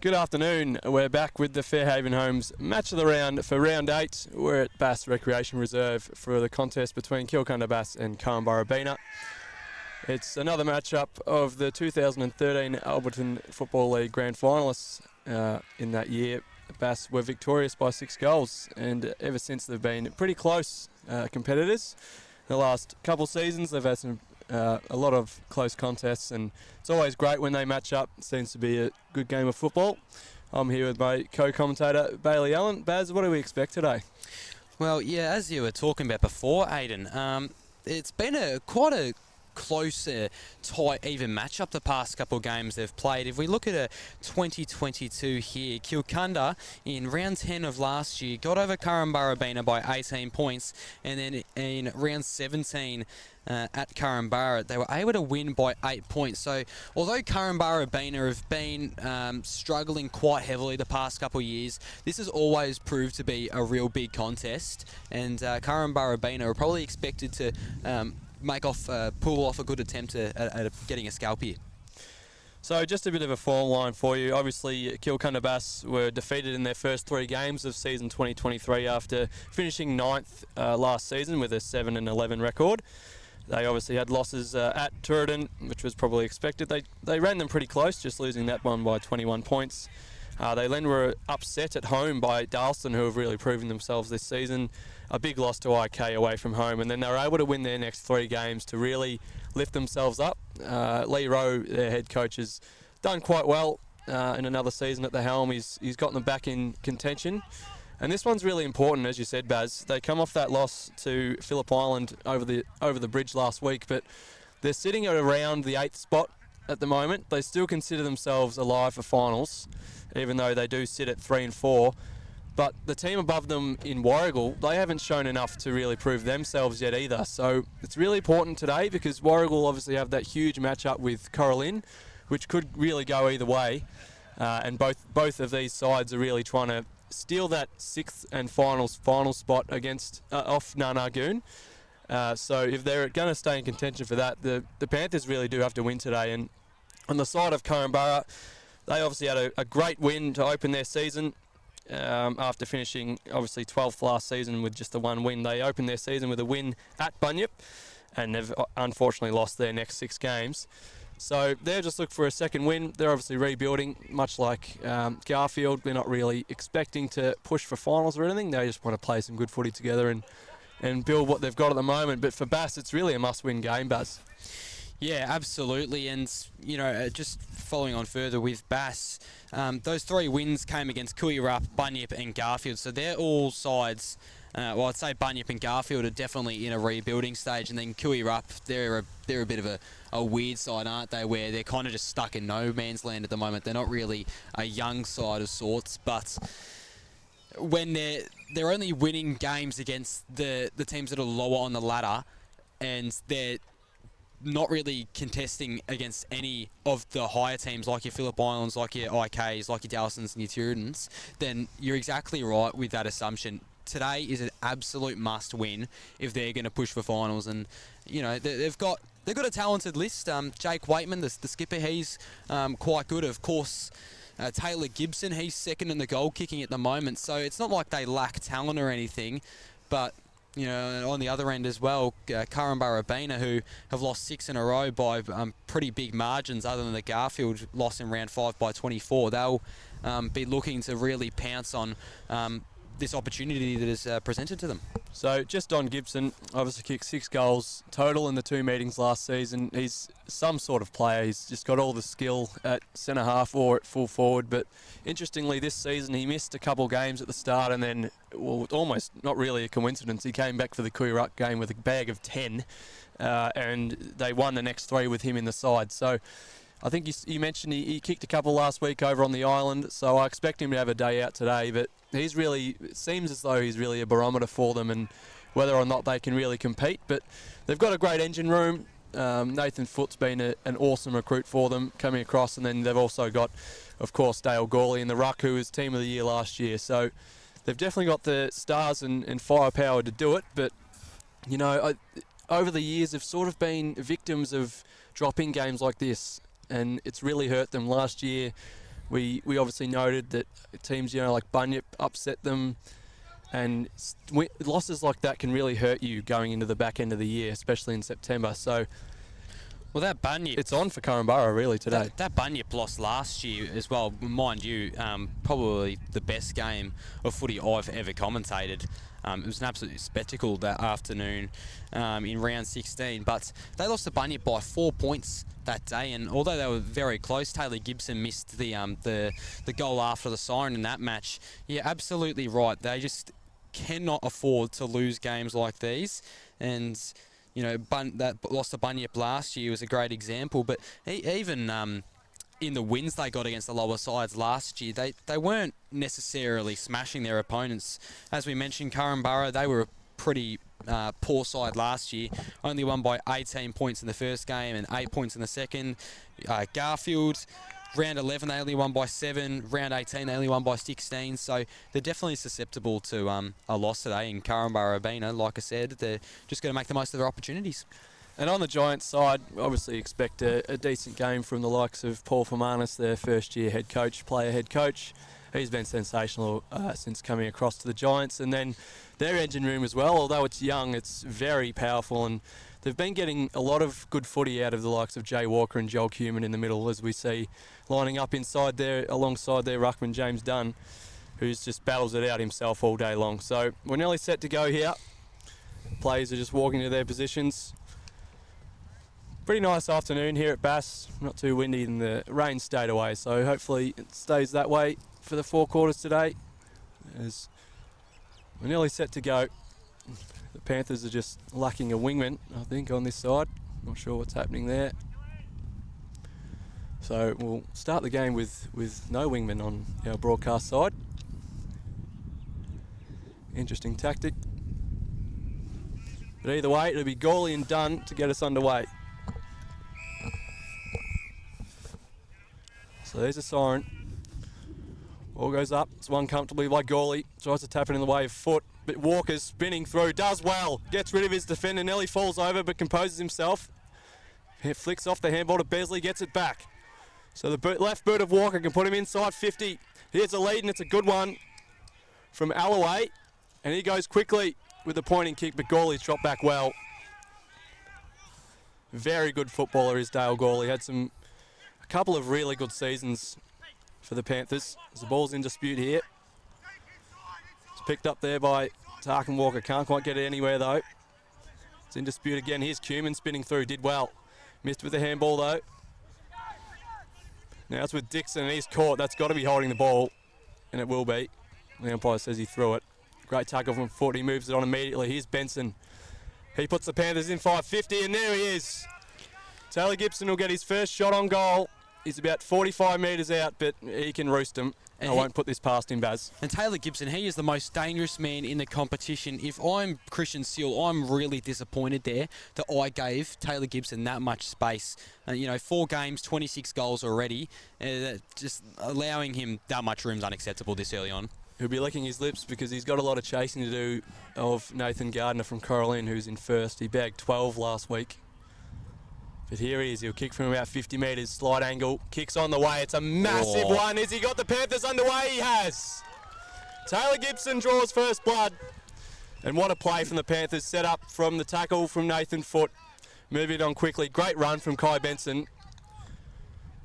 Good afternoon. We're back with the Fairhaven Homes match of the round for round 8. We're at Bass Recreation Reserve for the contest between Kilcunda Bass and Korumburra-Bena. It's another matchup of the 2013 Alberton Football League Grand Finalists. In that year, Bass were victorious by 6 goals, and ever since they've been pretty close competitors. The last couple seasons they've had a lot of close contests, and it's always great when they match up. It seems to be a good game of football. I'm here with my co-commentator Bailey Allen. Baz, what do we expect today? Well, yeah, as you were talking about before, Aidan, it's been quite a close, tight, even matchup the past couple of games they've played. If we look at 2022 here, Kilcunda in round 10 of last year got over Korumburra-Bena by 18 points, and then in round 17 at Korumburra, they were able to win by 8 points. So although Korumburra-Bena have been struggling quite heavily the past couple of years, this has always proved to be a real big contest, and Korumburra-Bena are probably expected to pull off a good attempt at getting a scalp here. So just a bit of a form line for you. Obviously, Kilcunda Bass were defeated in their first 3 games of season 2023 after finishing 9th last season with a 7-11 record. They obviously had losses at Turin, which was probably expected. They ran them pretty close, just losing that one by 21 points. They then were upset at home by Darlston, who have really proven themselves this season. A big loss to IK away from home, and then they were able to win their next 3 games to really lift themselves up. Lee Rowe, their head coach, has done quite well in another season at the helm. He's gotten them back in contention. And this one's really important, as you said, Baz. They come off that loss to Phillip Island over the bridge last week, but they're sitting at around the 8th spot at the moment. They still consider themselves alive for finals, even though they do sit at 3 and 4. But the team above them in Warragul, they haven't shown enough to really prove themselves yet either. So it's really important today because Warragul obviously have that huge matchup with Coralin, which could really go either way. And both of these sides are really trying to steal that 6th and final spot against off Narnagoon. So if they're going to stay in contention for that, the Panthers really do have to win today. And on the side of Korumburra, they obviously had a great win to open their season. After finishing obviously 12th last season with just the 1 win, they opened their season with a win at Bunyip, and they've unfortunately lost their next 6 games. So they're just looking for a second win. They're obviously rebuilding, much like Garfield. They're not really expecting to push for finals or anything. They just want to play some good footy together and build what they've got at the moment. But for Bass, it's really a must-win game, Baz. Yeah, absolutely. And, just following on further with Bass, those 3 wins came against Kooyurup, Bunyip and Garfield. So they're all sides, I'd say Bunyip and Garfield are definitely in a rebuilding stage. And then Kooyurup, they're a bit of a weird side, aren't they, where they're kind of just stuck in no man's land at the moment. They're not really a young side of sorts, but when they're only winning games against the teams that are lower on the ladder, and they're not really contesting against any of the higher teams like your Phillip Islands, like your IKs, like your Dalstons and your Turidans, then you're exactly right with that assumption. Today is an absolute must-win if they're going to push for finals, and they've got a talented list. Jake Waitman, the skipper, he's quite good. Of course, Taylor Gibson, he's second in the goal kicking at the moment. So it's not like they lack talent or anything, but on the other end as well, Korumburra-Bena, who have lost 6 in a row by pretty big margins, other than the Garfield loss in round 5 by 24. They'll be looking to really pounce on this opportunity that is presented to them. So just on Gibson, obviously kicked 6 goals total in the 2 meetings last season. He's some sort of player. He's just got all the skill at centre half or at full forward. But interestingly, this season he missed a couple games at the start, and then, almost not really a coincidence, he came back for the Kooyurup game with a bag of 10, and they won the next 3 with him in the side. So I think you mentioned he kicked a couple last week over on the island, so I expect him to have a day out today. But it seems as though he's really a barometer for them, and whether or not they can really compete. But they've got a great engine room. Nathan Foote's been an awesome recruit for them coming across, and then they've also got, of course, Dale Gawley in the ruck, who was Team of the Year last year. So they've definitely got the stars and firepower to do it. But, over the years, they've sort of been victims of drop-in games like this, and it's really hurt them. Last year, We obviously noted that teams, like Bunyip upset them, and losses like that can really hurt you going into the back end of the year, especially in September. So, well, that Bunyip... It's on for Korumburra really today. That Bunyip loss last year as well, mind you, probably the best game of footy I've ever commentated. It was an absolute spectacle that afternoon in round 16. But they lost to Bunyip by 4 points that day, and although they were very close, Taylor Gibson missed the goal after the siren in that match. Yeah, absolutely right. They just cannot afford to lose games like these, and that loss to Bunyip last year was a great example. But even in the wins they got against the lower sides last year, they weren't necessarily smashing their opponents. As we mentioned, Korumburra, they were a pretty poor side last year. Only won by 18 points in the first game and 8 points in the second. Garfield, round 11 they only won by 7. Round 18 they only won by 16. So they're definitely susceptible to a loss today. In Korumburra, like I said, they're just going to make the most of their opportunities. And on the Giants side, obviously expect a decent game from the likes of Paul Fermanis, their first-year player head coach. He's been sensational since coming across to the Giants. And then their engine room as well, although it's young, it's very powerful. And they've been getting a lot of good footy out of the likes of Jay Walker and Joel Cuman in the middle, as we see lining up inside there alongside their ruckman James Dunn, who's just battles it out himself all day long. So we're nearly set to go here. Players are just walking to their positions. Pretty nice afternoon here at Bass, not too windy and the rain stayed away, so hopefully it stays that way for the 4 quarters today, as we're nearly set to go. The Panthers are just lacking a wingman, I think, on this side. Not sure what's happening there. So we'll start the game with no wingman on our broadcast side. Interesting tactic. But either way, it'll be Gawley and Dunn to get us underway. So there's a siren. Ball goes up. It's won comfortably by Gawley. Tries to tap it in the way of foot. But Walker's spinning through. Does well. Gets rid of his defender. Nearly falls over but composes himself. He flicks off the handball to Besley. Gets it back. So the left boot of Walker can put him inside 50. Here's a lead and it's a good one from Alloway. And he goes quickly with the pointing kick, but Gawley's dropped back well. Very good footballer is Dale Gawley. Had a couple of really good seasons for the Panthers. The ball's in dispute here. It's picked up there by Tarkin Walker. Can't quite get it anywhere though. It's in dispute again. Here's Cuman spinning through. Did well. Missed with the handball though. Now it's with Dixon and he's caught. That's got to be holding the ball. And it will be. The umpire says he threw it. Great tackle from foot. He moves it on immediately. Here's Benson. He puts the Panthers in 550 and there he is. Taylor Gibson will get his first shot on goal. He's about 45 metres out, but he can roost him. I won't put this past him, Baz. And Taylor Gibson, he is the most dangerous man in the competition. If I'm Christian Seal, I'm really disappointed there that I gave Taylor Gibson that much space. 4 games, 26 goals already. Just allowing him that much room is unacceptable this early on. He'll be licking his lips because he's got a lot of chasing to do of Nathan Gardner from Coralline, who's in first. He bagged 12 last week. But here he is. He'll kick from about 50 metres, slide angle, kicks on the way. It's a massive one. Has he got the Panthers underway? He has. Taylor Gibson draws first blood. And what a play from the Panthers, set up from the tackle from Nathan Foote. Moving it on quickly. Great run from Kai Benson.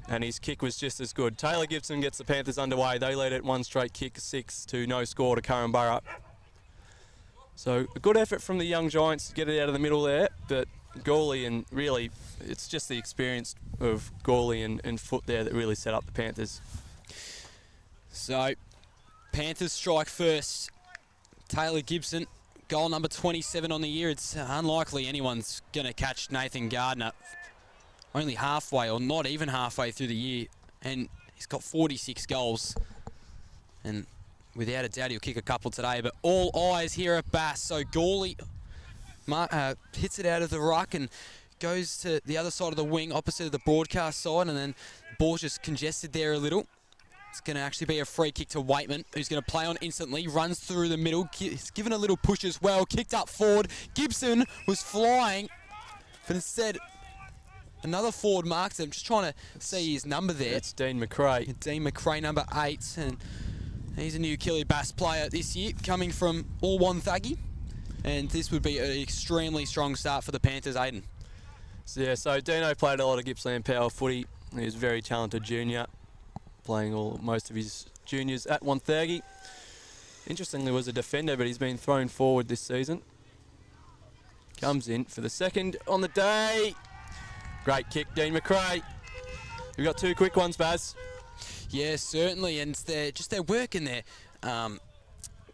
And his kick was just as good. Taylor Gibson gets the Panthers underway. They lead it 1 straight kick, 6 to no score to Korumburra. So a good effort from the young Giants to get it out of the middle there. But Gawley, and really it's just the experience of Gawley and Foote there that really set up the Panthers. So Panthers strike first. Taylor Gibson, goal number 27 on the year. It's unlikely anyone's going to catch Nathan Gardner only halfway or not even halfway through the year, and he's got 46 goals, and without a doubt he'll kick a couple today. But all eyes here at Bass. So Gawley hits it out of the ruck and goes to the other side of the wing opposite of the broadcast side, and then the ball's just congested there a little. It's going to actually be a free kick to Waitman, who's going to play on instantly, runs through the middle, he's given a little push as well, kicked up forward. Gibson was flying, but instead another forward marks. I'm just trying to see his number there. It's Dean McRae. Dean McRae, number 8, and he's a new Killy Bass player this year, coming from All-Wonthaggi, and this would be an extremely strong start for the Panthers, Aiden. So Dino played a lot of Gippsland power footy. He was a very talented junior, playing most of his juniors at Wonthaggi. Interestingly, was a defender, but he's been thrown forward this season. Comes in for the second on the day. Great kick, Dean McRae. We've got 2 quick ones, Baz. Yeah, certainly, and they're working their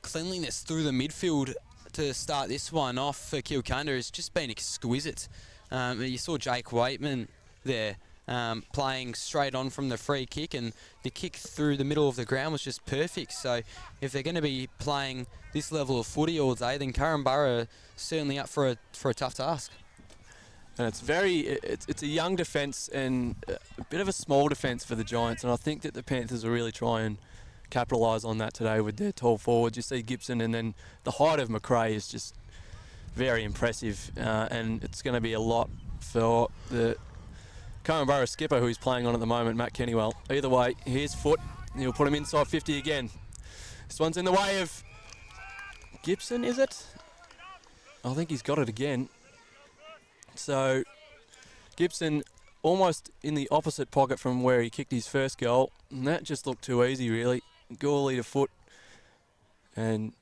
cleanliness through the midfield to start this one off for Kilcunda has just been exquisite. You saw Jake Waitman there playing straight on from the free kick, and the kick through the middle of the ground was just perfect. So if they're going to be playing this level of footy all day, then Korumburra are certainly up for a tough task. And it's a young defence and a bit of a small defence for the Giants, and I think that the Panthers will really try and capitalise on that today with their tall forwards. You see Gibson, and then the height of McRae is just very impressive, and it's going to be a lot for the Korumburra skipper who he's playing on at the moment, Matt Kennywell. Either way, here's Foot. He'll put him inside 50 again. This one's in the way of Gibson, is it? I think he's got it again. So Gibson almost in the opposite pocket from where he kicked his first goal, and that just looked too easy, really. Gourley to Foot, and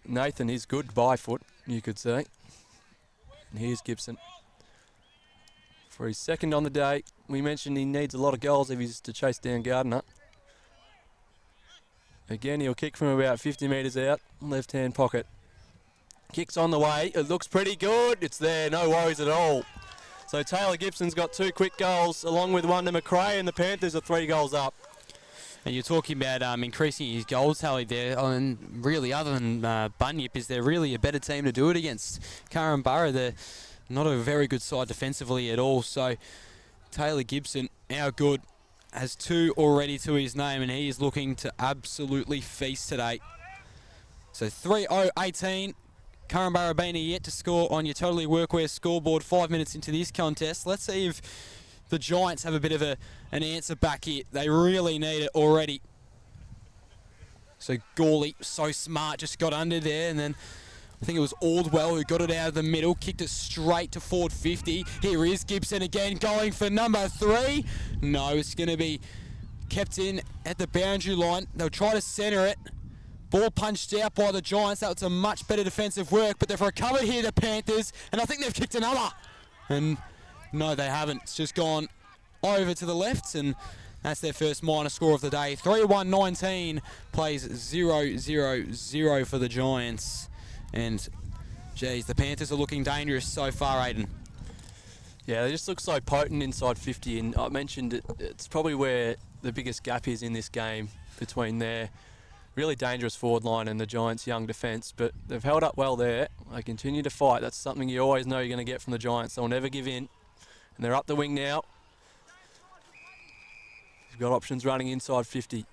Nathan is good by Foot, you could say. And here's Gibson for his second on the day. We mentioned he needs a lot of goals if he's to chase down Gardner. Again, he'll kick from about 50 metres out, left-hand pocket. Kicks on the way. It looks pretty good. It's there. No worries at all. So Taylor Gibson's got 2 quick goals, along with one to McRae, and the Panthers are 3 goals up. And you're talking about increasing his goal tally there, and really, other than Bunyip, is there really a better team to do it against? Korumburra, they're not a very good side defensively at all. So Taylor Gibson, how good, has 2 already to his name, and he is looking to absolutely feast today. So 3-0-18. Korumburra being yet to score on your Totally Workwear scoreboard 5 minutes into this contest. Let's see if the Giants have a bit of an answer back here. They really need it already. So Gourley, so smart, just got under there, and then I think it was Aldwell who got it out of the middle, kicked it straight to forward 50. Here is Gibson again going for number 3. No, it's going to be kept in at the boundary line. They'll try to centre it. Ball punched out by the Giants. That was a much better defensive work, but they've recovered here, the Panthers, and I think they've kicked another. And no, they haven't. It's just gone over to the left, and that's their first minor score of the day. 3-1-19 plays 0-0-0 for the Giants. And, geez, the Panthers are looking dangerous so far, Aiden. Yeah, they just look so potent inside 50, and I mentioned it's probably where the biggest gap is in this game between their really dangerous forward line and the Giants' young defence, but they've held up well there. They continue to fight. That's something you always know you're going to get from the Giants. They'll never give in. And they're up the wing now. They've got options running inside 50.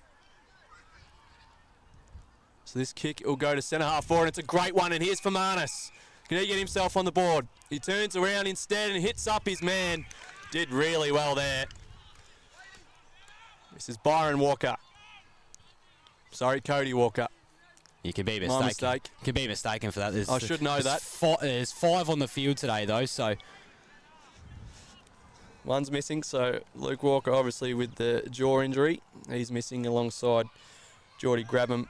So this kick will go to centre half forward. It's a great one, and here's Fermanis. Can he get himself on the board? He turns around instead and hits up his man. Did really well there. This is Byron Walker. Sorry, Cody Walker. You can be mistaken. My mistake. You can be mistaken for that. I should know that. There's 5 on the field today, though, so... One's missing, so Luke Walker, obviously, with the jaw injury. He's missing alongside Geordie Grabham,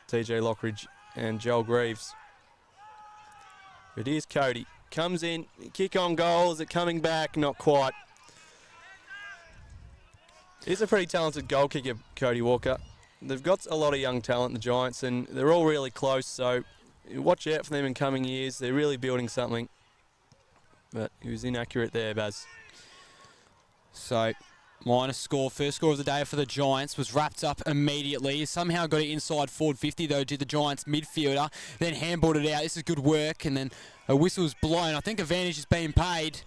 TJ Lockridge, and Joel Greaves. But here's Cody. Comes in, kick on goal. Is it coming back? Not quite. He's a pretty talented goal kicker, Cody Walker. They've got a lot of young talent, the Giants, and they're all really close, so watch out for them in coming years. They're really building something. But he was inaccurate there, Baz. So, minor score, first score of the day for the Giants, was wrapped up immediately. Somehow got it inside forward 50, though, did the Giants midfielder. Then handballed it out. This is good work, and then a whistle's blown. I think advantage is being paid.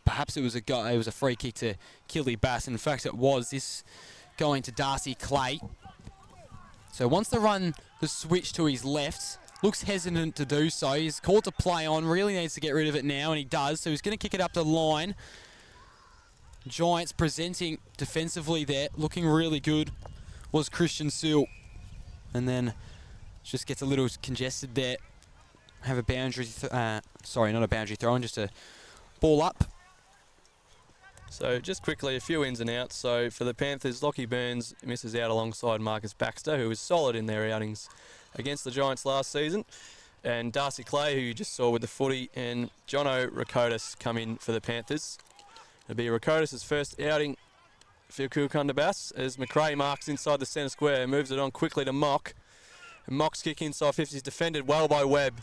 Perhaps it was a free kick to Killy Bass. In fact, it was. This going to Darcy Clay. So once they run the switch to his left, looks hesitant to do so. He's called to play on, really needs to get rid of it now, and he does. So he's going to kick it up the line. Giants presenting defensively there, looking really good, was Christian Seal. And then just gets a little congested there. Have a boundary, sorry, not a boundary throw, just a ball up. So just quickly, a few ins and outs. So for the Panthers, Lockie Burns misses out alongside Marcus Baxter, who was solid in their outings against the Giants last season. And Darcy Clay, who you just saw with the footy, and Jono Rakotis come in for the Panthers. It'll be Rakotis' first outing for Kilcunda Bass as McRae marks inside the centre square, moves it on quickly to Mock. And Mock's kick inside 50 is defended well by Webb.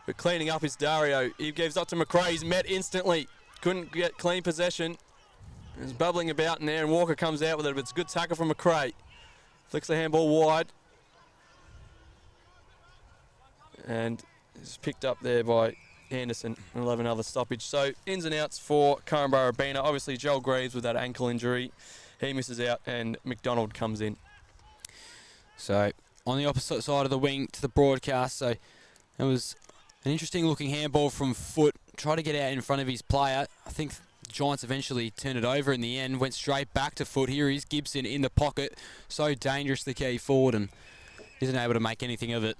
But cleaning up is Dario. He gives up to McRae. He's met instantly. Couldn't get clean possession. He's bubbling about in there, and Walker comes out with it, but it's a good tackle from McRae. Flicks the handball wide. And is picked up there by Anderson. We'll have another stoppage. So, ins and outs for Corumburra Bena. Obviously, Joel Greaves with that ankle injury. He misses out, and McDonald comes in. So, on the opposite side of the wing to the broadcast, so it was an interesting looking handball from Foot. Tried to get out in front of his player. I think the Giants eventually turned it over in the end. Went straight back to Foot. Here is Gibson in the pocket. So dangerous, the key forward, and isn't able to make anything of it.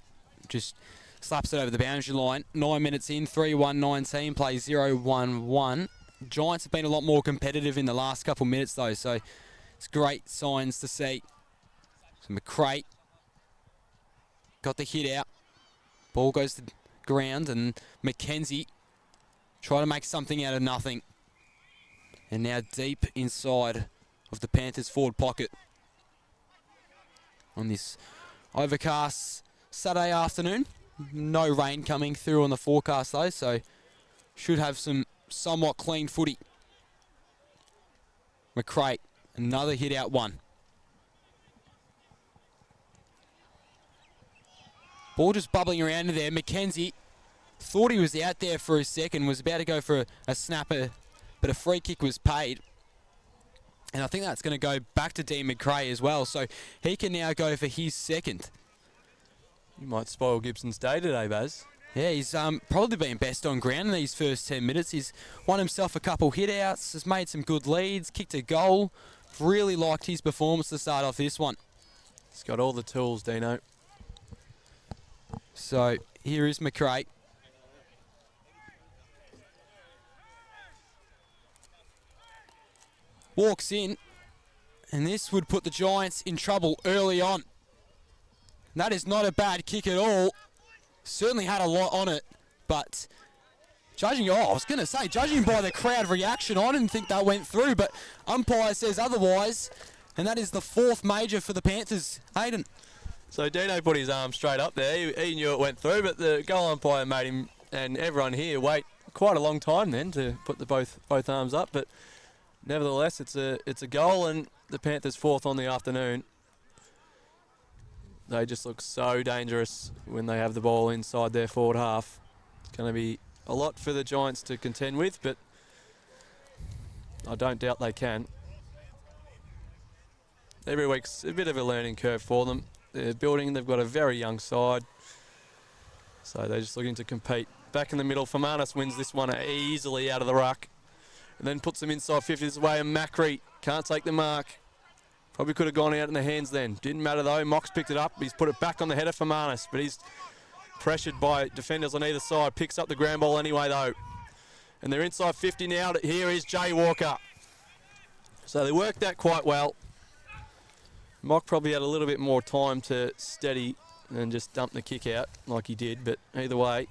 Just slaps it over the boundary line. 9 minutes in, 3-1-19, play 0-1-1. Giants have been a lot more competitive in the last couple minutes though, so it's great signs to see. So McRae got the hit out. Ball goes to the ground, and Mackenzie try to make something out of nothing. And now deep inside of the Panthers forward pocket on this overcast Saturday afternoon. No rain coming through on the forecast though, so should have some somewhat clean footy. McRae, another hit out one. Ball just bubbling around in there. Mackenzie thought he was out there for a second, was about to go for a snapper, but a free kick was paid. And I think that's going to go back to Dean McRae as well, so he can now go for his second. You might spoil Gibson's day today, Baz. Yeah, he's probably been best on ground in these first 10 minutes. He's won himself a couple hit-outs, has made some good leads, kicked a goal. Really liked his performance to start off this one. He's got all the tools, Dino. So here is McRae. Walks in, and this would put the Giants in trouble early on. That is not a bad kick at all. Certainly had a lot on it, but judging by the crowd reaction, I didn't think that went through, but umpire says otherwise, and that is the fourth major for the Panthers. Hayden. So Dino put his arm straight up there. He knew it went through, but the goal umpire made him and everyone here wait quite a long time then to put the both arms up. But nevertheless, it's a goal, and the Panthers fourth on the afternoon. They just look so dangerous when they have the ball inside their forward half. It's going to be a lot for the Giants to contend with, but I don't doubt they can. Every week's a bit of a learning curve for them. They're building, they've got a very young side, so they're just looking to compete. Back in the middle, Fermanis wins this one easily out of the ruck, and then puts them inside 50 this way, and Macri can't take the mark. Probably could have gone out in the hands then. Didn't matter though, Mox picked it up, he's put it back on the head of Fermanis, but he's pressured by defenders on either side, picks up the ground ball anyway though. And they're inside 50 now. Here is Jay Walker. So they worked that quite well. Mock probably had a little bit more time to steady and just dump the kick out like he did, but either way,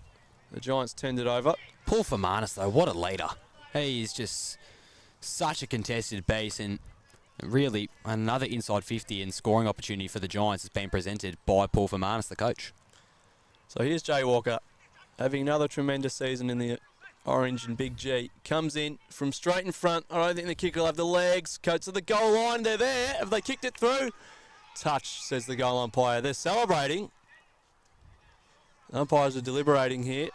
the Giants turned it over. Paul Fermanis though, what a leader. He is just such a contested base, and really another inside 50 and scoring opportunity for the Giants has been presented by Paul Fermanis, the coach. So here's Jay Walker, having another tremendous season in the Orange and Big G. Comes in from straight in front. I don't think the kicker will have the legs. Coats to the goal line. They're there. Have they kicked it through? Touch, says the goal umpire. They're celebrating. The umpires are deliberating here.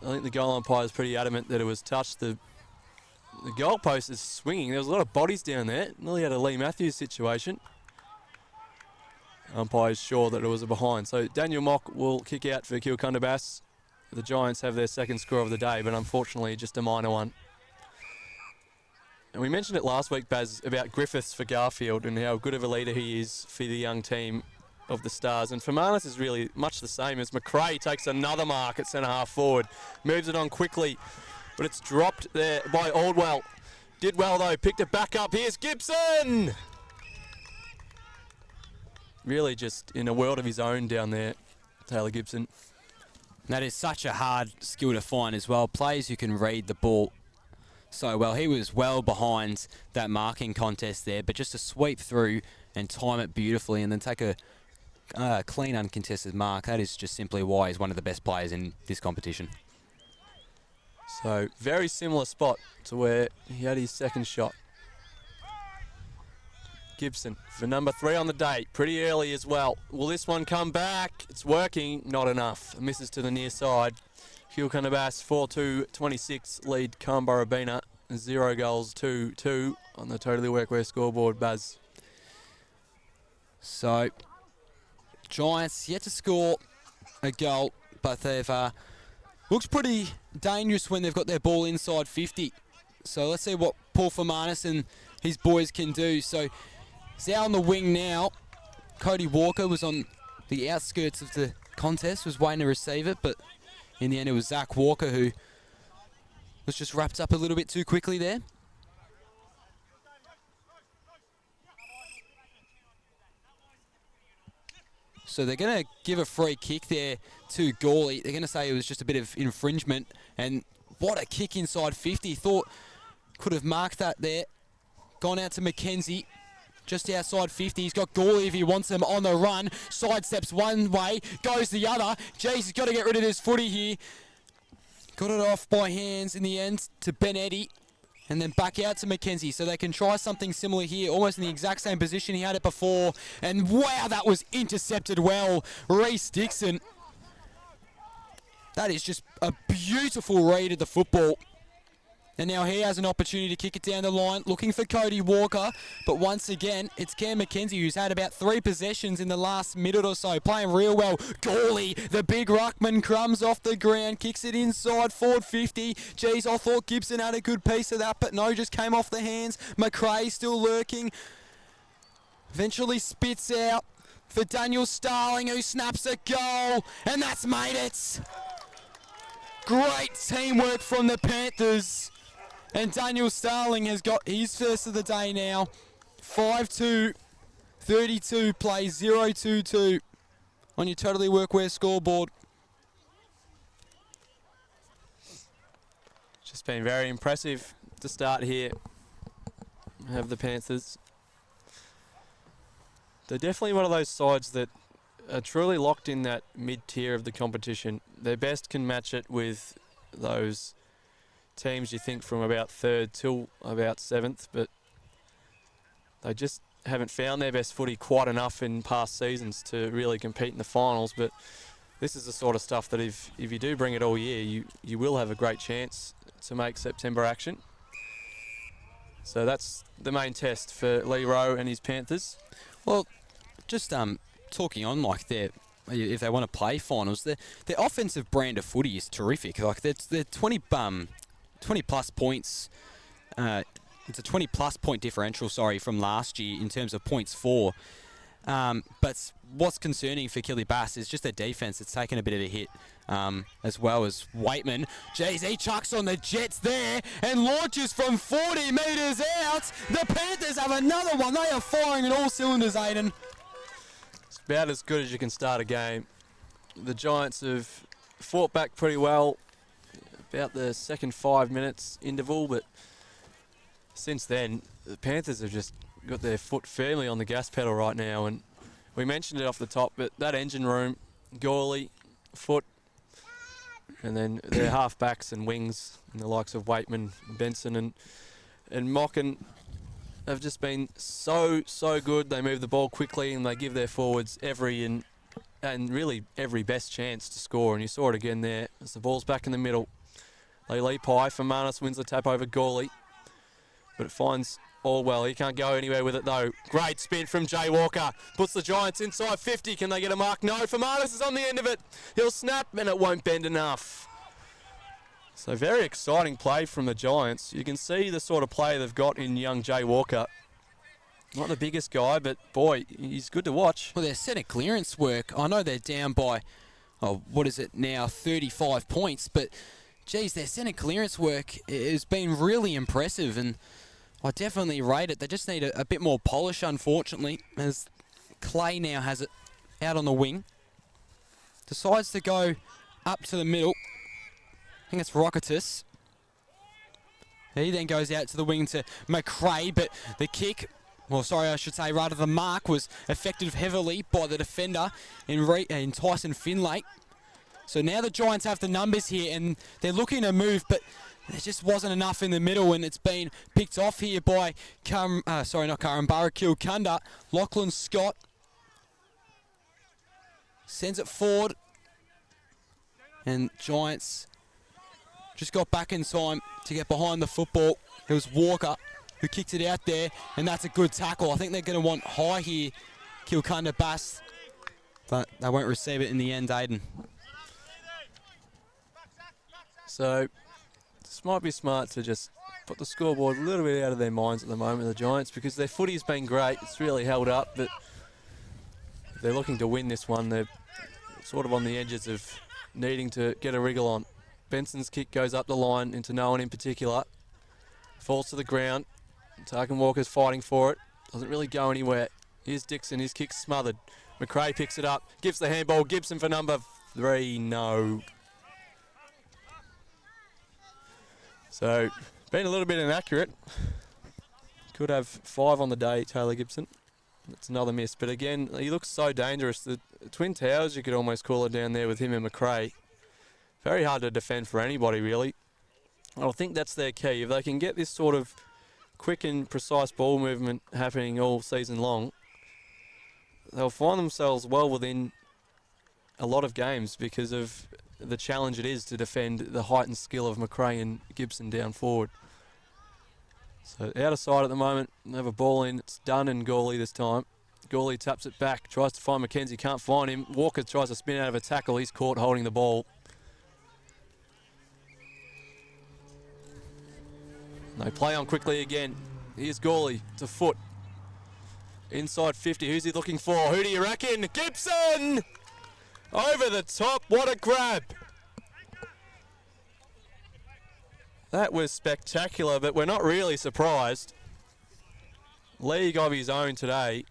I think the goal umpire is pretty adamant that it was touched. The goalpost is swinging. There was a lot of bodies down there. Nearly had a Lee Matthews situation. Umpire's sure that it was a behind. So Daniel Mock will kick out for Kilcunda-Bass. The Giants have their second score of the day, but unfortunately just a minor one. And we mentioned it last week, Baz, about Griffiths for Garfield and how good of a leader he is for the young team of the Stars. And Fermanus is really much the same as McRae takes another mark at centre half forward. Moves it on quickly, but it's dropped there by Aldwell. Did well though, picked it back up. Here's Gibson! Really just in a world of his own down there, Taylor Gibson. That is such a hard skill to find as well. Players who can read the ball so well. He was well behind that marking contest there, but just to sweep through and time it beautifully and then take a clean, uncontested mark, that is just simply why he's one of the best players in this competition. So, very similar spot to where he had his second shot. Gibson for number 3 on the day, pretty early as well. Will this one come back? It's working, not enough. Misses to the near side. Kilcunda-Bass 4-2-26 lead Canberra-Bina. 0 goals, 2-2 on the Totally Workwear scoreboard, Baz. So, Giants yet to score a goal, but they've looks pretty dangerous when they've got their ball inside 50. So let's see what Paul Fermanus and his boys can do. So he's out on the wing now. Cody Walker was on the outskirts of the contest, was waiting to receive it, but in the end it was Zach Walker who was just wrapped up a little bit too quickly there. So they're going to give a free kick there to Gawley. They're going to say it was just a bit of infringement. And what a kick inside 50. Thought could have marked that there. Gone out to McKenzie. Just outside 50. He's got Gawley if he wants him on the run. Sidesteps one way. Goes the other. Jeez, he's got to get rid of his footy here. Got it off by hands in the end to Ben Eddy. And then back out to McKenzie, so they can try something similar here, almost in the exact same position he had it before. And wow, that was intercepted well. Reece Dixon. That is just a beautiful read of the football. And now he has an opportunity to kick it down the line, looking for Cody Walker. But once again, it's Cam McKenzie, who's had about 3 possessions in the last minute or so, playing real well. Gawley, the big ruckman, crumbs off the ground, kicks it inside, forward 50. Geez, I thought Gibson had a good piece of that, but no, just came off the hands. McRae still lurking. Eventually spits out for Daniel Starling, who snaps a goal, and that's made it. Great teamwork from the Panthers. And Daniel Starling has got his first of the day now. 5-2, 32 plays 0-2-2 on your Totally Workwear scoreboard. Just been very impressive to start here. Have the Panthers. They're definitely one of those sides that are truly locked in that mid-tier of the competition. Their best can match it with those teams you think from about 3rd till about 7th, but they just haven't found their best footy quite enough in past seasons to really compete in the finals. But this is the sort of stuff that if you do bring it all year, you will have a great chance to make September action. So that's the main test for Lee Rowe and his Panthers. Well, just talking on like if they want to play finals, their offensive brand of footy is terrific. Like they're 20 plus points. It's a 20 plus point differential, from last year in terms of points for. But what's concerning for Killy-Bass is just their defense. It's taken a bit of a hit, as well as Waitman. Jeez, he chucks on the jets there and launches from 40 metres out. The Panthers have another one. They are firing in all cylinders, Aiden. It's about as good as you can start a game. The Giants have fought back pretty well about the second 5 minutes interval, but since then the Panthers have just got their foot firmly on the gas pedal right now. And we mentioned it off the top, but that engine room, Gawley, Foot, and then their half-backs and wings and the likes of Waitman, Benson and Mocken have just been so good. They move the ball quickly and they give their forwards every and really every best chance to score. And you saw it again there as the ball's back in the middle. Lee Pai for Fermanus wins the tap over Gawley, but it finds Well, he can't go anywhere with it though. Great spin from Jay Walker. Puts the Giants inside 50. Can they get a mark? No, Fermanis is on the end of it. He'll snap and it won't bend enough. So very exciting play from the Giants. You can see the sort of play they've got in young Jay Walker. Not the biggest guy, but boy, he's good to watch. Well, their centre clearance work, I know they're down by, what is it now, 35 points, but geez, their centre clearance work has been really impressive, and I definitely rate it. They just need a bit more polish, unfortunately, as Clay now has it out on the wing. Decides to go up to the middle. I think it's Rocatus. He then goes out to the wing to McRae, but the kick, well, sorry, I should say, rather the mark was affected heavily by the defender in Tyson Finlay. So now the Giants have the numbers here, and they're looking to move, but there just wasn't enough in the middle, and it's been picked off here by Barakil Kunda. Lachlan Scott sends it forward, and Giants just got back in time to get behind the football. It was Walker who kicked it out there, and that's a good tackle. I think they're going to want high here, Kilcunda Bass, but they won't receive it in the end, Aiden. So this might be smart to just put the scoreboard a little bit out of their minds at the moment, the Giants, because their footy's been great. It's really held up, but they're looking to win this one. They're sort of on the edges of needing to get a wriggle on. Benson's kick goes up the line into no one in particular. Falls to the ground. Tarkin Walker's fighting for it. Doesn't really go anywhere. Here's Dixon. His kick's smothered. McRae picks it up. Gives the handball. Gibson for number 3. No. So, been a little bit inaccurate. Could have 5 on the day, Taylor Gibson. That's another miss. But again, he looks so dangerous. The Twin Towers, you could almost call it down there with him and McRae. Very hard to defend for anybody, really. I think that's their key. If they can get this sort of quick and precise ball movement happening all season long, they'll find themselves well within a lot of games because of the challenge it is to defend the heightened skill of McRae and Gibson down forward. So out of sight at the moment, they have a ball in. It's Dunn and Gawley this time. Gawley taps it back, tries to find McKenzie, can't find him. Walker tries to spin out of a tackle. He's caught holding the ball. They play on quickly again. Here's Gawley to foot. Inside 50. Who's he looking for? Who do you reckon? Gibson! Over the top. What a grab. That was spectacular, but we're not really surprised. League of his own today.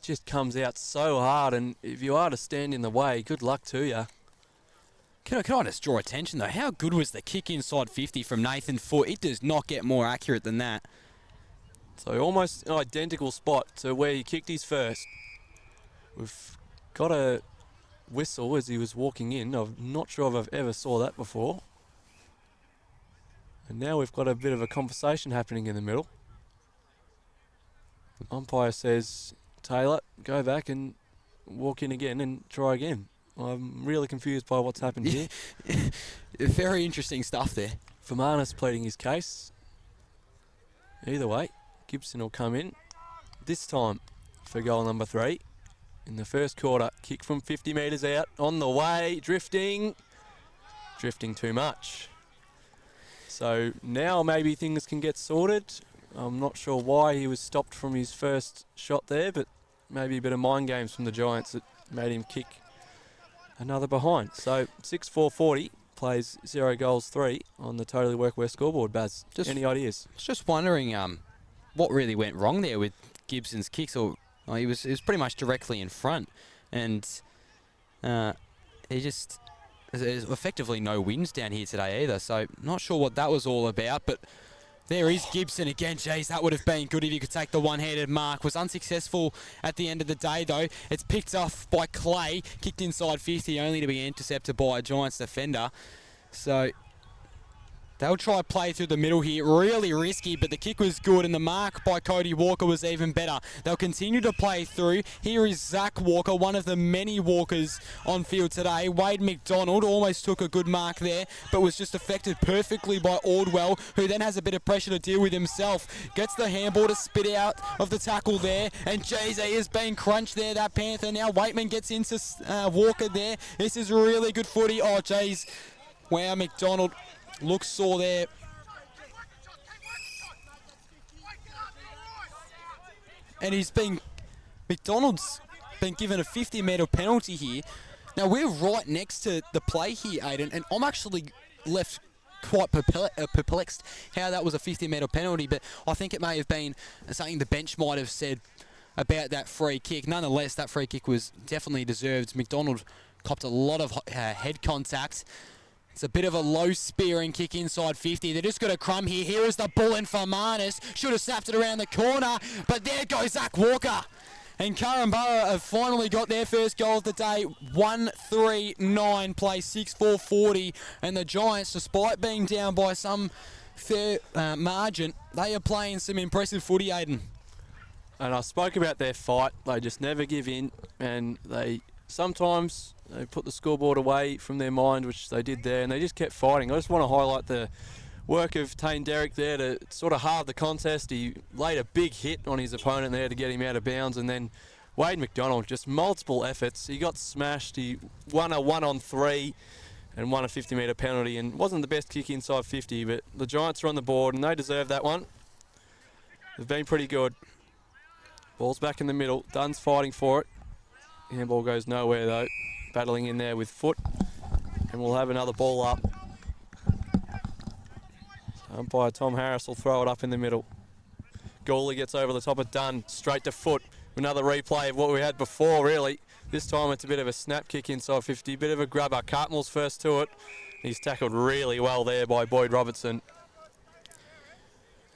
Just comes out so hard, and if you are to stand in the way, good luck to you. Can I just draw attention, though? How good was the kick inside 50 from Nathan Foote? It does not get more accurate than that. So almost an identical spot to where he kicked his first. We've got a whistle as he was walking in. I'm not sure if I've ever saw that before. And now we've got a bit of a conversation happening in the middle. Umpire says, Taylor, go back and walk in again and try again. I'm really confused by what's happened here. Very interesting stuff there. Fermanis pleading his case. Either way, Gibson will come in. This time for goal number 3. In the first quarter, kick from 50 metres out. On the way, drifting. Drifting too much. So now maybe things can get sorted. I'm not sure why he was stopped from his first shot there, but maybe a bit of mind games from the Giants that made him kick another behind. So 6-4-40 plays 0 goals 3 on the Totally Workwear scoreboard. Baz, any ideas? I was just wondering what really went wrong there with Gibson's kicks. Or he was pretty much directly in front, and he just there's effectively no wins down here today either. So not sure what that was all about, but there is Gibson again. Jeez, that would have been good if you could take the one-handed mark. Was unsuccessful at the end of the day, though. It's picked off by Clay, kicked inside 50, only to be intercepted by a Giants defender. So They'll try play through the middle here. Really risky, but the kick was good, and the mark by Cody Walker was even better. They'll continue to play through. Here is Zach Walker, one of the many Walkers on field today. Wade McDonald almost took a good mark there, but was just affected perfectly by Ordwell, who then has a bit of pressure to deal with himself. Gets the handball to spit out of the tackle there, and Jay-Z is being crunched there, that Panther. Now Waitman gets into Walker there. This is really good footy. Oh, jeez. Wow, McDonald looks sore there. And McDonald's been given a 50-metre penalty here. Now, we're right next to the play here, Aiden, and I'm actually left quite perplexed how that was a 50-metre penalty, but I think it may have been something the bench might have said about that free kick. Nonetheless, that free kick was definitely deserved. McDonald copped a lot of head contact. It's a bit of a low spearing kick inside 50. They're just got a crumb here. Here is the ball in for Marnus. Should have snapped it around the corner, but there goes Zach Walker. And Korumburra have finally got their first goal of the day. 1-3-9, play 6-4-40. And the Giants, despite being down by some fair margin, they are playing some impressive footy, Aiden. And I spoke about their fight. They just never give in, and sometimes they put the scoreboard away from their mind, which they did there, and they just kept fighting. I just want to highlight the work of Tane Derrick there to sort of halve the contest. He laid a big hit on his opponent there to get him out of bounds, and then Wade McDonald, just multiple efforts. He got smashed. He won a 1-on-3 and won a 50-metre penalty, and wasn't the best kick inside 50, but the Giants are on the board, and they deserve that one. They've been pretty good. Ball's back in the middle. Dunn's fighting for it. Handball goes nowhere though. Battling in there with Foot. And we'll have another ball up. Umpire Tom Harris will throw it up in the middle. Gooley gets over the top of Dunn. Straight to Foot. Another replay of what we had before, really. This time it's a bit of a snap kick inside 50. Bit of a grubber. Cartmell's first to it. He's tackled really well there by Boyd Robertson.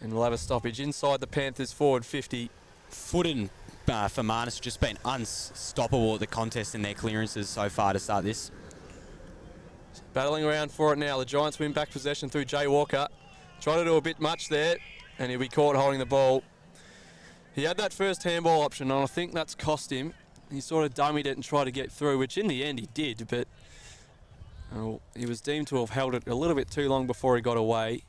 And we'll have a stoppage inside the Panthers forward 50. Footin for Marnus has just been unstoppable at the contest in their clearances so far to start this. Battling around for it now. The Giants win back possession through Jay Walker. Tried to do a bit much there, and he'll be caught holding the ball. He had that first handball option, and I think that's cost him. He sort of dummied it and tried to get through, which in the end he did, but he was deemed to have held it a little bit too long before he got away.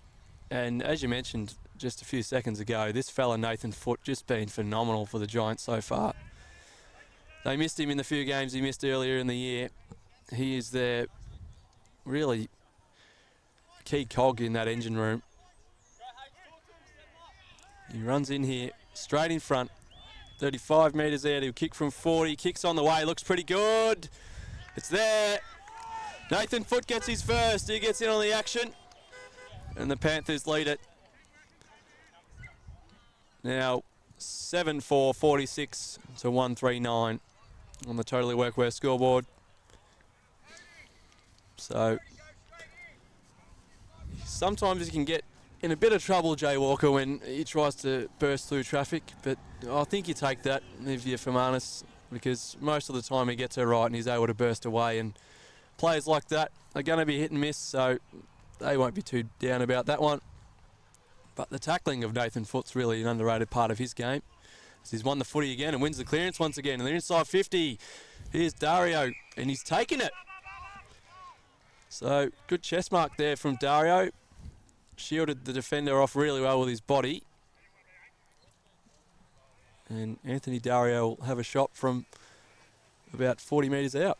And as you mentioned just a few seconds ago, this fella Nathan Foot just been phenomenal for the Giants so far. They missed him in the few games he missed earlier in the year. He is their really key cog in that engine room. He runs in here, straight in front. 35 metres out, he'll kick from 40, kicks on the way, looks pretty good. It's there. Nathan Foot gets his first, he gets in on the action. And the Panthers lead it. Now 7-4, 46 to 139 on the Totally Workwear scoreboard. So sometimes you can get in a bit of trouble, Jay Walker, when he tries to burst through traffic, but I think you take that if you're Fermanus, because most of the time he gets it right and he's able to burst away, and players like that are going to be hit and miss, so they won't be too down about that one. But the tackling of Nathan Foot's really an underrated part of his game. He's won the footy again and wins the clearance once again. And they're inside 50. Here's Dario, and he's taken it. So good chest mark there from Dario. Shielded the defender off really well with his body. And Anthony Dario will have a shot from about 40 metres out.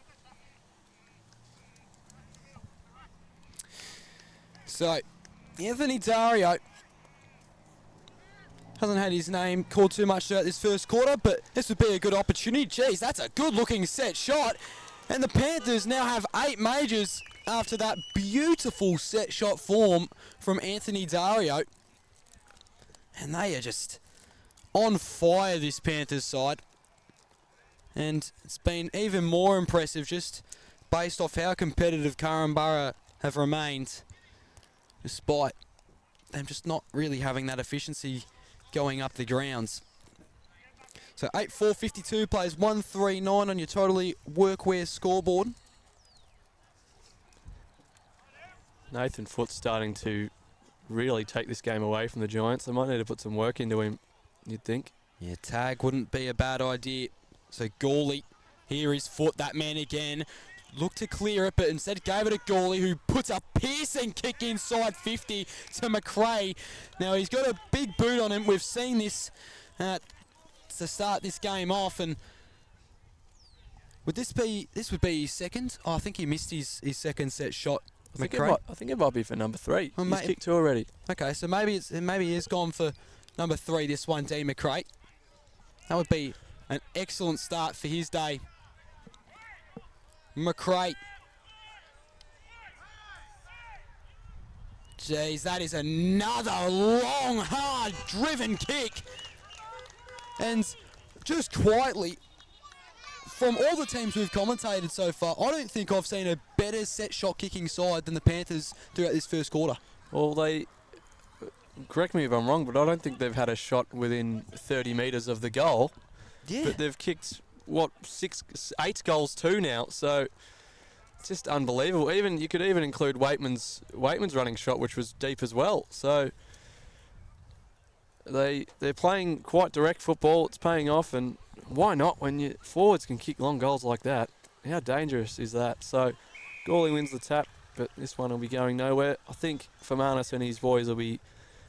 So Anthony Dario hasn't had his name called too much throughout this first quarter, but this would be a good opportunity. Jeez, that's a good-looking set shot. And the Panthers now have 8 majors after that beautiful set shot form from Anthony Dario. And they are just on fire, this Panthers side. And it's been even more impressive just based off how competitive Korumburra have remained, despite them just not really having that efficiency going up the grounds. So 8-4-52 plays 1-3-9 on your Totally Workwear scoreboard. Nathan Foot starting to really take this game away from the Giants. They might need to put some work into him, you'd think. Yeah, tag wouldn't be a bad idea. So Gawley, here his foot, that man again. Looked to clear it, but instead gave it to Gawley, who puts a piercing kick inside 50 to McRae. Now, he's got a big boot on him. We've seen this to start this game off, and this would be his second? Oh, I think he missed his second set shot. I think it might be for number 3. He's kicked 2 already. Okay, so maybe he has gone for number 3, this one, D. McRae. That would be an excellent start for his day. McRae. Jeez, that is another long, hard, driven kick. And just quietly, from all the teams we've commentated so far, I don't think I've seen a better set shot kicking side than the Panthers throughout this first quarter. Well, correct me if I'm wrong, but I don't think they've had a shot within 30 metres of the goal. Yeah. But they've kicked, 8 goals too now, so it's just unbelievable. You could even include Waitman's running shot, which was deep as well. So they're playing quite direct football. It's paying off, and why not when your forwards can kick long goals like that? How dangerous is that? So Gawley wins the tap, but this one will be going nowhere. I think Fermanis and his boys will be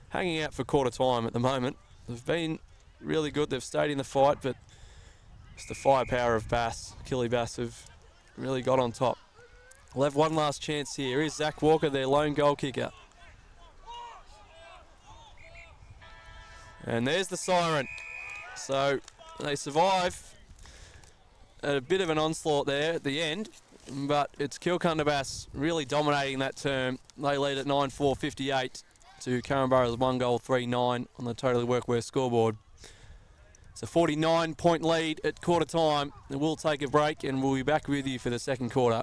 hanging out for quarter time at the moment. They've been really good. They've stayed in the fight, but it's the firepower of Killy Bass, have really got on top. We'll have one last chance here. Here's Zach Walker, their lone goal kicker. And there's the siren. So they survive a bit of an onslaught there at the end, but it's Kilcunda Bass really dominating that term. They lead at 9-4-58 to Carramburra's 1 goal 3-9 on the Totally Workwear scoreboard. It's a 49-point lead at quarter time. And we'll take a break and we'll be back with you for the second quarter.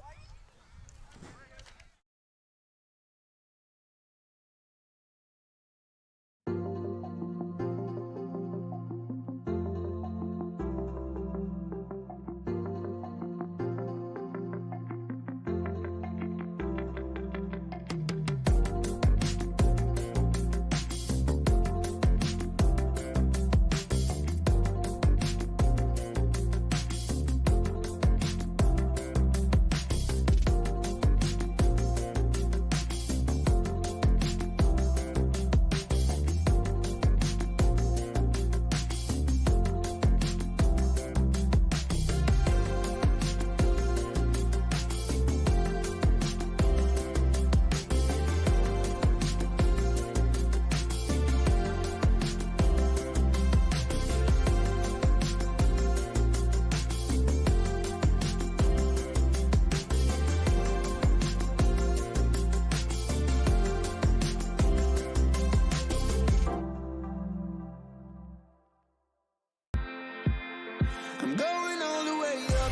I'm going all the way up.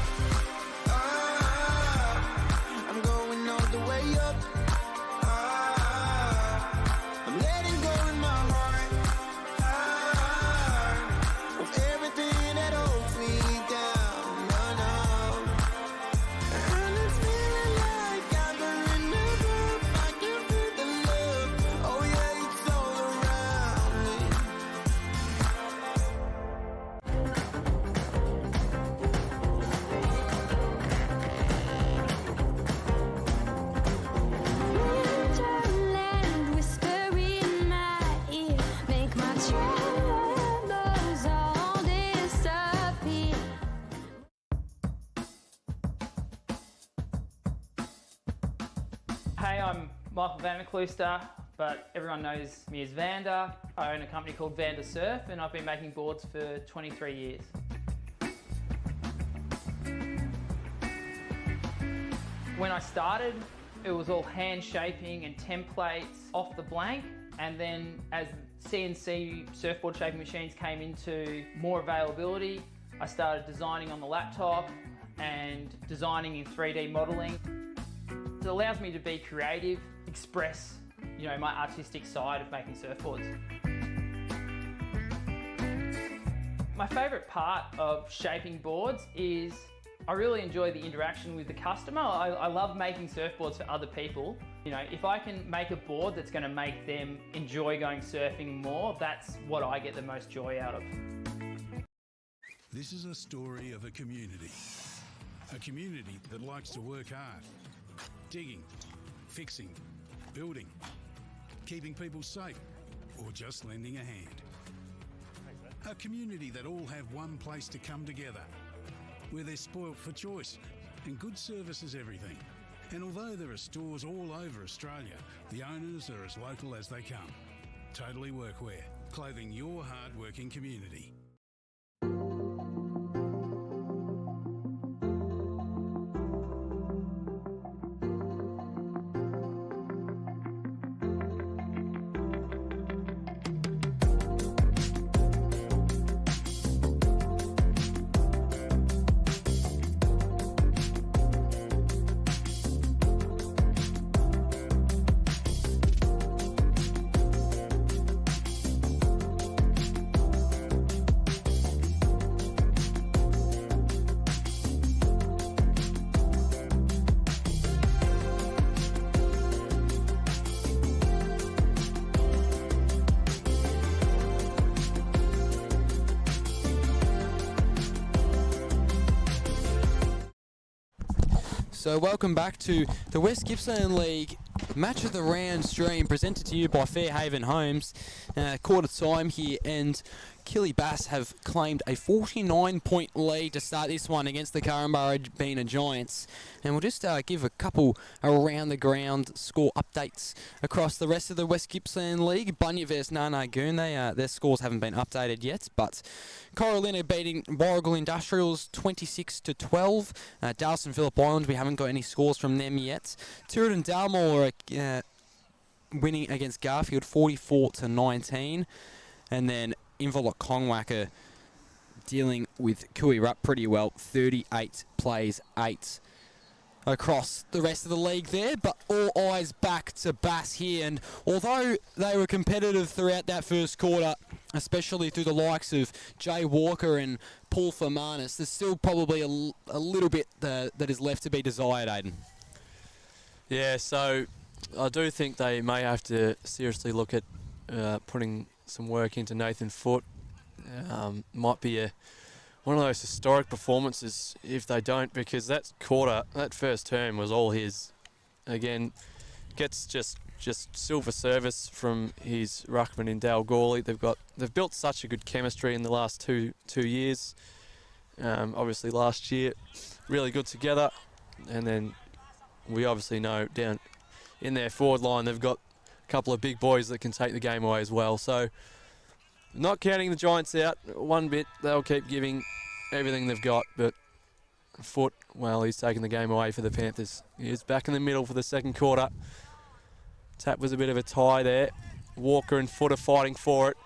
I'm going all the way up. I'm letting go in my heart of everything that holds me down. And it's feeling like I'm in the groove. I can feel the love. Oh yeah, it's all around me. Wonderland, whisper in my ear, make my troubles all disappear. Hey, I'm Michael Vanderklooster, but everyone knows me as Vander. I own a company called Vander Surf, and I've been making boards for 23 years. When I started, it was all hand shaping and templates off the blank, and then as CNC surfboard shaping machines came into more availability, I started designing on the laptop and designing in 3D modeling. It allows me to be creative, express, my artistic side of making surfboards. My favourite part of shaping boards is I really enjoy the interaction with the customer. I love making surfboards for other people. You know, if I can make a board that's going to make them enjoy going surfing more, that's what I get the most joy out of. This is a story of a community that likes to work hard, digging, fixing, building, keeping people safe, or just lending a hand. A community that all have one place to come together, where they're spoilt for choice and good service is everything. And although there are stores all over Australia, the owners are as local as they come. Totally Workwear, clothing your hard-working community. So welcome back to the West Gippsland League Match of the Round stream presented to you by Fairhaven Homes. Quarter time here, and Killy Bass have claimed a 49-point lead to start this one against the Korumburra Giants. And we'll just give a couple around the ground score updates across the rest of the West Gippsland League. Bunya vs Narnagoon, their scores haven't been updated yet, but Coralina beating Warrigal Industrials 26-12. Darleston Phillip Island, we haven't got any scores from them yet. Tooradin Dalmore winning against Garfield 44-19. And then Inverloch Kongwaka dealing with Kooyurup pretty well, 38 plays 8 across the rest of the league there, but all eyes back to Bass here. And although they were competitive throughout that first quarter, especially through the likes of Jay Walker and Paul Fermanis, there's still probably a little bit that is left to be desired, Aidan. Yeah, so I do think they may have to seriously look at putting some work into Nathan Foote. Might be one of those historic performances if they don't, because that first term was all his. Again, gets just silver service from his ruckman in Dale Gawley. They've built such a good chemistry in the last two years. Obviously last year, really good together, and then we obviously know down in their forward line they've got a couple of big boys that can take the game away as well. So not counting the Giants out one bit, they'll keep giving everything they've got, but Foote, well, he's taking the game away for the Panthers. He's back in the middle for the second quarter. Tap was a bit of a tie there. Walker and Foote are fighting for it.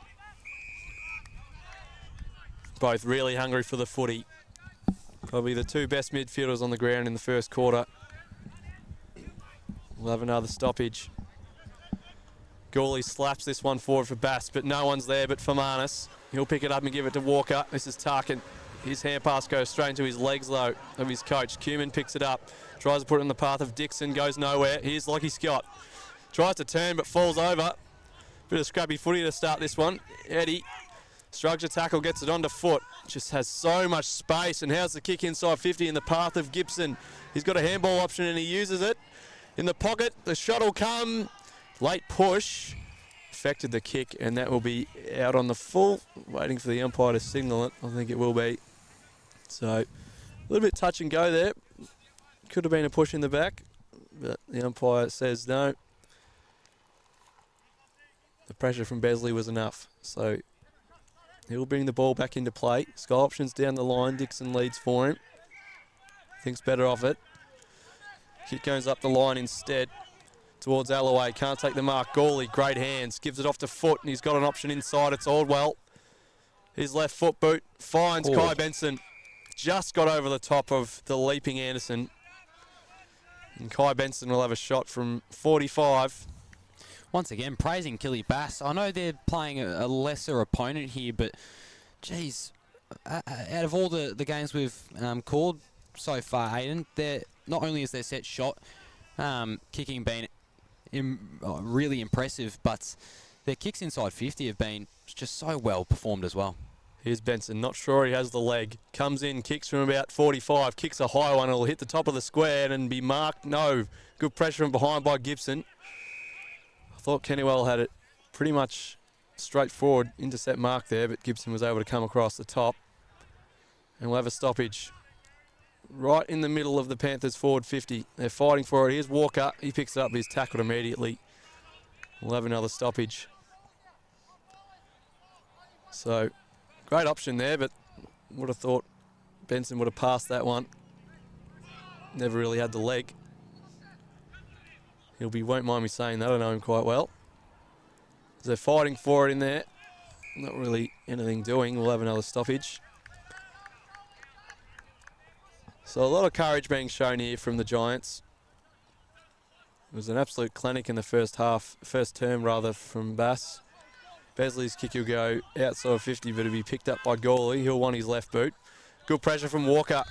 Both really hungry for the footy. Probably the two best midfielders on the ground in the first quarter. We'll have another stoppage. Gawley slaps this one forward for Bass, but no one's there but Fermanis. He'll pick it up and give it to Walker. This is Tarkin. His hand pass goes straight into his legs, though, of his coach. Cumin picks it up, tries to put it in the path of Dixon, goes nowhere. Here's Lockie Scott. Tries to turn, but falls over. Bit of scrappy footy to start this one. Eddie, structure tackle, gets it onto Foote. Just has so much space, and how's the kick inside 50 in the path of Gibson? He's got a handball option, and he uses it. In the pocket, the shot will come. Late push affected the kick, and that will be out on the full. Waiting for the umpire to signal it. I think it will be. So a little bit touch and go there. Could have been a push in the back, but the umpire says no. The pressure from Besley was enough. So he'll bring the ball back into play. Sky options down the line. Dixon leads for him. Thinks better of it. Kick goes up the line instead. Towards Alloway, can't take the mark. Gawley, great hands, gives it off to Foote, and he's got an option inside. It's Aldwell. His left foot boot finds Kai Benson. Just got over the top of the leaping Anderson. And Kai Benson will have a shot from 45. Once again, praising Killy Bass. I know they're playing a lesser opponent here, but geez, out of all the games we've called so far, Aidan, not only is their set shot kicking been really impressive, but their kicks inside 50 have been just so well performed as well. Here's Benson, not sure he has the leg. Comes in, kicks from about 45, kicks a high one. It'll hit the top of the square and be marked. No. Good pressure from behind by Gibson. I thought Kennywell had it pretty much straightforward intercept mark there, but Gibson was able to come across the top. And we'll have a stoppage right in the middle of the Panthers forward 50. They're fighting for it. Here's Walker. He picks it up. He's tackled immediately. We'll have another stoppage. So, great option there, but would have thought Benson would have passed that one. Never really had the leg. Won't mind me saying that, I know him quite well. They're fighting for it in there. Not really anything doing. We'll have another stoppage. So a lot of courage being shown here from the Giants. It was an absolute clinic in the first term from Bass. Besley's kick will go outside 50, but it'll be picked up by Gawley. He'll want his left boot. Good pressure from Walker.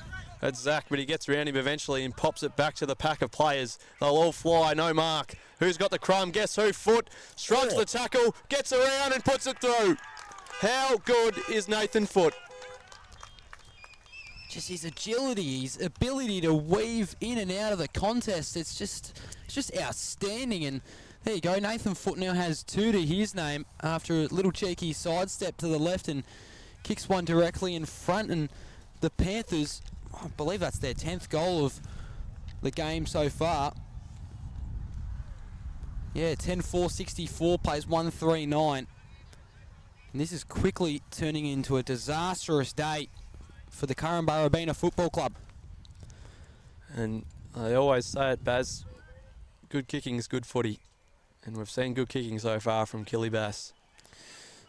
That's Zach, but he gets around him eventually and pops it back to the pack of players. They'll all fly, no mark. Who's got the crumb? Guess who? Foot. Shrugs the tackle, gets around and puts it through. How good is Nathan Foot? Just his agility, his ability to weave in and out of the contest, it's just outstanding. And there you go, Nathan Foot now has 2 to his name after a little cheeky sidestep to the left and kicks one directly in front. And the Panthers, I believe that's their 10th goal of the game so far. Yeah, 10-4-64, plays 1-3-9. And this is quickly turning into a disastrous day for the Currumbarabina Football Club. And I always say it, Baz, good kicking is good footy. And we've seen good kicking so far from Kirribass.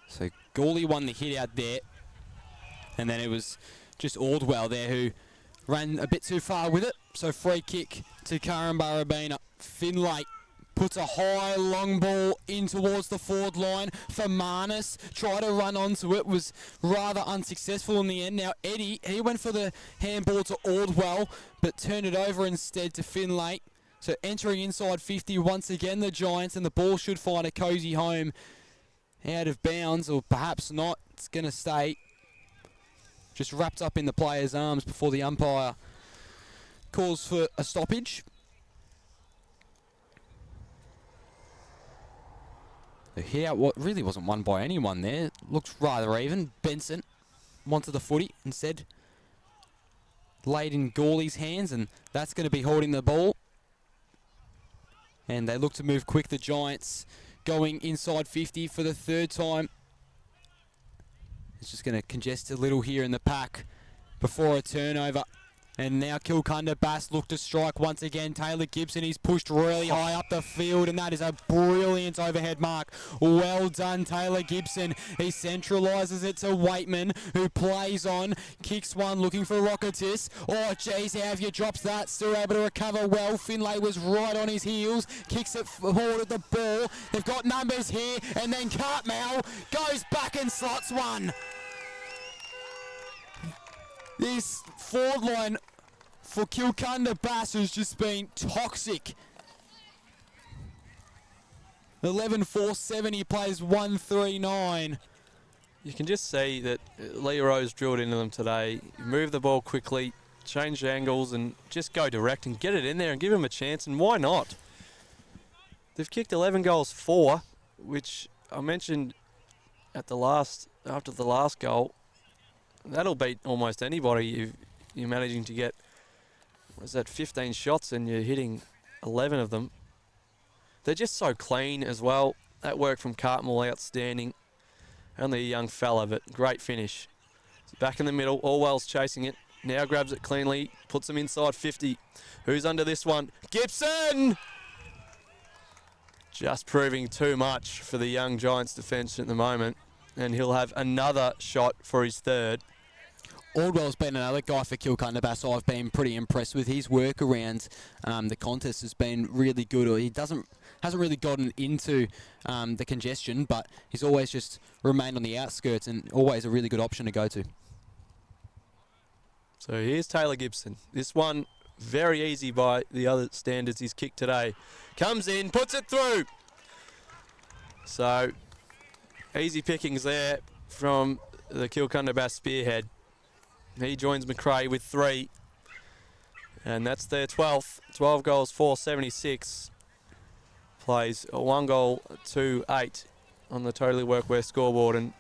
So Gawley won the hit out there. And then it was just Aldwell there who ran a bit too far with it. So free kick to Currumbarabina. Finlay puts a high long ball in towards the forward line for Marnus. Tried to run onto it, was rather unsuccessful in the end. Now Eddie, he went for the handball to Aldwell, but turned it over instead to Finlay. So entering inside 50 once again, the Giants, and the ball should find a cosy home out of bounds, or perhaps not. It's going to stay just wrapped up in the player's arms before the umpire calls for a stoppage. The hit out what really wasn't won by anyone there. Looked rather even. Benson wanted the footy, instead laid in Gawley's hands, and that's going to be holding the ball. And they look to move quick, the Giants, going inside 50 for the 3rd time. It's just going to congest a little here in the pack before a turnover. And now Kilcunda Bass look to strike once again. Taylor Gibson, he's pushed really high up the field, and that is a brilliant overhead mark. Well done, Taylor Gibson. He centralises it to Waitman, who plays on, kicks one, looking for Rocketis. Oh, geez, how have you dropped that? Still able to recover well. Finlay was right on his heels, kicks it forward at the ball. They've got numbers here, and then Cartmel goes back and slots one. This forward line for Kilcunda Bass has just been toxic. 11-4-7, he plays 1-3-9. You can just see that Leroy's drilled into them today. Move the ball quickly, change angles, and just go direct and get it in there and give them a chance. And why not? They've kicked 11 goals, 4, which I mentioned after the last goal. That'll beat almost anybody if you're managing to get, 15 shots and you're hitting 11 of them. They're just so clean as well. That work from Cartmel, outstanding. Only a young fella, but great finish. So back in the middle, Orwell's chasing it. Now grabs it cleanly, puts them inside 50. Who's under this one? Gibson! Just proving too much for the young Giants defence at the moment. And he'll have another shot for his 3rd. Aldwell's been another guy for Kilcunda Bass I've been pretty impressed with. His work around the contest has been really good. He hasn't really gotten into the congestion, but he's always just remained on the outskirts and always a really good option to go to. So here's Taylor Gibson. This one very easy by the other standards he's kicked today. Comes in, puts it through. So, easy pickings there from the Kilcunda Bass spearhead. He joins McRae with 3. And that's their 12th. 12 goals, 476. Plays a 1 goal, 2-8 on the Totally Workwear scoreboard. And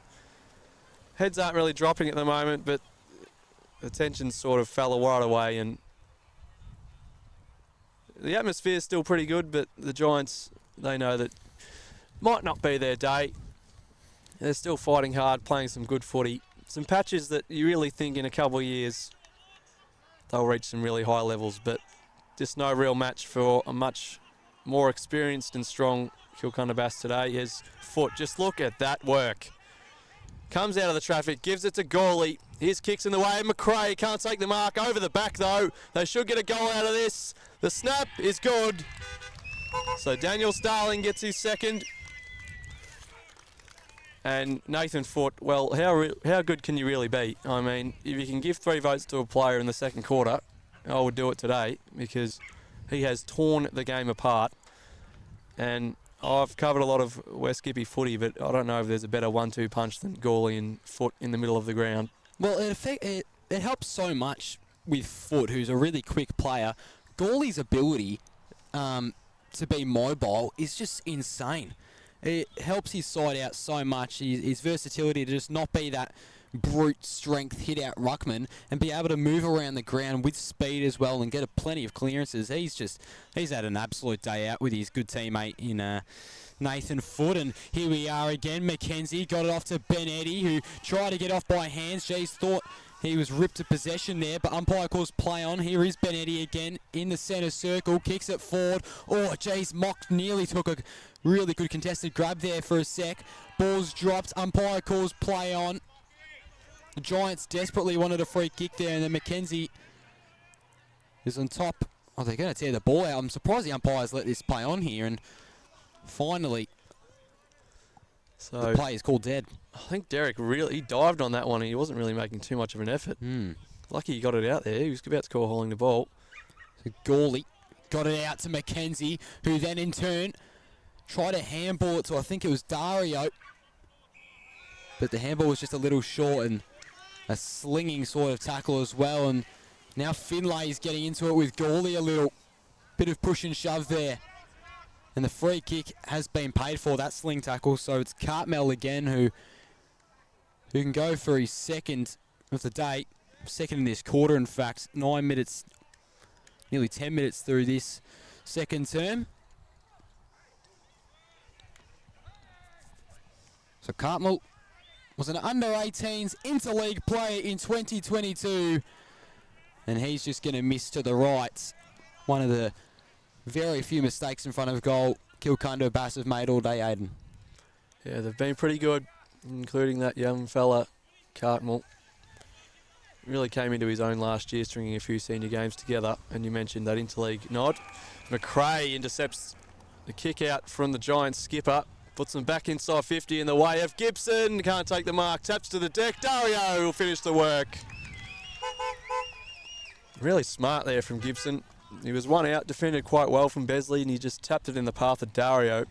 heads aren't really dropping at the moment, but the tension sort of fell right away. And the atmosphere is still pretty good, but the Giants, they know that might not be their day. They're still fighting hard, playing some good footy. Some patches that you really think in a couple of years they'll reach some really high levels, but just no real match for a much more experienced and strong Kilcunda Bass today. His foot, just look at that work. Comes out of the traffic, gives it to Gawley. His kick's in the way. McRae can't take the mark. Over the back though. They should get a goal out of this. The snap is good. So Daniel Starling gets his second. And Nathan Foote, well, how good can you really be? I mean, if you can give 3 votes to a player in the second quarter, I would do it today because he has torn the game apart. And I've covered a lot of West Gippy footy, but I don't know if there's a better 1-2 punch than Gawley and Foote in the middle of the ground. Well, it helps so much with Foote, who's a really quick player. Gawley's ability to be mobile is just insane. It helps his side out so much. His versatility to just not be that brute strength hit out ruckman and be able to move around the ground with speed as well and get plenty of clearances. He's had an absolute day out with his good teammate in Nathan Foote. And here we are again. Mackenzie got it off to Ben Eddy, who tried to get off by hands. Jays thought he was ripped to possession there, but umpire calls play on. Here is Ben Eddy again in the centre circle, kicks it forward. Oh, Jays Mock nearly took a really good contested grab there for a sec. Ball's dropped, umpire calls play on. The Giants desperately wanted a free kick there, and then Mackenzie is on top. Oh, they're going to tear the ball out. I'm surprised the umpires let this play on here, and finally the play is called dead. I think Derek he dived on that one and he wasn't really making too much of an effort. Lucky he got it out there. He was about to call hauling the ball. So Gawley got it out to Mackenzie, who then in turn tried to handball it to, I think it was Dario. But the handball was just a little short, and a slinging sort of tackle as well. And now Finlay's getting into it with Gawley a little. Bit of push and shove there. And the free kick has been paid for, that sling tackle. So it's Cartmel again who can go for his second of the day. Second in this quarter, in fact. 9 minutes, nearly 10 minutes through this second term. So Cartmel was an under-18s interleague player in 2022. And he's just going to miss to the right. One of the very few mistakes in front of goal Kilcunda Bass have made all day, Aiden. Yeah, they've been pretty good, including that young fella, Cartmel. Really came into his own last year, stringing a few senior games together. And you mentioned that interleague nod. McRae intercepts the kick out from the Giants skipper. Puts them back inside 50 in the way of Gibson. Can't take the mark. Taps to the deck. Dario will finish the work. Really smart there from Gibson. He was one out, defended quite well from Besley, and he just tapped it in the path of Dario.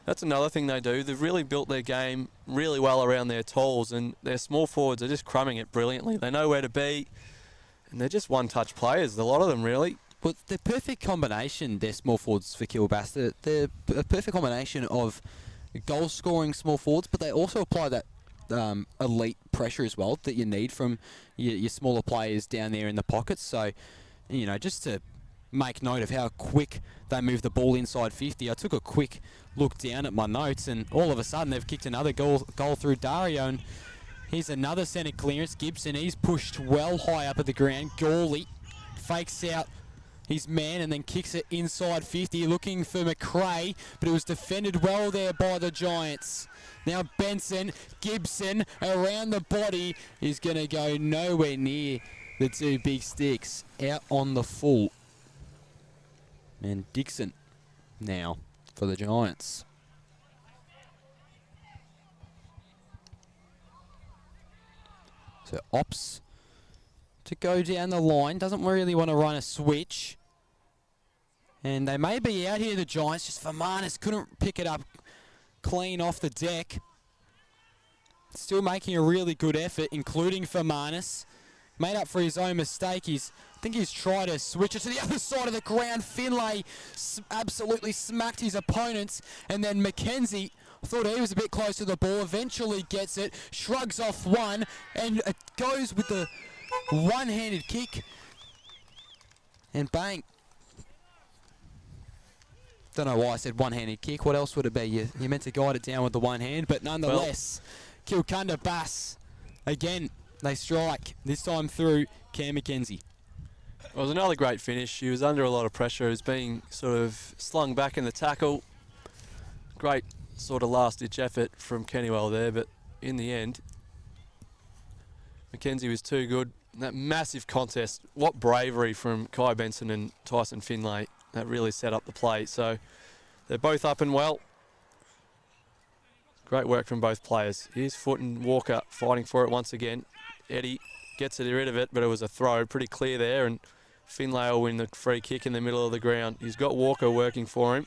That's another thing they do. They've really built their game really well around their tolls, and their small forwards are just crumbing it brilliantly. They know where to be, and they're just one-touch players, a lot of them really. Well, the perfect combination, they're small forwards for Kilbass. They're a perfect combination of goal-scoring small forwards, but they also apply that elite pressure as well that you need from your smaller players down there in the pockets. So, you know, just to make note of how quick they move the ball inside 50, I took a quick look down at my notes, and all of a sudden they've kicked another goal through Dario, and here's another centre clearance. Gibson, he's pushed well high up at the ground. Gawley fakes out his man and then kicks it inside 50, looking for McRae, but it was defended well there by the Giants. Now Benson, Gibson around the body is going to go nowhere near the two big sticks, out on the full. And Dixon now for the Giants. So Ops to go down the line. Doesn't really want to run a switch. And they may be out here, the Giants. Just Fermanis couldn't pick it up clean off the deck. Still making a really good effort, including Fermanis. Made up for his own mistake. I think he's tried to switch it to the other side of the ground. Finlay absolutely smacked his opponents. And then Mackenzie, thought he was a bit close to the ball, eventually gets it, shrugs off one, and it goes with the one-handed kick. And bang. Don't know why I said one-handed kick. What else would it be? You meant to guide it down with the one hand, but nonetheless, Kilcunda Bass, again, they strike, this time through Cam Mackenzie. It was another great finish. He was under a lot of pressure. He was being sort of slung back in the tackle. Great sort of last-ditch effort from Kennywell there, but in the end, Mackenzie was too good. That massive contest, what bravery from Kai Benson and Tyson Finlay. That really set up the play. So they're both up and well. Great work from both players. Here's Foot and Walker fighting for it once again. Eddie gets rid of it, but it was a throw. Pretty clear there, and Finlay will win the free kick in the middle of the ground. He's got Walker working for him.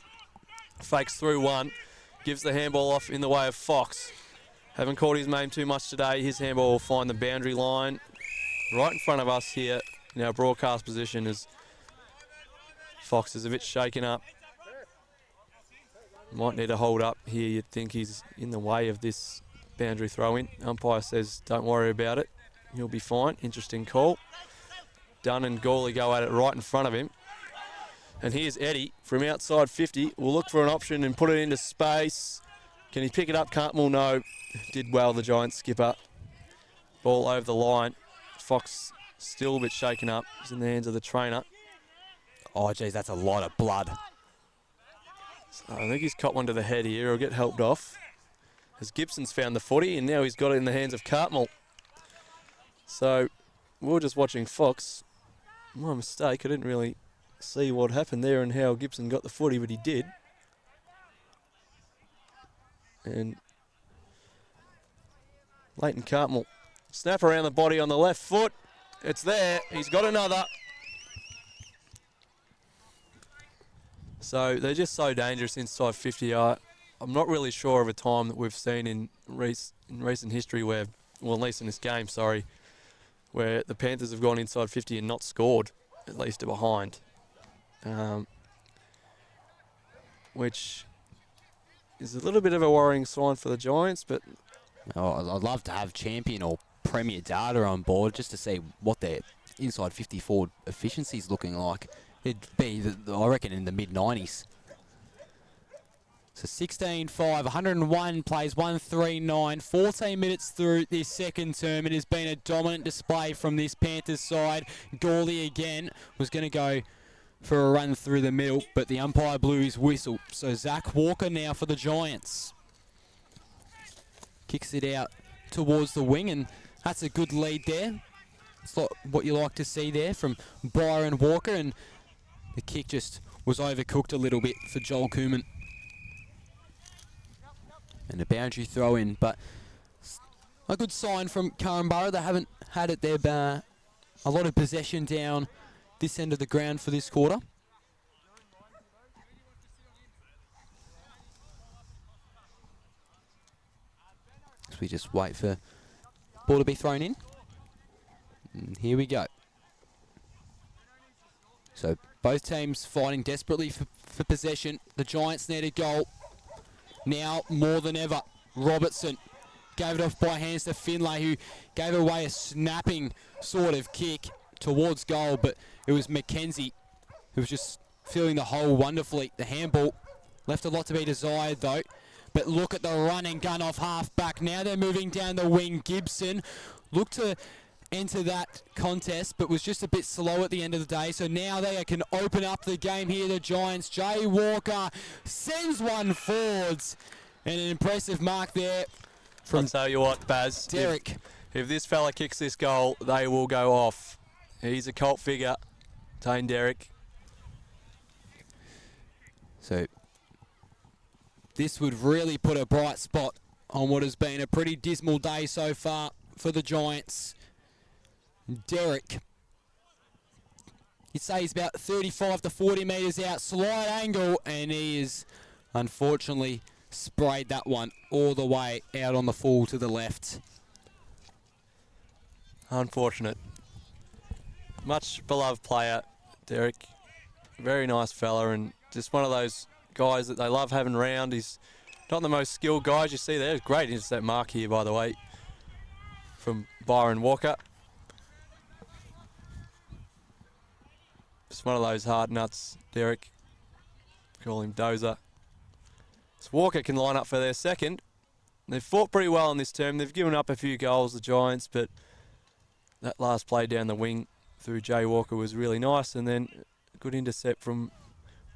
Fakes through one. Gives the handball off in the way of Fox. Haven't called his name too much today. His handball will find the boundary line right in front of us here in our broadcast position as Fox is a bit shaken up. Might need a hold up here. You'd think he's in the way of this boundary throw-in. Umpire says don't worry about it. He'll be fine. Interesting call. Dunn and Gawley go at it right in front of him. And here's Eddie from outside 50. We'll look for an option and put it into space. Can he pick it up? Cartmell, no. Did well, the Giants skipper. Ball over the line. Fox still a bit shaken up. He's in the hands of the trainer. Oh, geez, that's a lot of blood. So I think he's caught one to the head here. He'll get helped off. As Gibson's found the footy, and now he's got it in the hands of Cartmell. So we're just watching Fox. My mistake. I didn't really see what happened there and how Gibson got the footy, but he did. And Leighton Cartmell. Snap around the body on the left foot. It's there. He's got another. So they're just so dangerous inside 50. I'm not really sure of a time that we've seen in recent history where, well, at least in this game, sorry, where the Panthers have gone inside 50 and not scored, at least behind. Which is a little bit of a worrying sign for the Giants, but Oh, I'd love to have champion or premier data on board just to see what their inside 50 forward efficiency is looking like. It'd be, I reckon, in the mid-90s. So 16-5, 101 plays, 139, 14 minutes through this second term. It has been a dominant display from this Panthers side. Gawley again was going to go for a run through the middle, but the umpire blew his whistle. So Zach Walker now for the Giants. Kicks it out towards the wing, and that's a good lead there. It's what you like to see there from Byron Walker, and the kick just was overcooked a little bit for Joel Koeman. And a boundary throw in, but a good sign from Curramborough. They haven't had it there, a lot of possession down this end of the ground for this quarter. So we just wait for ball to be thrown in. And here we go. So both teams fighting desperately for possession. The Giants need a goal. Now more than ever, Robertson gave it off by hands to Finlay, who gave away a snapping sort of kick towards goal, but it was Mackenzie who was just feeling the hole wonderfully. The handball left a lot to be desired though, but look at the run and gun off half back. Now they're moving down the wing. Gibson looked to enter that contest, but was just a bit slow at the end of the day. So now they can open up the game here, the Giants. Jay Walker sends one forwards, and an impressive mark there from I'll tell you what, Baz, Derek. if this fella kicks this goal, they will go off. He's a cult figure, Tane Derrick. So this would really put a bright spot on what has been a pretty dismal day so far for the Giants. Derek You'd say he's about 35 to 40 metres out. Slight angle, and he is unfortunately sprayed that one all the way out on the full to the left. Unfortunate. Much beloved player, Derek. Very nice fella, and just one of those guys that they love having around. He's not the most skilled guys you see there. Great intercept mark here, by the way, from Byron Walker. Just one of those hard nuts, Derek. Call him Dozer. So Walker can line up for their second. They've fought pretty well in this term. They've given up a few goals, the Giants, but that last play down the wing through Jay Walker was really nice, and then a good intercept from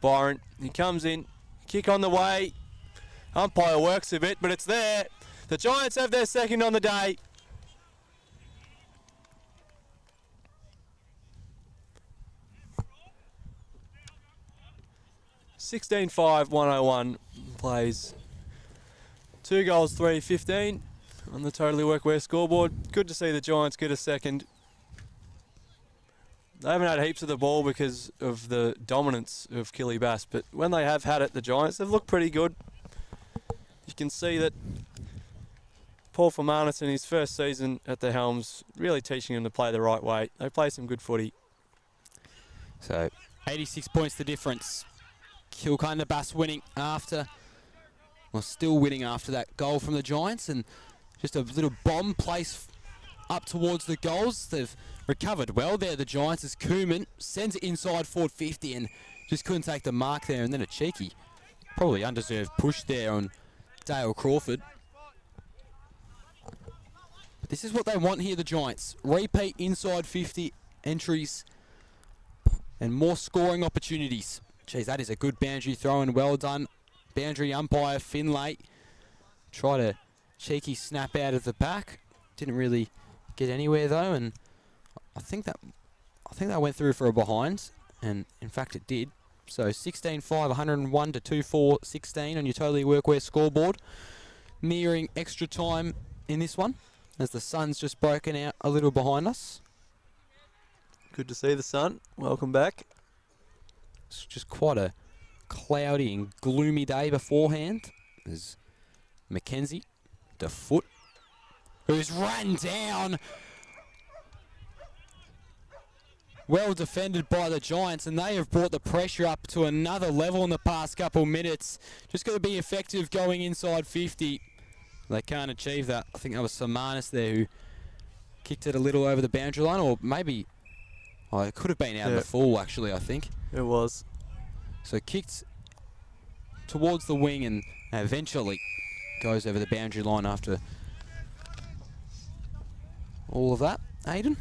Byron. He comes in, kick on the way. Umpire works a bit, but it's there. The Giants have their second on the day. (16-5) 101 plays. 2 goals, 3-15 on the Totally Workwear scoreboard. Good to see the Giants get a second. They haven't had heaps of the ball because of the dominance of Killy Bass, but when they have had it, the Giants, they've looked pretty good. You can see that Paul Fermanis in his first season at the helms really teaching them to play the right way. They play some good footy. So 86 points the difference. Kilkanda Bass winning after, well, still winning after that goal from the Giants, and just a little bomb placed up towards the goals. They've recovered well there, the Giants, as Koeman sends it inside forward 50 and just couldn't take the mark there, and then a cheeky, probably undeserved push there on Dale Crawford. But this is what they want here, the Giants. Repeat inside 50 entries and more scoring opportunities. Geez, that is a good boundary throw and well done. Boundary umpire Finlay tried a cheeky snap out of the back. Didn't really get anywhere though, and I think that went through for a behind, and in fact it did. So 16-5, 101 to 2-4-16 on your Totally Workwear scoreboard. Nearing extra time in this one, as the sun's just broken out a little behind us. Good to see the sun. Welcome back. It's just quite a cloudy and gloomy day beforehand. There's Mackenzie, the foot, who's run down. Well defended by the Giants, and they have brought the pressure up to another level in the past couple minutes. Just got to be effective going inside 50. They can't achieve that. I think that was Samanis there who kicked it a little over the boundary line, or maybe, oh, it could have been out of the full actually, I think. It was. So kicked towards the wing and eventually goes over the boundary line after all of that. Aiden?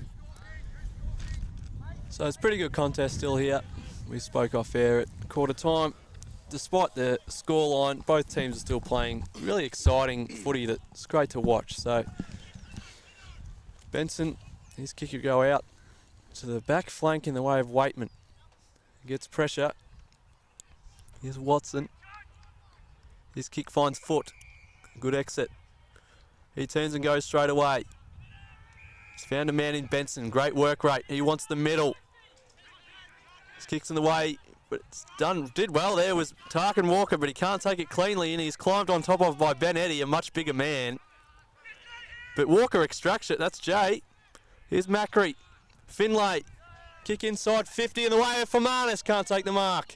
So it's a pretty good contest still here. We spoke off air at quarter time. Despite the scoreline, both teams are still playing really exciting footy that's great to watch. So Benson, his kick will go out to the back flank in the way of Waitman. He gets pressure. Here's Watson. His kick finds foot. Good exit. He turns and goes straight away. He's found a man in Benson. Great work rate. He wants the middle. His kick's in the way, but it's done. Did well there was Tarkin Walker, but he can't take it cleanly, and he's climbed on top of by Ben Eddy, a much bigger man. But Walker extracts it. That's Jay. Here's Macri. Finlay. Kick inside 50 in the way of Fermanis. Can't take the mark.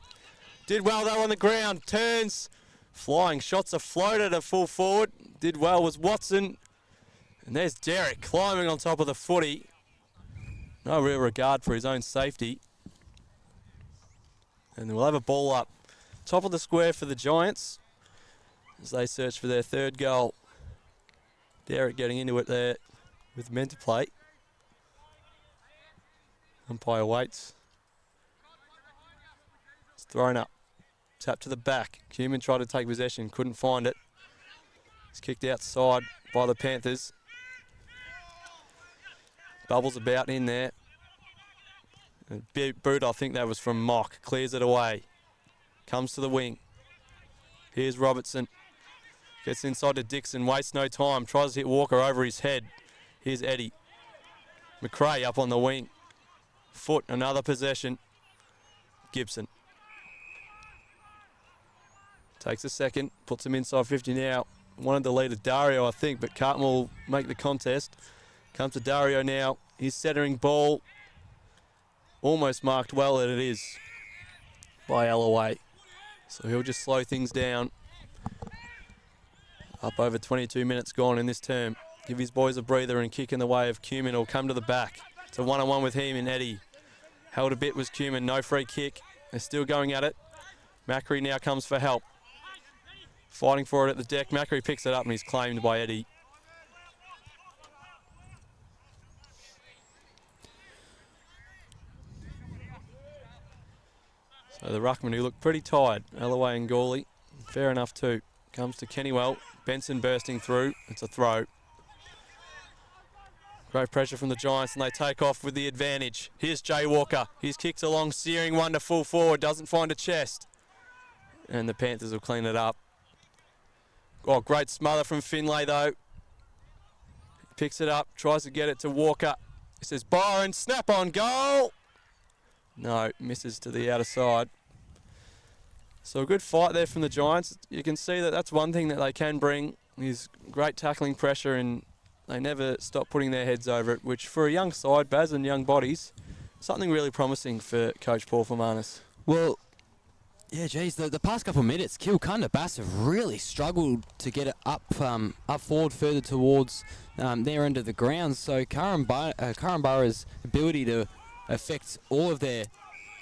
Did well though on the ground. Turns. Flying shots are floated at full forward. Did well was Watson. And there's Derek climbing on top of the footy. No real regard for his own safety. And we'll have a ball up. Top of the square for the Giants as they search for their third goal. Derek getting into it there with men to play. Umpire waits. It's thrown up. Tap to the back. Koeman tried to take possession, couldn't find it. It's kicked outside by the Panthers. Bubbles about in there. A big boot, I think that was from Mock. Clears it away. Comes to the wing. Here's Robertson. Gets inside to Dixon, wastes no time. Tries to hit Walker over his head. Here's Eddie. McRae up on the wing. Foot, another possession. Gibson. Takes a second, puts him inside 50 now. Wanted the lead of Dario, I think, but Carlton will make the contest. Comes to Dario now. His centering ball. Almost marked well, and it is by Alloway. So he'll just slow things down. Up over 22 minutes gone in this term. Give his boys a breather and kick in the way of Cumin. He'll come to the back. It's a one-on-one with him and Eddie. Held a bit was Cumin. No free kick. They're still going at it. Macri now comes for help. Fighting for it at the deck. Macri picks it up and he's claimed by Eddie. So the ruckman, who looked pretty tired, Alloway and Gawley, fair enough too. Comes to Kennywell. Benson bursting through. It's a throw. Great pressure from the Giants and they take off with the advantage. Here's Jay Walker. He's kicked along, steering one to full forward. Doesn't find a chest. And the Panthers will clean it up. Oh, great smother from Finlay though. Picks it up, tries to get it to Walker. He says, Byron, snap on goal. No, misses to the outer side. So a good fight there from the Giants. You can see that that's one thing that they can bring is great tackling pressure, and they never stop putting their heads over it, which for a young side, Baz, and young bodies, something really promising for Coach Paul Fermanis. Well, yeah, geez, the past couple of minutes, Kilcunda Bass have really struggled to get it up forward further towards their end of the ground. So Karambora's ability to affect all of their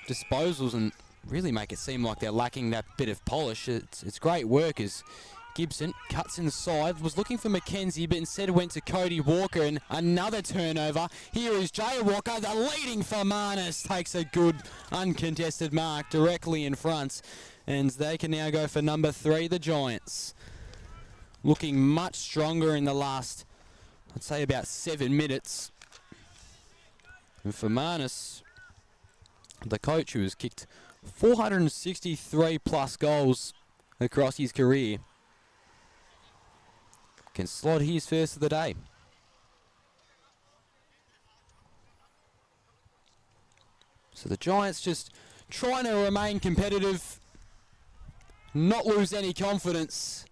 disposals and really make it seem like they're lacking that bit of polish. It's great work as Gibson cuts inside, was looking for Mackenzie, but instead went to Cody Walker, and another turnover. Here is Jay Walker, the leading Fermanis, takes a good uncontested mark directly in front, and they can now go for number 3, the Giants. Looking much stronger in the last, I'd say about 7 minutes. And Fermanis, the coach who has kicked 463 plus goals across his career, can slot his first of the day. So the Giants just trying to remain competitive, not lose any confidence.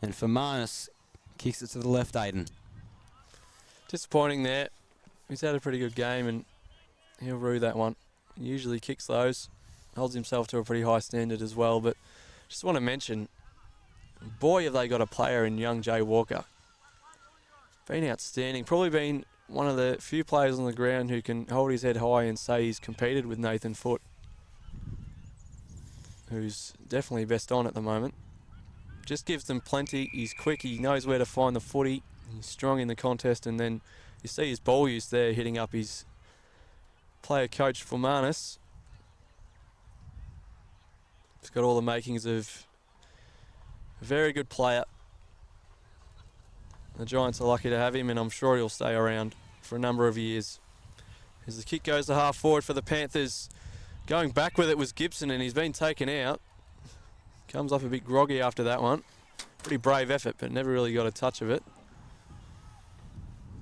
And Fermanis kicks it to the left, Aiden. Disappointing there. He's had a pretty good game and he'll rue that one. He usually kicks those, holds himself to a pretty high standard as well, but just want to mention, boy, have they got a player in young Jay Walker. Been outstanding. Probably been one of the few players on the ground who can hold his head high and say he's competed with Nathan Foote, who's definitely best on at the moment. Just gives them plenty. He's quick. He knows where to find the footy. He's strong in the contest. And then you see his ball use there, hitting up his player coach Fermanis. He's got all the makings of a very good player. The Giants are lucky to have him, and I'm sure he'll stay around for a number of years. As the kick goes to half forward for the Panthers, going back with it was Gibson, and he's been taken out. Comes off a bit groggy after that one. Pretty brave effort, but never really got a touch of it.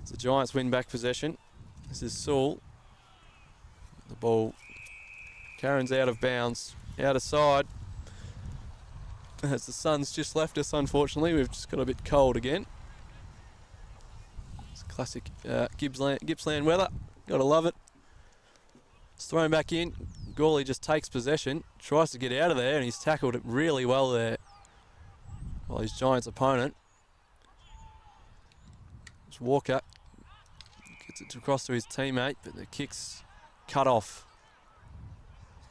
As the Giants win back possession. This is Sewell. The ball, Karen's out of bounds, out of side. As the sun's just left us, unfortunately, we've just got a bit cold again. It's classic Gippsland weather. Gotta love it. It's thrown back in. Gawley just takes possession, tries to get out of there, and he's tackled it really well there. Well, his Giants opponent. It's Walker. Gets it across to his teammate, but the kick's cut off.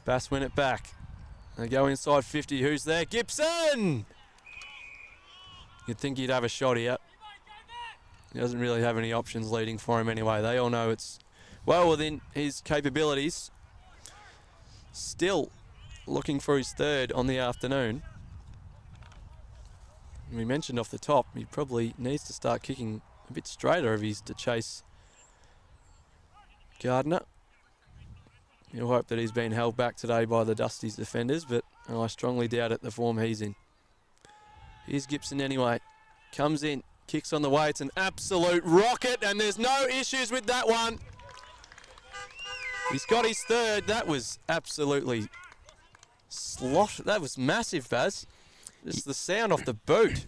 Bass win it back. They go inside 50. Who's there? Gibson! You'd think he'd have a shot here. He doesn't really have any options leading for him anyway. They all know it's well within his capabilities. Still looking for his third on the afternoon. We mentioned off the top, he probably needs to start kicking a bit straighter if he's to chase Gardner. You'll hope that he's been held back today by the Dusties defenders, but I strongly doubt it, the form he's in. Here's Gibson anyway. Comes in, kicks on the way. It's an absolute rocket, and there's no issues with that one. He's got his third. That was absolutely that was massive, Baz. Just the sound off the boot.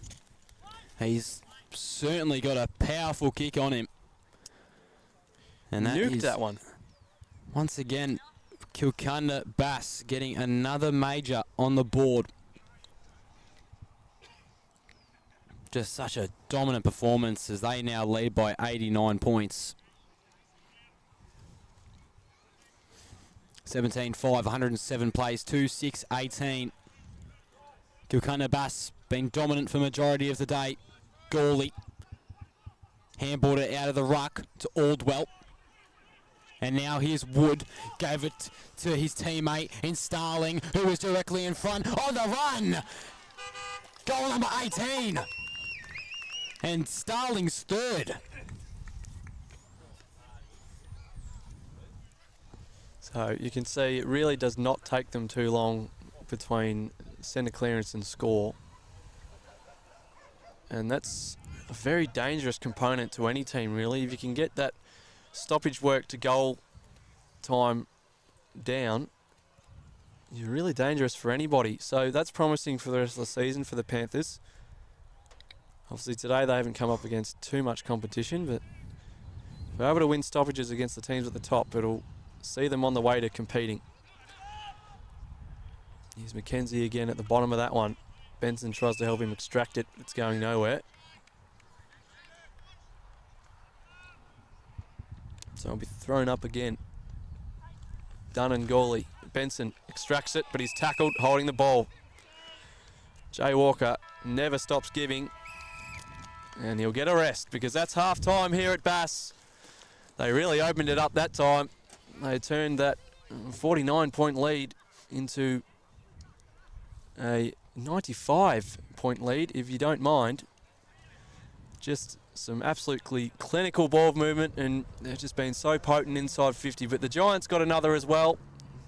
He's certainly got a powerful kick on him. And that Nuked is, that one. once again, Kilcunda Bass getting another major on the board. Just such a dominant performance as they now lead by 89 points. 17-5, 107 plays, 2-6-18. Kilcunda Bass been dominant for majority of the day. Gawley handballed it out of the ruck to Aldwell. And now here's Wood, gave it to his teammate in Starling, who was directly in front on the run. Goal number 18. And Starling's third. So you can see it really does not take them too long between centre clearance and score. And that's a very dangerous component to any team, really. If you can get that stoppage work to goal time down, you're really dangerous for anybody. So that's promising for the rest of the season for the Panthers. Obviously today they haven't come up against too much competition, but if they're able to win stoppages against the teams at the top, it'll see them on the way to competing. Here's Mackenzie again at the bottom of that one. Benson tries to help him extract it, but it's going nowhere. So it'll be thrown up again. Dunn and Gawley. Benson extracts it, but he's tackled, holding the ball. Jay Walker never stops giving. And he'll get a rest because that's half time here at Bass. They really opened it up that time. They turned that 49-point lead into a 95-point lead, if you don't mind. Just some absolutely clinical ball movement, and they've just been so potent inside 50. But the Giants got another as well.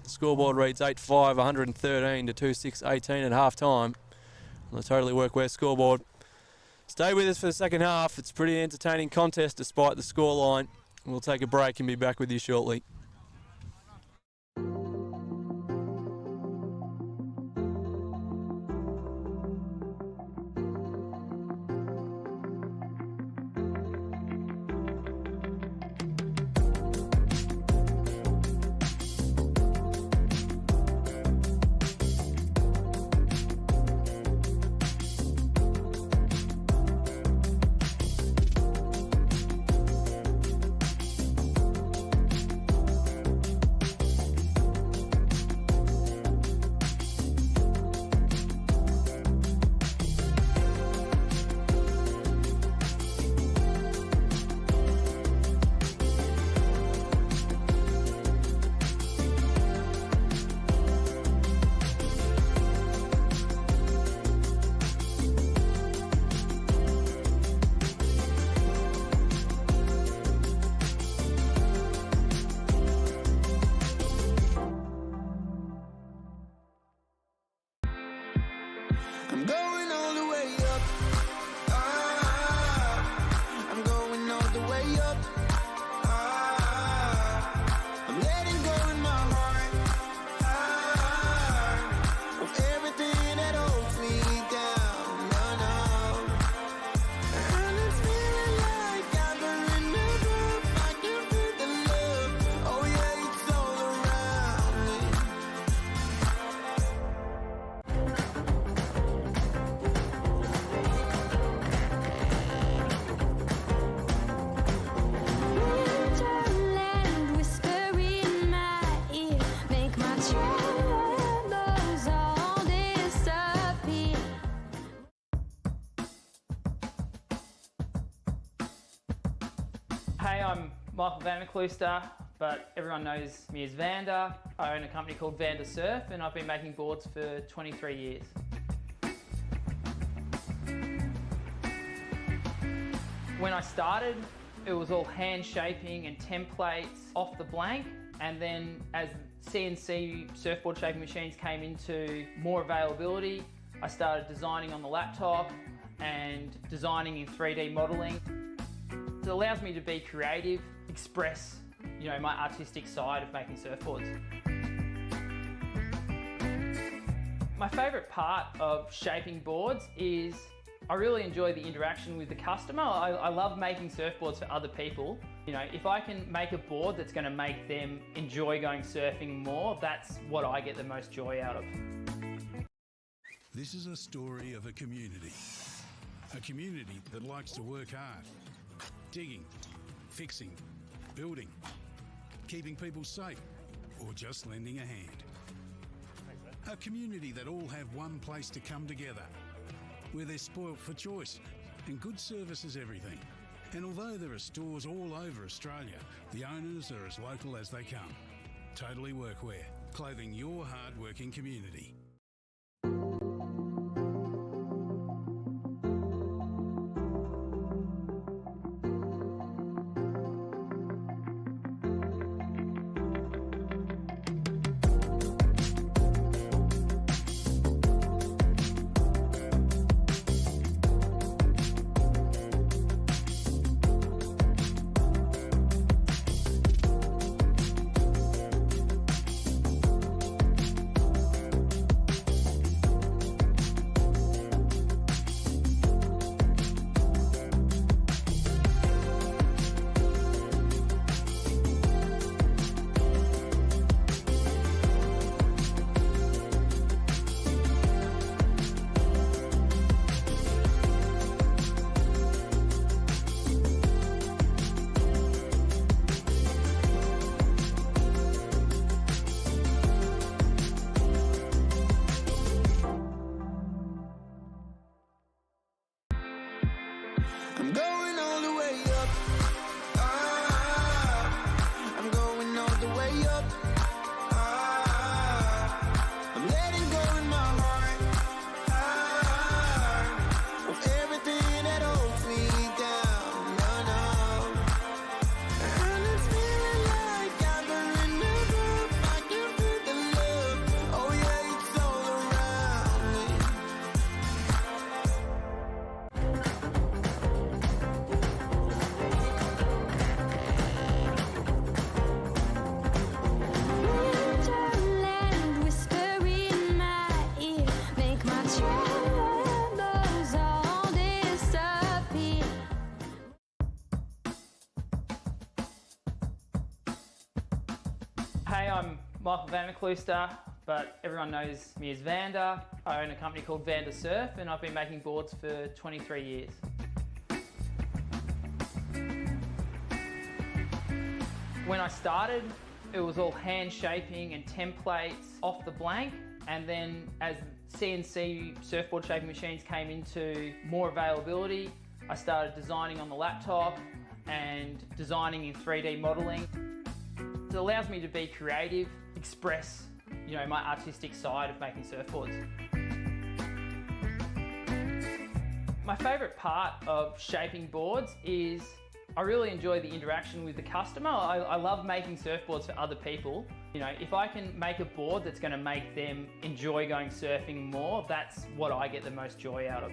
The scoreboard reads 8-5, 113 to 2-6-18 at half time on the Totally Workwear scoreboard. Stay with us for the second half. It's a pretty entertaining contest despite the scoreline. We'll take a break and be back with you shortly. I'm going all the way up. Ah, I'm going all the way up. Ah, I'm letting go in my heart. Ah, of everything that holds me down. No, no. And it's feeling like I'm in the groove. I can feel the love. Oh yeah, it's all around me. Winterland whisper in my ear, make my troubles all disappear. Hey, I'm Michael Vanderklooster, but everyone knows me as Vander. I own a company called Vander Surf, and I've been making boards for 23 years. When I started, it was all hand shaping and templates off the blank, and then as CNC surfboard shaping machines came into more availability, I started designing on the laptop and designing in 3D modeling. It allows me to be creative, express my artistic side of making surfboards. My favourite part of shaping boards is I really enjoy the interaction with the customer. I love making surfboards for other people. If I can make a board that's going to make them enjoy going surfing more, that's what I get the most joy out of. This is a story of a community that likes to work hard, digging, fixing, building, keeping people safe, or just lending a hand. A community that all have one place to come together, where they're spoilt for choice and good service is everything. And although there are stores all over Australia, the owners are as local as they come. Totally Workwear, clothing your hard-working community. I'm going all the way up. Ah, I'm going all the way up. Ah, I'm letting go in my heart. Ah, of everything that holds me down. No, no. And it's feeling like I'm in the roof. I can feel the love. Oh yeah, it's all around me. Winterland whisper in my ear, make my troubles all disappear. Hey, I'm Michael Vanderklooster, but everyone knows me as Vander. I own a company called Vander Surf, and I've been making boards for 23 years. When I started, it was all hand shaping and templates off the blank, and then as CNC surfboard shaping machines came into more availability, I started designing on the laptop and designing in 3D modeling. It allows me to be creative, express, my artistic side of making surfboards. My favourite part of shaping boards is I really enjoy the interaction with the customer. I love making surfboards for other people. If I can make a board that's going to make them enjoy going surfing more, that's what I get the most joy out of.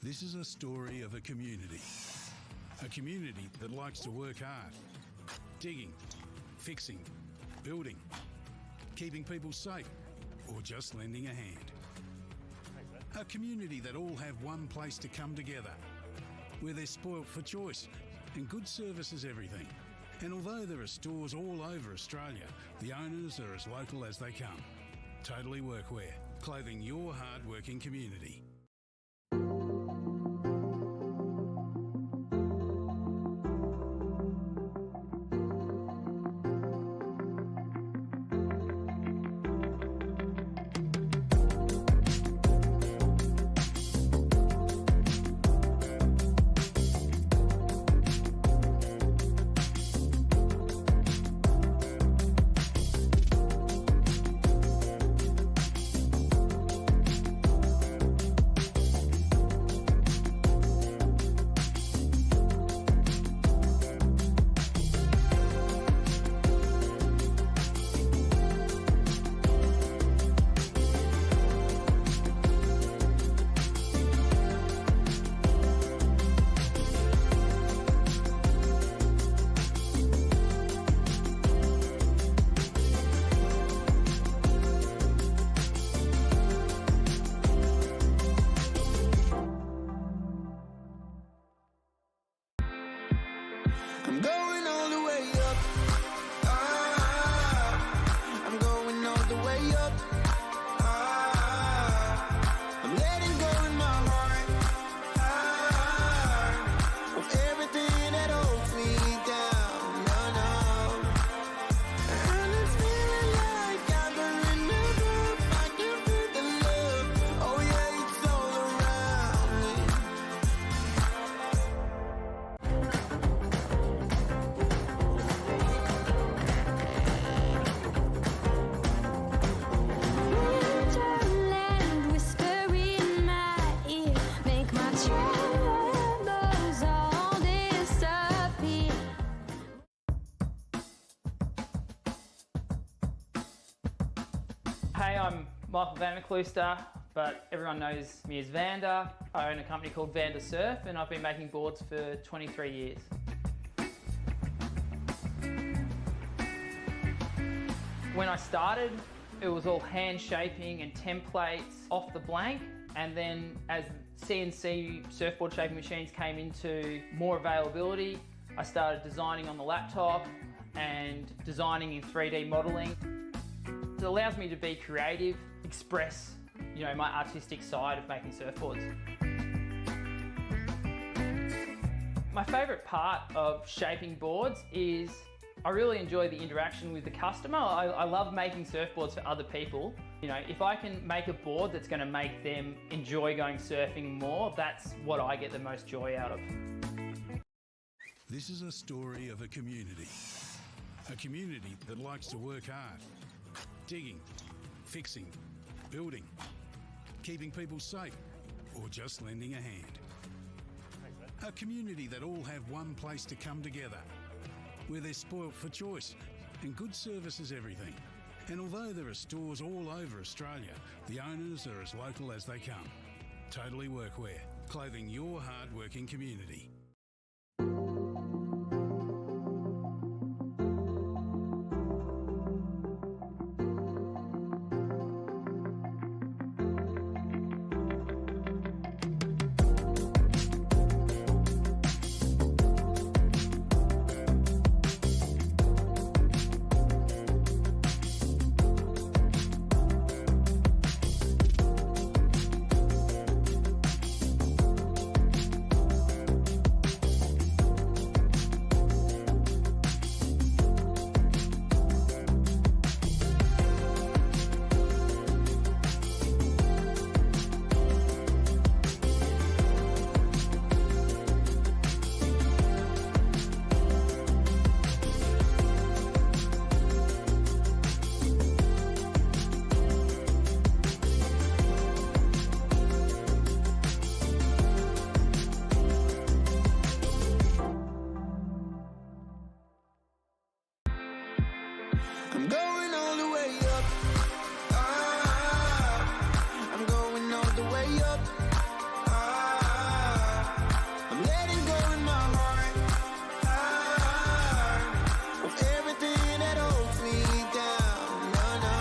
This is a story of a community that likes to work hard, digging, fixing, building, keeping people safe, or just lending a hand. A community that all have one place to come together, where they're spoilt for choice and good service is everything. And although there are stores all over Australia, the owners are as local as they come. Totally Workwear, clothing your hard-working community. I'm going all the way up. I'm going all the way up. I'm letting go in my heart of everything that holds me down. No, no. And it's feeling like I'm in the groove. I can feel the love. Oh yeah, it's all around me. Winterland whisper in my ear, make my troubles all disappear. Hey, I'm Michael Vanderklooster, but everyone knows me as Vander. I own a company called Vander Surf, and I've been making boards for 23 years. When I started, it was all hand shaping and templates off the blank, and then as CNC surfboard shaping machines came into more availability, I started designing on the laptop and designing in 3D modeling. It allows me to be creative, express, my artistic side of making surfboards. My favourite part of shaping boards is I really enjoy the interaction with the customer. I love making surfboards for other people. If I can make a board that's going to make them enjoy going surfing more, that's what I get the most joy out of. This is a story of a community that likes to work hard, digging, fixing, building, keeping people safe, or just lending a hand. A community that all have one place to come together, where they're spoilt for choice and good service is everything. And although there are stores all over Australia, the owners are as local as they come. Totally Workwear, clothing your hard-working community. I'm going all the way up. I'm going all the way up. I'm letting go in my heart of everything that holds me down. No, no.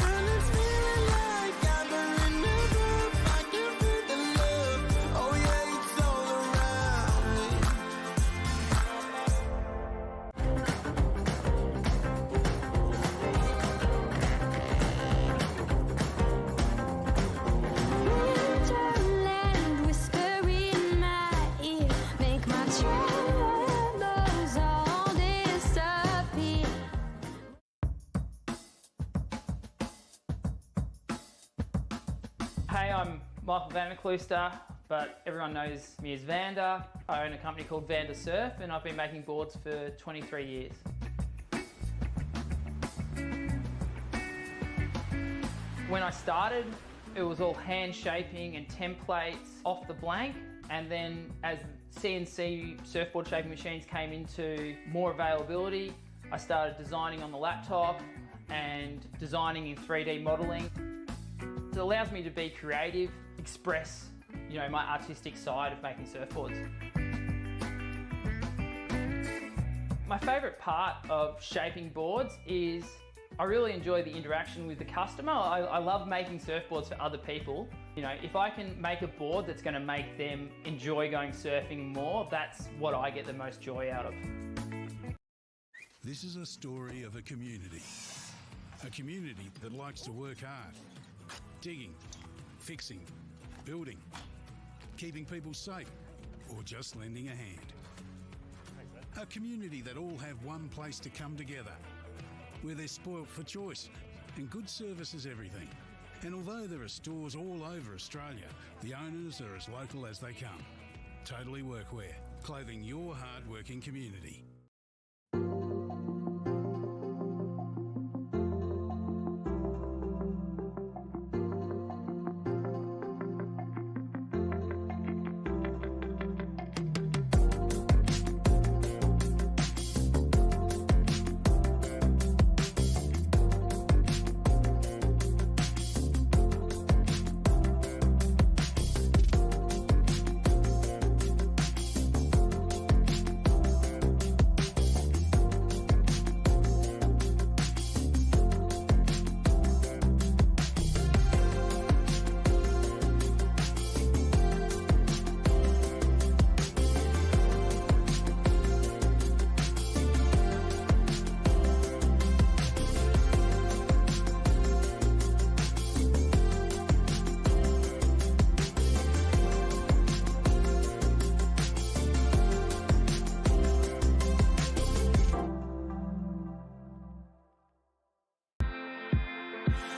And it's feeling like I'm in the groove. I can feel the love. Oh yeah, it's all around me. Winterland whisper in my ear, make my troubles all disappear. Hey, I'm Michael Vanderklooster, but everyone knows me as Vander. I own a company called Vander Surf, and I've been making boards for 23 years. When I started, it was all hand shaping and templates off the blank, and then as CNC surfboard shaping machines came into more availability, I started designing on the laptop and designing in 3D modeling. It allows me to be creative, express, my artistic side of making surfboards. My favourite part of shaping boards is I really enjoy the interaction with the customer. I love making surfboards for other people. You know, if I can make a board that's going to make them enjoy going surfing more, that's what I get the most joy out of. This is a story of a community that likes to work hard, digging, fixing, building, keeping people safe, or just lending a hand. A community that all have one place to come together, where they're spoilt for choice and good service is everything. And although there are stores all over Australia, the owners are as local as they come. Totally Workwear, clothing your hard-working community.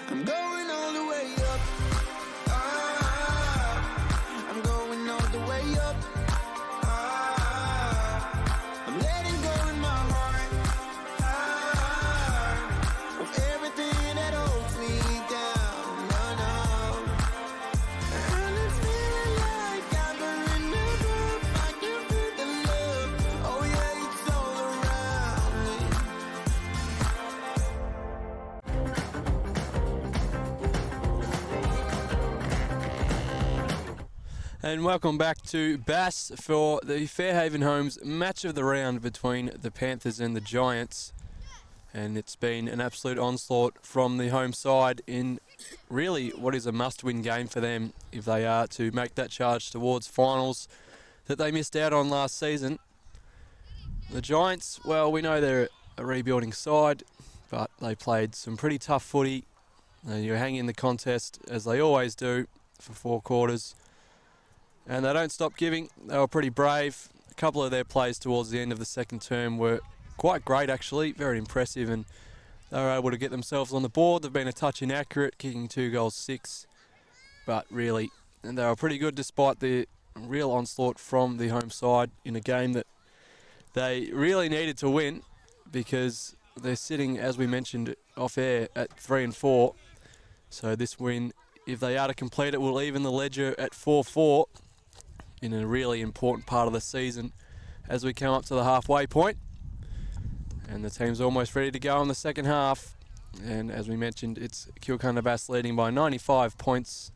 I'm going all the way up. Ah, I'm going all the way up. Ah, I'm letting go in my heart. Ah, of everything that holds me down. No, no. And it's feeling like I'm burning above. I can feel the love. Oh yeah, it's all around me. And welcome back to Bass for the Fairhaven Homes match of the round between the Panthers and the Giants. And it's been an absolute onslaught from the home side in really what is a must-win game for them if they are to make that charge towards finals that they missed out on last season. The Giants, well, we know they're a rebuilding side, but they played some pretty tough footy. They hang in the contest, as they always do, for 4 quarters. And they don't stop giving. They were pretty brave. A couple of their plays towards the end of the second term were quite great, actually, very impressive, and they were able to get themselves on the board. They've been a touch inaccurate, kicking 2 goals 6, but really, and they were pretty good despite the real onslaught from the home side in a game that they really needed to win because they're sitting, as we mentioned off air, at 3 and 4. So this win, if they are to complete it, will even the ledger at 4-4 in a really important part of the season as we come up to the halfway point. And the team's almost ready to go in the second half. And as we mentioned, it's Kilcunderbass leading by 95 points.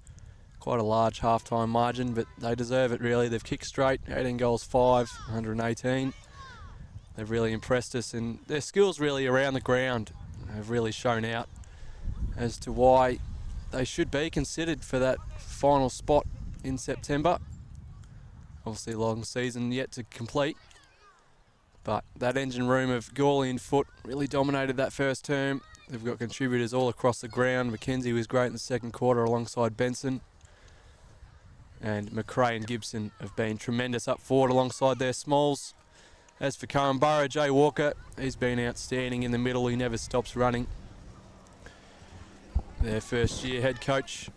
Quite a large half-time margin, but they deserve it really. They've kicked straight, 18 goals 5, 118. They've really impressed us, and their skills really around the ground have really shown out as to why they should be considered for that final spot in September. Obviously a long season yet to complete, but that engine room of Gawley and Foote really dominated that first term. They've got contributors all across the ground. Mackenzie was great in the second quarter alongside Benson, and McRae and Gibson have been tremendous up forward alongside their smalls. As for Currumborough, Jay Walker, he's been outstanding in the middle. He never stops running. Their first year head coach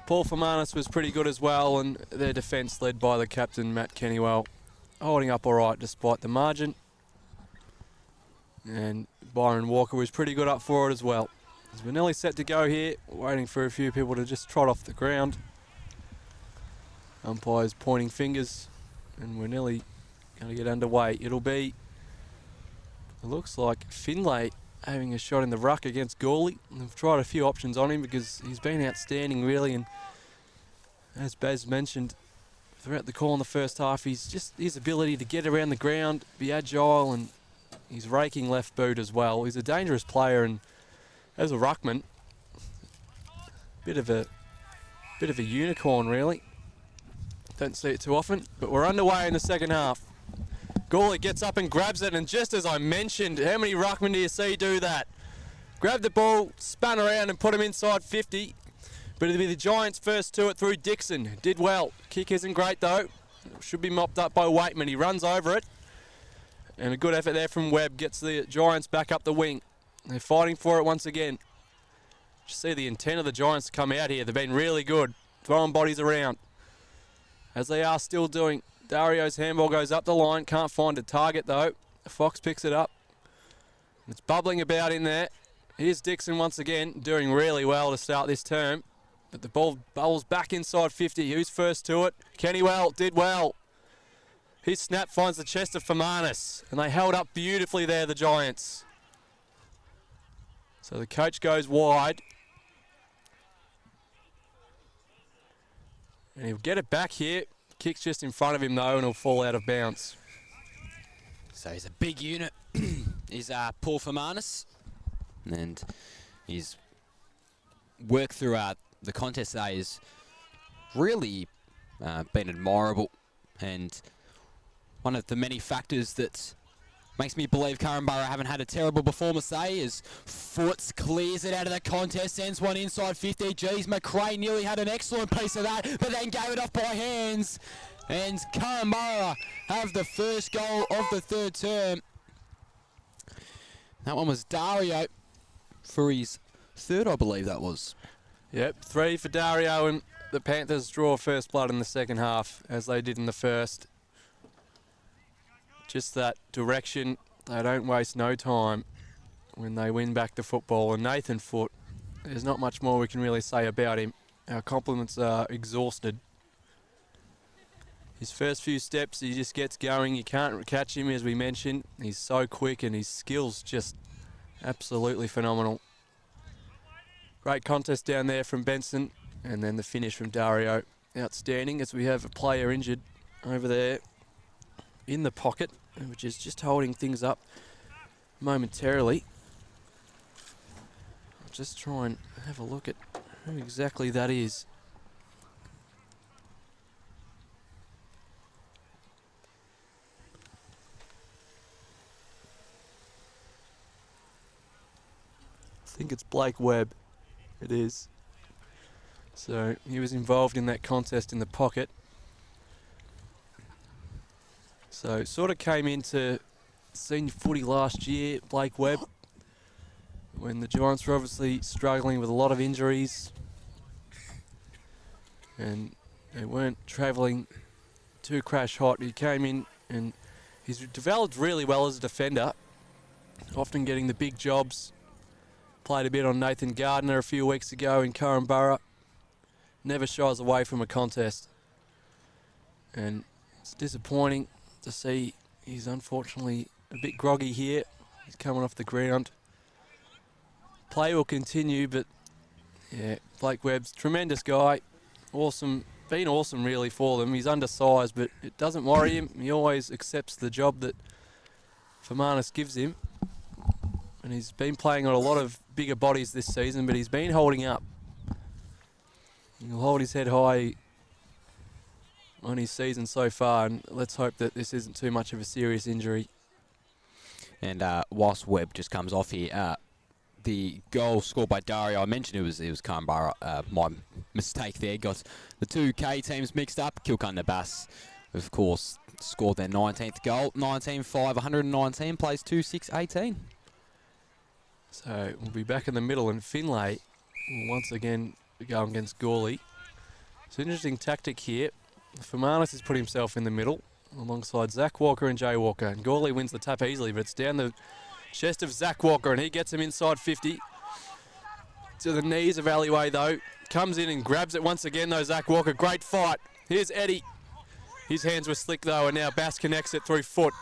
Paul Fermanis was pretty good as well, and their defence led by the captain Matt Kennywell holding up all right despite the margin. And Byron Walker was pretty good up forward as well. As we're nearly set to go here, waiting for a few people to just trot off the ground. Umpires pointing fingers, and we're nearly going to get underway. It looks like Finlay having a shot in the ruck against Gawley. They've tried a few options on him because he's been outstanding really, and as Baz mentioned throughout the call in the first half, his ability to get around the ground, be agile, and he's raking left boot as well. He's a dangerous player, and As a ruckman, bit of a unicorn, really. Don't see it too often, but we're underway in the second half. Gawley gets up and grabs it, and just as I mentioned, how many ruckmen do you see do that? Grab the ball, spun around and put him inside 50. But it'll be the Giants first to it through Dixon. Did well. Kick isn't great though. Should be mopped up by Waitman. He runs over it. And a good effort there from Webb gets the Giants back up the wing. They're fighting for it once again. Just see the intent of the Giants to come out here. They've been really good, throwing bodies around. As they are still doing. Dario's handball goes up the line. Can't find a target though. Fox picks it up. It's bubbling about in there. Here's Dixon once again, doing really well to start this term. But the ball bubbles back inside 50. Who's first to it? Kennywell did well. His snap finds the chest of Fermanus. And they held up beautifully there, the Giants. So the coach goes wide. And he'll get it back here. Kick's just in front of him though, and he'll fall out of bounds. So he's a big unit. He's Paul Fermanus. And his work throughout the contest today has really been admirable. And one of the many factors that makes me believe Korumburra haven't had a terrible performance today is Foots clears it out of the contest, sends one inside 50. Geez, McRae nearly had an excellent piece of that, but then gave it off by hands. And Korumburra have the first goal of the third term. That one was Dario for his third, I believe that was. Yep, 3 for Dario, and the Panthers draw first blood in the second half, as they did in the first. Just that direction, they don't waste no time when they win back the football. And Nathan Foote, there's not much more we can really say about him. Our compliments are exhausted. His first few steps, he just gets going. You can't catch him, as we mentioned. He's so quick and his skills just absolutely phenomenal. Great contest down there from Benson, and then the finish from Dario. Outstanding, as we have a player injured over there in the pocket, which is just holding things up momentarily. I'll just try and have a look at who exactly that is. I think it's Blake Webb. It is. So he was involved in that contest in the pocket. So sort of came into senior footy last year, Blake Webb, when the Giants were obviously struggling with a lot of injuries and they weren't travelling too crash hot. He came in and he's developed really well as a defender, often getting the big jobs. Played a bit on Nathan Gardner a few weeks ago in Korumburra. Never shies away from a contest. And it's disappointing to see he's unfortunately a bit groggy here. He's coming off the ground. Play will continue, but yeah, Blake Webb's tremendous guy. Awesome, been awesome really for them. He's undersized, but it doesn't worry him. He always accepts the job that Fermanus gives him. And he's been playing on a lot of bigger bodies this season, but he's been holding up. He'll hold his head high on his season so far, and let's hope that this isn't too much of a serious injury. And whilst Webb just comes off here, the goal scored by Dario, I mentioned it was Korumburra. My mistake there, got the two K teams mixed up. Kilcunda Bass, of course, scored their 19th goal. 19-5, 119, plays 2-6-18. So we'll be back in the middle, and Finlay will once again go against Gawley. It's an interesting tactic here. Fermanus has put himself in the middle alongside Zach Walker and Jay Walker, and Gawley wins the tap easily, but it's down the chest of Zach Walker, and he gets him inside 50 to the knees of Alleyway though. Comes in and grabs it once again though, Zach Walker. Great fight. Here's Eddie. His hands were slick though, and now Bass connects it through Foot.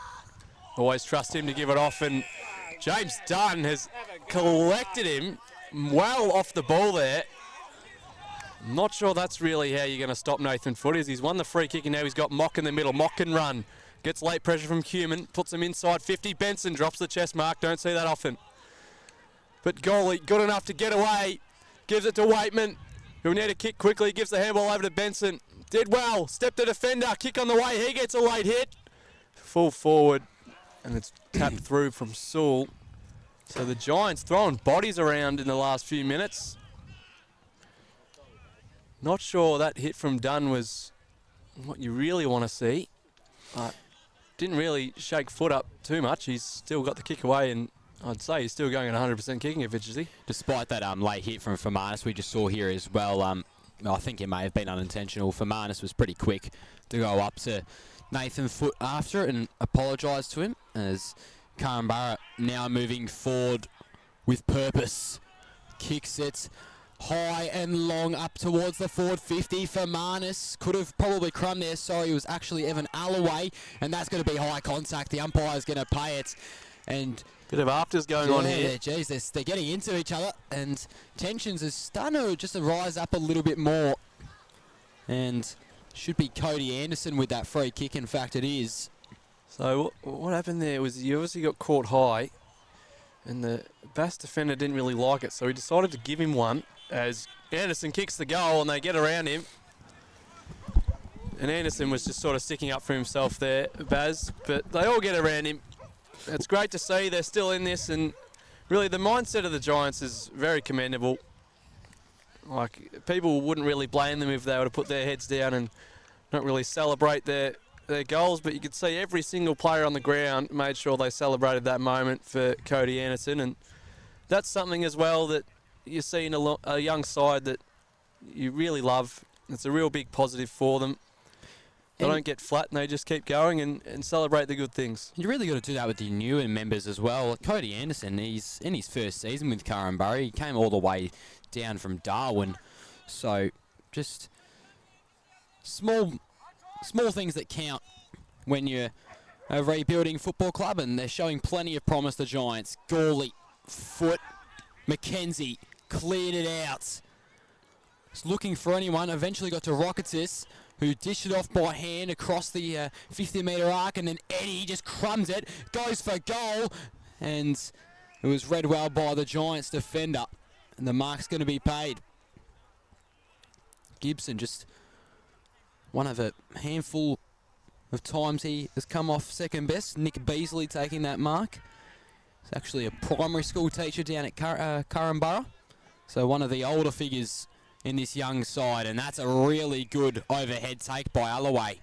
Always trust him to give it off, and James Dunn has collected him well off the ball there. Not sure that's really how you're going to stop Nathan Foote. He's won the free kick and now he's got Mock in the middle. Mock can run. Gets late pressure from Cumin. Puts him inside 50. Benson drops the chest mark. Don't see that often. But Goley, good enough to get away. Gives it to Waitman, who need a kick quickly. Gives the handball over to Benson. Did well. Step to defender. Kick on the way. He gets a late hit. Full forward. And it's tapped through from Sewell. So the Giants throwing bodies around in the last few minutes. Not sure that hit from Dunn was what you really want to see. But didn't really shake foot up too much. He's still got the kick away, and I'd say he's still going at 100% kicking efficiency. Despite that late hit from Fermanis we just saw here as well, I think it may have been unintentional. Fermanis was pretty quick to go up to Nathan Foote after it and apologise to him, as Caranbara now moving forward with purpose. Kicks it high and long up towards the forward 50. Fermanis could have probably crumbed there. Sorry, it was actually Evan Alloway, and that's going to be high contact. The umpire's going to pay it. And bit of afters going on here. Geez, they're getting into each other, and tensions are starting to just rise up a little bit more. And should be Cody Anderson with that free kick. In fact, it is. So what happened there was you obviously got caught high, and the Bass defender didn't really like it, so he decided to give him one as Anderson kicks the goal and they get around him. And Anderson was just sort of sticking up for himself there, Baz, but they all get around him. It's great to see they're still in this, and really the mindset of the Giants is very commendable. Like, people wouldn't really blame them if they were to put their heads down and not really celebrate their goals, but you could see every single player on the ground made sure they celebrated that moment for Cody Anderson, and that's something as well that you see in a young side that you really love. It's a real big positive for them. They don't get flat and they just keep going and celebrate the good things. You really got to do that with the newer members as well. Cody Anderson, he's in his first season with Caranbara. He came all the way down from Darwin. So just small things that count when you're a rebuilding football club, and they're showing plenty of promise, the Giants. Gawley, Foote, McKenzie cleared it out. Just looking for anyone. Eventually got to Rocketis, who dished it off by hand across the 50-metre arc, and then Eddie just crumbs it, goes for goal, and it was read well by the Giants defender, and the mark's going to be paid. Gibson, just one of a handful of times he has come off second best. Nick Beasley taking that mark. He's actually a primary school teacher down at Caranbara, so one of the older figures in this young side, and that's a really good overhead take by Alloway.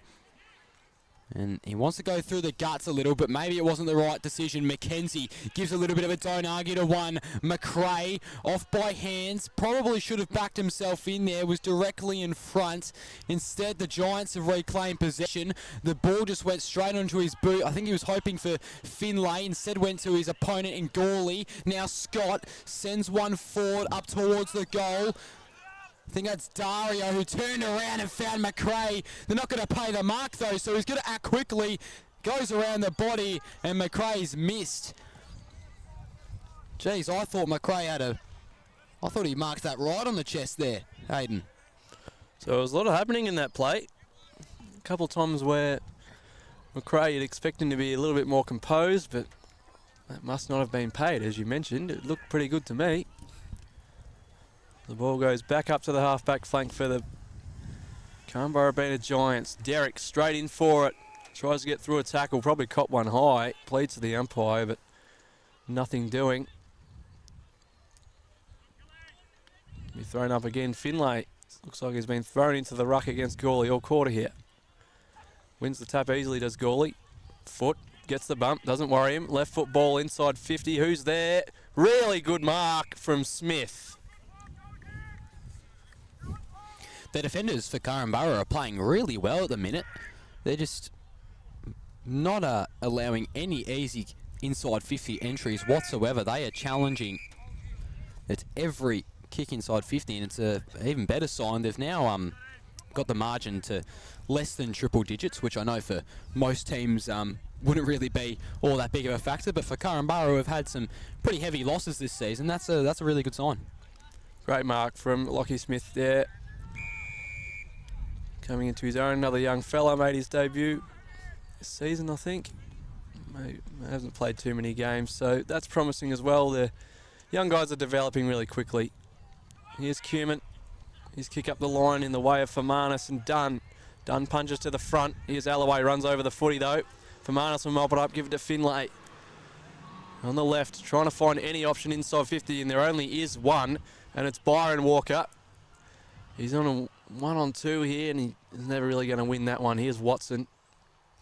And he wants to go through the guts a little, but maybe it wasn't the right decision. McKenzie gives a little bit of a don't argue to one. McRae off by hands. Probably should have backed himself in there. Was directly in front. Instead, the Giants have reclaimed possession. The ball just went straight onto his boot. I think he was hoping for Finlay. Instead went to his opponent in Gawley. Now Scott sends one forward up towards the goal. I think that's Dario, who turned around and found McRae. They're not going to pay the mark, though, so he's going to act quickly. Goes around the body, and McRae's missed. Jeez, I thought McRae I thought he marked that right on the chest there, Hayden. So there was a lot happening in that play. A couple of times where McRae, you'd expect him to be a little bit more composed, but that must not have been paid, as you mentioned. It looked pretty good to me. The ball goes back up to the half-back flank for the Caranbara Beta Giants. Derek straight in for it. Tries to get through a tackle, probably caught one high. Pleads to the umpire, but nothing doing. Be thrown up again. Finlay looks like he's been thrown into the ruck against Gawley all quarter here. Wins the tap easily, does Gawley. Foot gets the bump, doesn't worry him. Left foot ball inside 50. Who's there? Really good mark from Smith. The defenders for Caranbara are playing really well at the minute. They're just not allowing any easy inside 50 entries whatsoever. They are challenging at every kick inside 50, and it's an even better sign. They've now got the margin to less than triple digits, which I know for most teams wouldn't really be all that big of a factor, but for Caranbara, who have had some pretty heavy losses this season, that's a really good sign. Great mark from Lockie Smith there. Coming into his own, another young fella made his debut this season, I think. Maybe hasn't played too many games, so that's promising as well. The young guys are developing really quickly. Here's Cumin. His kick up the line in the way of Fermanis and Dunn. Dunn punches to the front. Here's Alloway, runs over the footy though. Fermanis will mop it up, give it to Finlay. On the left, trying to find any option inside 50, and there only is one, and it's Byron Walker. He's on a 1-on-2 here, and he's never really going to win that one. Here's Watson.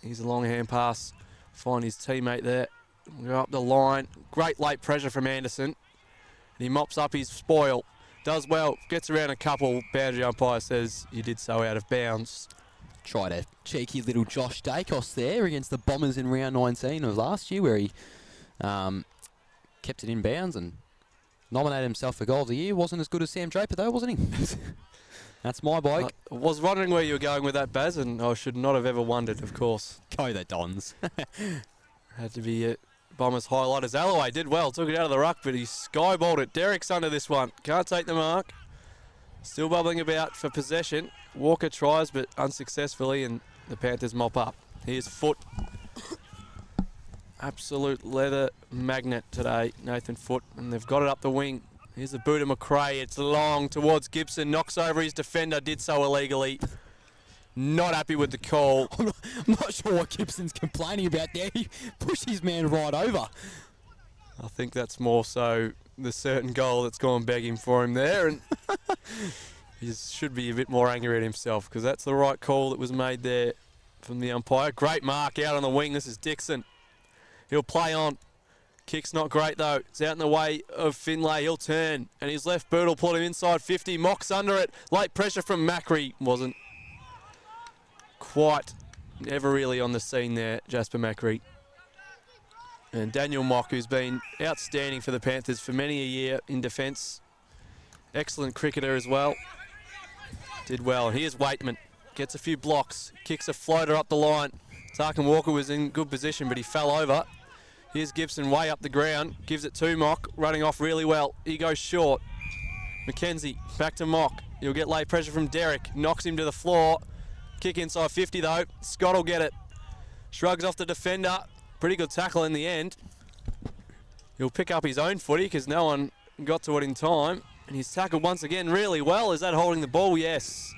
Here's a long hand pass. Find his teammate there. Go up the line. Great late pressure from Anderson. And he mops up his spoil. Does well. Gets around a couple. Boundary umpire says you did so out of bounds. Tried a cheeky little Josh Dacos there against the Bombers in round 19 of last year, where he kept it in bounds and nominated himself for goal of the year. Wasn't as good as Sam Draper though, wasn't he? That's my bloke. I was wondering where you were going with that, Baz, and I should not have ever wondered, of course. Go the Dons. Had to be Bombers highlighters. Alloway did well, took it out of the ruck, but he skyballed it. Derrick's under this one. Can't take the mark. Still bubbling about for possession. Walker tries, but unsuccessfully, and the Panthers mop up. Here's Foot. Absolute leather magnet today, Nathan Foot, and they've got it up the wing. Here's the boot of McRae. It's long towards Gibson. Knocks over his defender. Did so illegally. Not happy with the call. I'm not sure what Gibson's complaining about there. He pushed his man right over. I think that's more so the certain goal that's gone begging for him there, and he should be a bit more angry at himself, because that's the right call that was made there from the umpire. Great mark out on the wing. This is Dixon. He'll play on. Kick's not great though. It's out in the way of Finlay. He'll turn, and his left boot will put him inside 50. Mock's under it. Late pressure from Macri. Wasn't quite ever really on the scene there, Jasper Macri. And Daniel Mock, who's been outstanding for the Panthers for many a year in defence. Excellent cricketer as well. Did well. Here's Waitman. Gets a few blocks. Kicks a floater up the line. Tarkin Walker was in good position, but he fell over. Here's Gibson way up the ground. Gives it to Mock. Running off really well. He goes short. McKenzie back to Mock. He'll get late pressure from Derrick. Knocks him to the floor. Kick inside 50 though. Scott will get it. Shrugs off the defender. Pretty good tackle in the end. He'll pick up his own footy because no one got to it in time. And he's tackled once again really well. Is that holding the ball? Yes.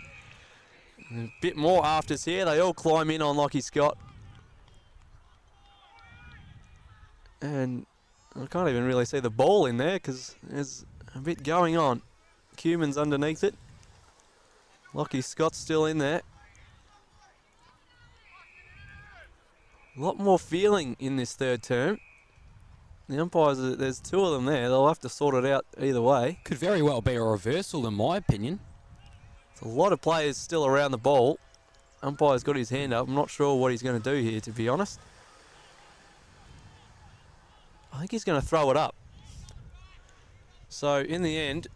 A bit more afters here. They all climb in on Lockie Scott. And I can't even really see the ball in there because there's a bit going on. Cumin's underneath it. Lockie Scott's still in there. A lot more feeling in this third term. The umpires, there's two of them there. They'll have to sort it out either way. Could very well be a reversal in my opinion. There's a lot of players still around the ball. Umpire's got his hand up. I'm not sure what he's going to do here, to be honest. I think he's going to throw it up. So in the end,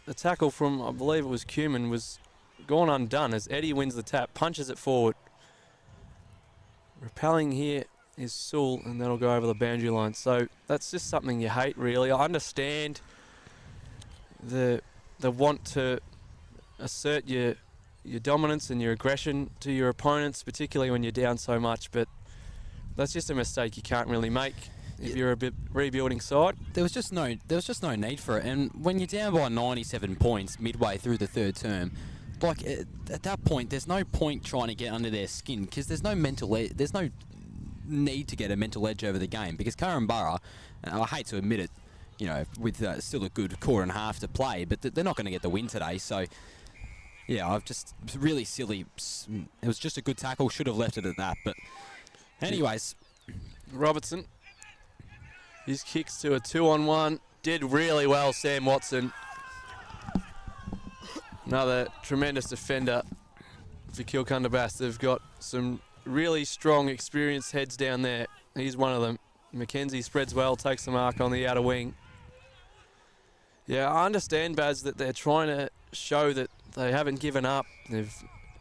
the tackle from, I believe it was Cumin, was gone undone as Eddie wins the tap, punches it forward. Repelling here is Sewell, and that'll go over the boundary line. So that's just something you hate, really. I understand the want to assert your dominance and your aggression to your opponents, particularly when you're down so much, but that's just a mistake you can't really make if you're a bit rebuilding side. There was just no need for it. And when you're down by 97 points midway through the third term, like at that point, there's no point trying to get under their skin because there's no there's no need to get a mental edge over the game because Currumbara, I hate to admit it, you know, with still a good quarter and a half to play, but they're not going to get the win today. So yeah, I've just really silly. It was just a good tackle. Should have left it at that. But anyways, Robertson. His kicks to a 2-on-1. Did really well, Sam Watson. Another tremendous defender for Kilcunda-Bass. They've got some really strong, experienced heads down there. He's one of them. McKenzie spreads well, takes the mark on the outer wing. Yeah, I understand, Baz, that they're trying to show that they haven't given up. They've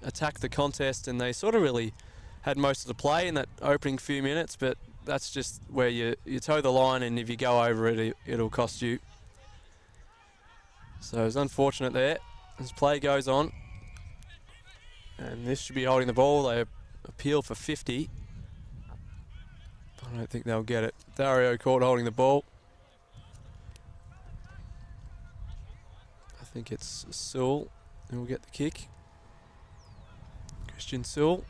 attacked the contest and they sort of really had most of the play in that opening few minutes, but that's just where you toe the line, and if you go over it, it'll cost you. So it's unfortunate there as play goes on. And this should be holding the ball. They appeal for 50. I don't think they'll get it. Dario Court holding the ball. think it's Sewell who will get the kick. Christian Sewell.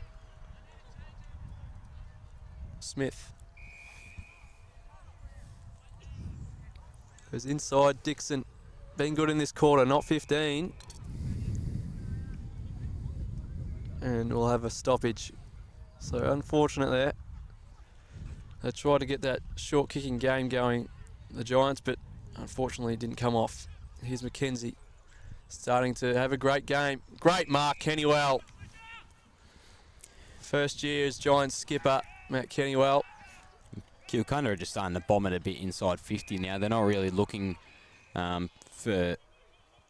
Smith. Goes inside. Dixon. Been good in this quarter, not 15. And we'll have a stoppage. So unfortunate there. They tried to get that short kicking game going, the Giants, but unfortunately it didn't come off. Here's Mackenzie starting to have a great game. Great mark, Kennywell. First year as Giants skipper, Matt Kennywell. Kilcunda are just starting to bomb it a bit inside 50 now. They're not really looking for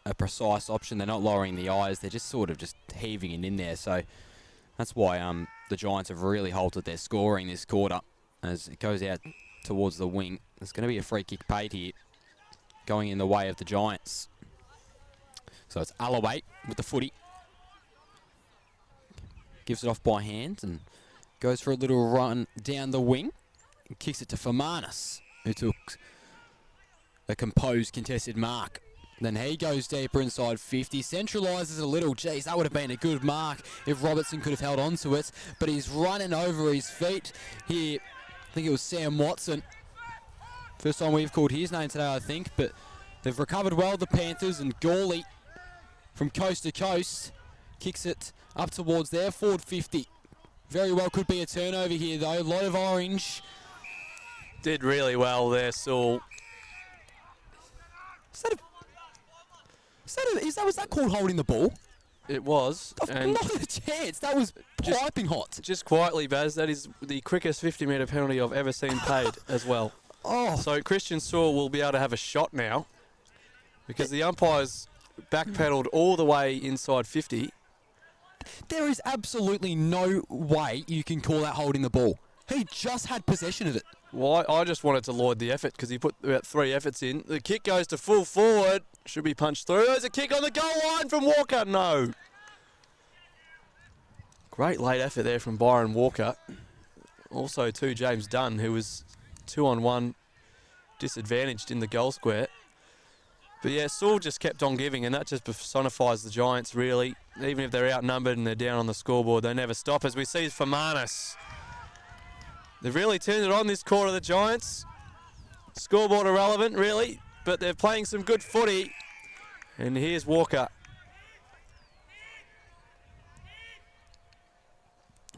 a precise option. They're not lowering the eyes. They're just sort of just heaving it in there. So that's why the Giants have really halted their scoring this quarter as it goes out towards the wing. There's going to be a free kick paid here going in the way of the Giants. So it's Alloway with the footy. Gives it off by hand and goes for a little run down the wing. And kicks it to Fermanis, who took a composed contested mark. Then he goes deeper inside 50, centralises a little. Geez, that would have been a good mark if Robertson could have held on to it. But he's running over his feet here. I think it was Sam Watson. First time we've called his name today, I think. But they've recovered well, the Panthers, and Gawley from coast to coast kicks it up towards their forward 50. Very well could be a turnover here, though. A lot of orange. Did really well there, Sewell. Was that called holding the ball? It was. And Not a chance. That was piping hot. just quietly, Baz, that is the quickest 50-metre penalty I've ever seen paid as well. Oh, So Christian Sewell will be able to have a shot now because the umpires backpedaled all the way inside 50. there is absolutely no way you can call that holding the ball. He just had possession of it. Well, I just wanted to laud the effort because he put about 3 efforts in. The kick goes to full forward. Should be punched through. There's a kick on the goal line from Walker. No. Great late effort there from Byron Walker. Also, too, James Dunn, who was 2-on-1 disadvantaged in the goal square. But yeah, Sewell just kept on giving, and that just personifies the Giants, really. Even if they're outnumbered and they're down on the scoreboard, they never stop. As we see Fermanis. They've really turned it on this quarter, the Giants. Scoreboard irrelevant, really, but they're playing some good footy. And here's Walker.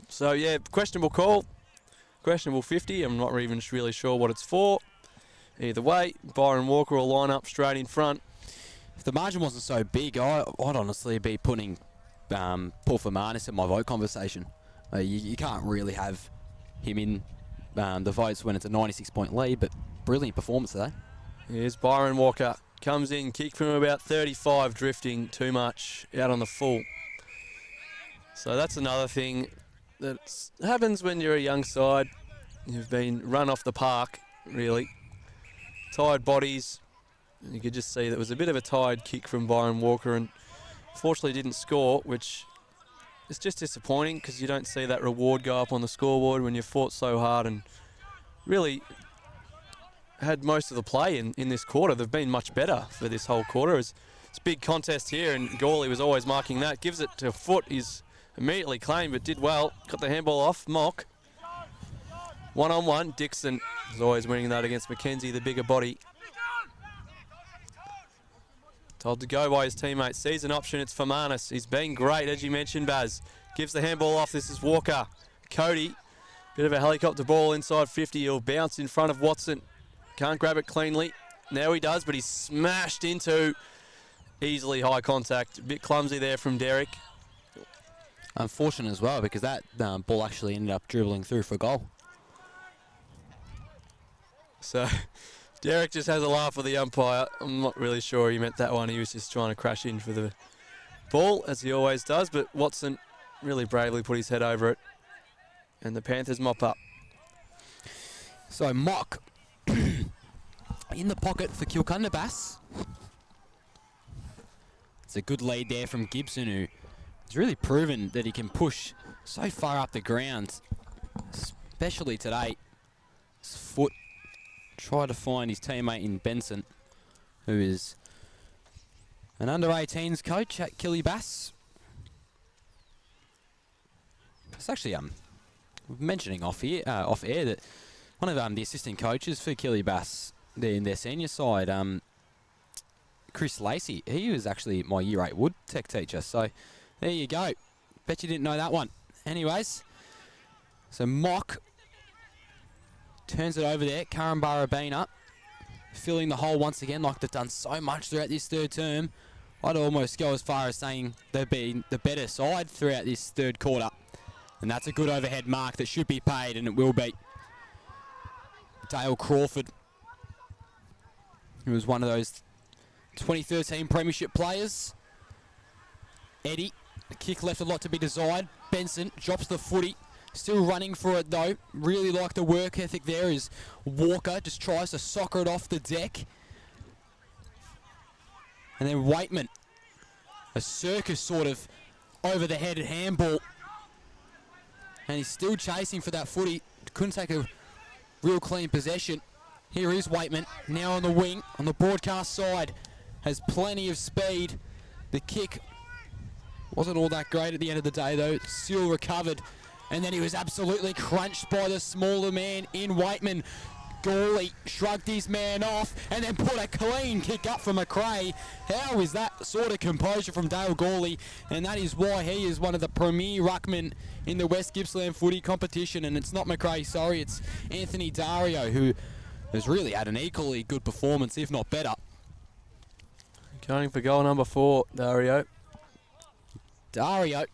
So, yeah, questionable call. Questionable 50. I'm not even really sure what it's for. Either way, Byron Walker will line up straight in front. If the margin wasn't so big, I'd honestly be putting Paul Fermanis in my vote conversation. You can't really have him in the votes when it's a 96-point lead, but brilliant performance today. Here's Byron Walker. Comes in, kick from about 35, drifting too much out on the full. So that's another thing that happens when you're a young side. You've been run off the park, really. Tired bodies. You could just see that was a bit of a tired kick from Byron Walker and fortunately didn't score, which is just disappointing because you don't see that reward go up on the scoreboard when you fought so hard and really had most of the play in this quarter. They've been much better for this whole quarter. It's a big contest here and Gawley was always marking that. Gives it to Foot. He's immediately claimed but did well. Got the handball off. Mock. 1-on-1. Dixon is always winning that against Mackenzie, the bigger body. Told to go by his teammate. Sees an option. It's Fermanis. He's been great, as you mentioned, Baz. Gives the handball off. This is Walker. Cody. Bit of a helicopter ball inside 50. He'll bounce in front of Watson. Can't grab it cleanly. Now he does, but he's smashed into easily high contact. A bit clumsy there from Derek. Unfortunate as well because that ball actually ended up dribbling through for goal. So Derek just has a laugh with the umpire. I'm not really sure he meant that one. He was just trying to crash in for the ball, as he always does. But Watson really bravely put his head over it. And the Panthers mop up. So Mock in the pocket for Kilcunda Bass. It's a good lead there from Gibson, who has really proven that he can push so far up the ground, especially today. His Foot tried to find his teammate in Benson, who is An under-18s coach at Kirribass. It's actually mentioning off air that one of the assistant coaches for Kirribass, in their senior side, Chris Lacey, he was actually my Year 8 Wood Tech teacher. So there you go. Bet you didn't know that one. Anyways, so Mock turns it over there. Karan Barabina filling the hole once again like they've done so much throughout this third term. I'd almost go as far as saying they've been the better side throughout this third quarter. And that's a good overhead mark that should be paid, and it will be. Dale Crawford, who was one of those 2013 Premiership players. Eddie, the kick left a lot to be desired. Benson drops the footy. Still running for it though. Really like the work ethic there as Walker just tries to soccer it off the deck. And then Waitman, a circus sort of over the head handball. And he's still chasing for that footy. Couldn't take a real clean possession. Here is Waitman, now on the wing, on the broadcast side. Has plenty of speed. The kick wasn't all that great at the end of the day though. Still recovered. And then he was absolutely crunched by the smaller man in Waitman. Gawley shrugged his man off and then put a clean kick up for McRae. How is that sort of composure from Dale Gawley? And that is why he is one of the premier ruckmen in the West Gippsland footy competition. And it's not McRae, sorry, it's Anthony Dario, who has really had an equally good performance, if not better. Going for goal number 4, Dario. Dario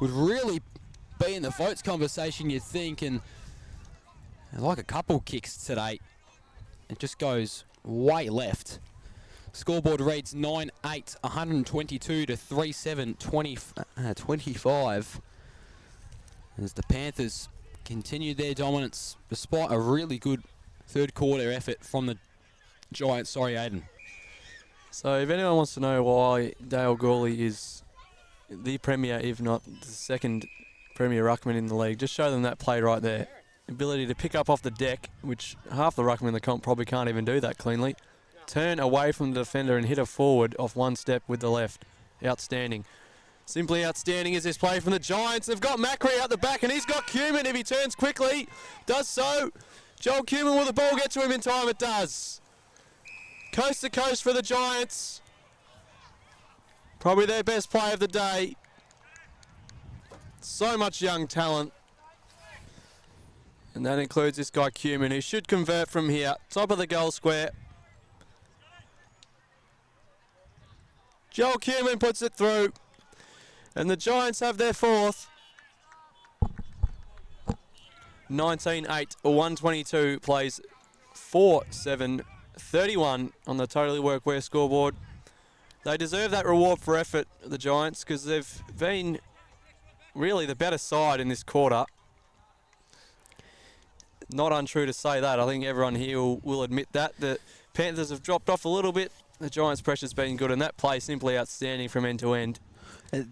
would really be in the votes conversation, you'd think, and like a couple kicks today, it just goes way left. Scoreboard reads 9-8, 122 to 3-7, 25. As the Panthers continue their dominance despite a really good third quarter effort from the Giants. Sorry, Aiden. So if anyone wants to know why Dale Gawley is the premier, if not the second premier ruckman in the league, just show them that play right there. Ability to pick up off the deck, which half the ruckmen in the comp probably can't even do that cleanly. Turn away from the defender and hit a forward off one step with the left. Outstanding. Simply outstanding is this play from the Giants. They've got Macri out the back and he's got Cumin if he turns quickly. Does so. Joel Cumin, will the ball get to him in time? It does. Coast to coast for the Giants. Probably their best play of the day. So much young talent. And that includes this guy Cumin, who should convert from here. Top of the goal square. Joel Cumin puts it through. And the Giants have their fourth. 19-8, 122 plays 4-7-31 on the Totally Workwear scoreboard. They deserve that reward for effort, the Giants, because they've been really the better side in this quarter. Not untrue to say that. I think everyone here will admit that. The Panthers have dropped off a little bit. The Giants' pressure's been good, and that play simply outstanding from end to end.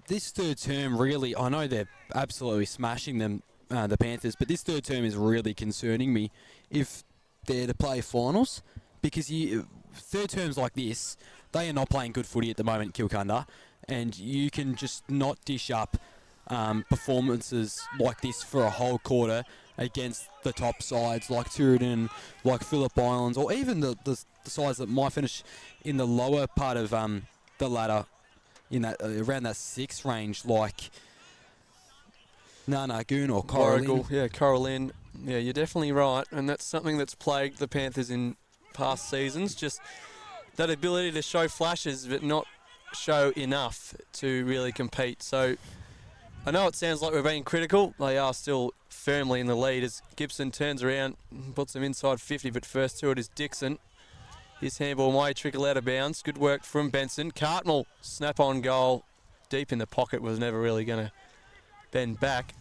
This third term really, I know they're absolutely smashing them, the Panthers, but this third term is really concerning me if they're to play finals, because third terms like this, they are not playing good footy at the moment, Kilcunda, and you can just not dish up performances like this for a whole quarter against the top sides like Tooradin, like Phillip Islands, or even the sides that might finish in the lower part of the ladder, in that around that 6 range, like Goon or Coralline. Yeah, Coralline. Yeah, you're definitely right, and that's something that's plagued the Panthers in past seasons. Just that ability to show flashes, but not show enough to really compete. So I know it sounds like we're being critical. They are still firmly in the lead as Gibson turns around, puts them inside 50, but first to it is Dixon. His handball might trickle out of bounds. Good work from Benson. Cartmell, snap-on goal. Deep in the pocket, was never really going to bend back.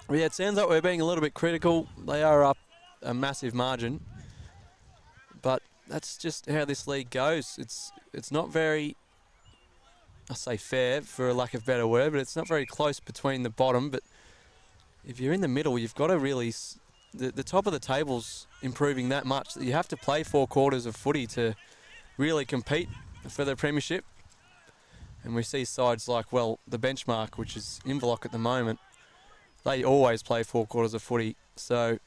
But yeah, it sounds like we're being a little bit critical. They are up a massive margin. But that's just how this league goes. It's not very, I say fair for a lack of a better word, but it's not very close between the bottom. But if you're in the middle, you've got to really... The top of the table's improving that much that you have to play 4 quarters of footy to really compete for the premiership. And we see sides like, well, the Benchmark, which is Inverloch at the moment, they always play 4 quarters of footy. So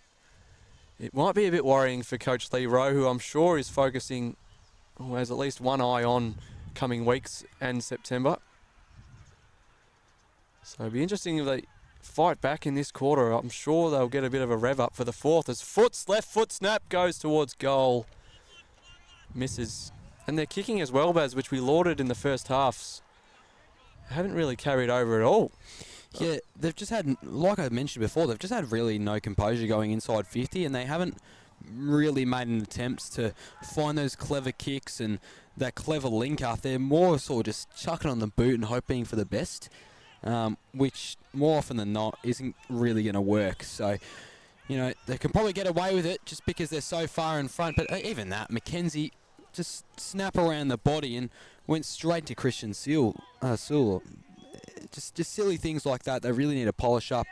it might be a bit worrying for Coach Lee Rowe, who I'm sure is focusing, or has at least one eye on coming weeks and September. So it'll be interesting if they fight back in this quarter. I'm sure they'll get a bit of a rev up for the fourth as left foot snap goes towards goal. Misses. And they're kicking as well, Baz, which we lauded in the first halves. Haven't really carried over at all. Yeah, they've just had, like I mentioned before, they've just had really no composure going inside 50, and they haven't really made an attempt to find those clever kicks and that clever link up. They're more sort of just chucking on the boot and hoping for the best, which more often than not isn't really going to work. So, you know, they can probably get away with it just because they're so far in front. But even that, Mackenzie just snap around the body and went straight to Christian Sewell. Just silly things like that. They really need to polish up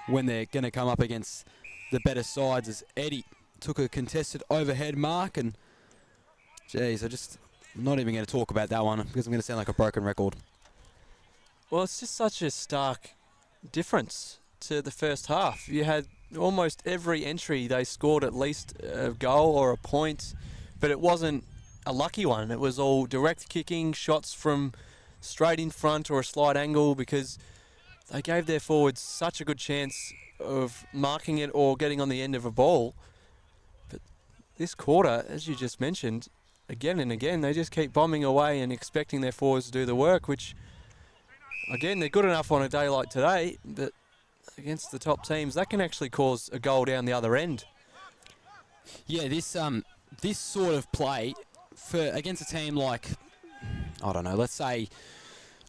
when they're going to come up against the better sides. As Eddie took a contested overhead mark, and geez, I'm not even going to talk about that one because I'm going to sound like a broken record. Well, it's just such a stark difference to the first half. You had almost every entry they scored at least a goal or a point, but it wasn't a lucky one. It was all direct kicking, shots from straight in front or a slight angle, because they gave their forwards such a good chance of marking it or getting on the end of a ball. But this quarter, as you just mentioned, again and again, they just keep bombing away and expecting their forwards to do the work, which, again, they're good enough on a day like today that against the top teams, that can actually cause a goal down the other end. Yeah, this sort of play for against a team like, I don't know, let's say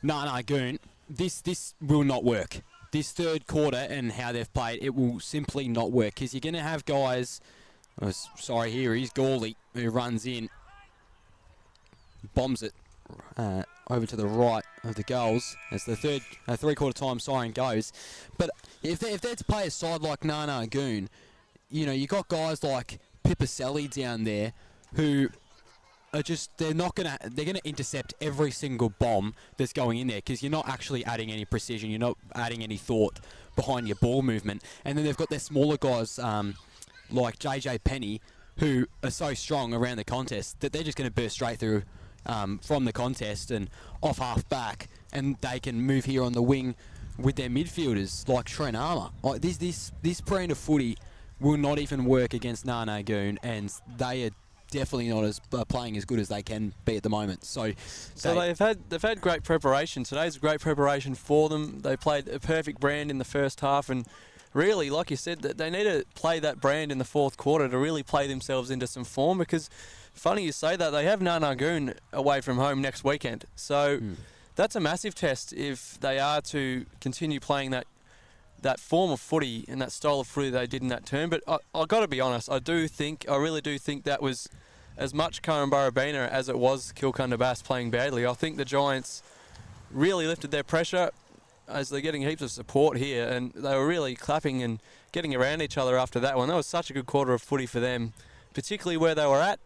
Narnagoon, this will not work. This third quarter and how they've played, it will simply not work, because you're going to have guys, here he's Gawley, who runs in, bombs it over to the right of the goals as the third three-quarter time siren goes. But if they're to play a side like Narnagoon, you know, you got guys like Pipicelli down there who are just, they're going to intercept every single bomb that's going in there, because you're not actually adding any precision, you're not adding any thought behind your ball movement. And then they've got their smaller guys like JJ Penny, who are so strong around the contest that they're just going to burst straight through from the contest and off half back, and they can move here on the wing with their midfielders like Trent Armour. Like this brand of footy will not even work against Narnagoon, and they are definitely not as playing as good as they can be at the moment. So they've had great preparation. Today's a great preparation for them. They played a perfect brand in the first half, and really, like you said, that they need to play that brand in the fourth quarter to really play themselves into some form, because funny you say that, they have Narnagoon away from home next weekend. So that's a massive test if they are to continue playing that form of footy and that style of footy they did in that term. But I've got to be honest, I really do think that was as much Korumburrabina as it was Kilcunda Bass playing badly. I think the Giants really lifted their pressure as they're getting heaps of support here, and they were really clapping and getting around each other after that one. That was such a good quarter of footy for them, particularly where they were at.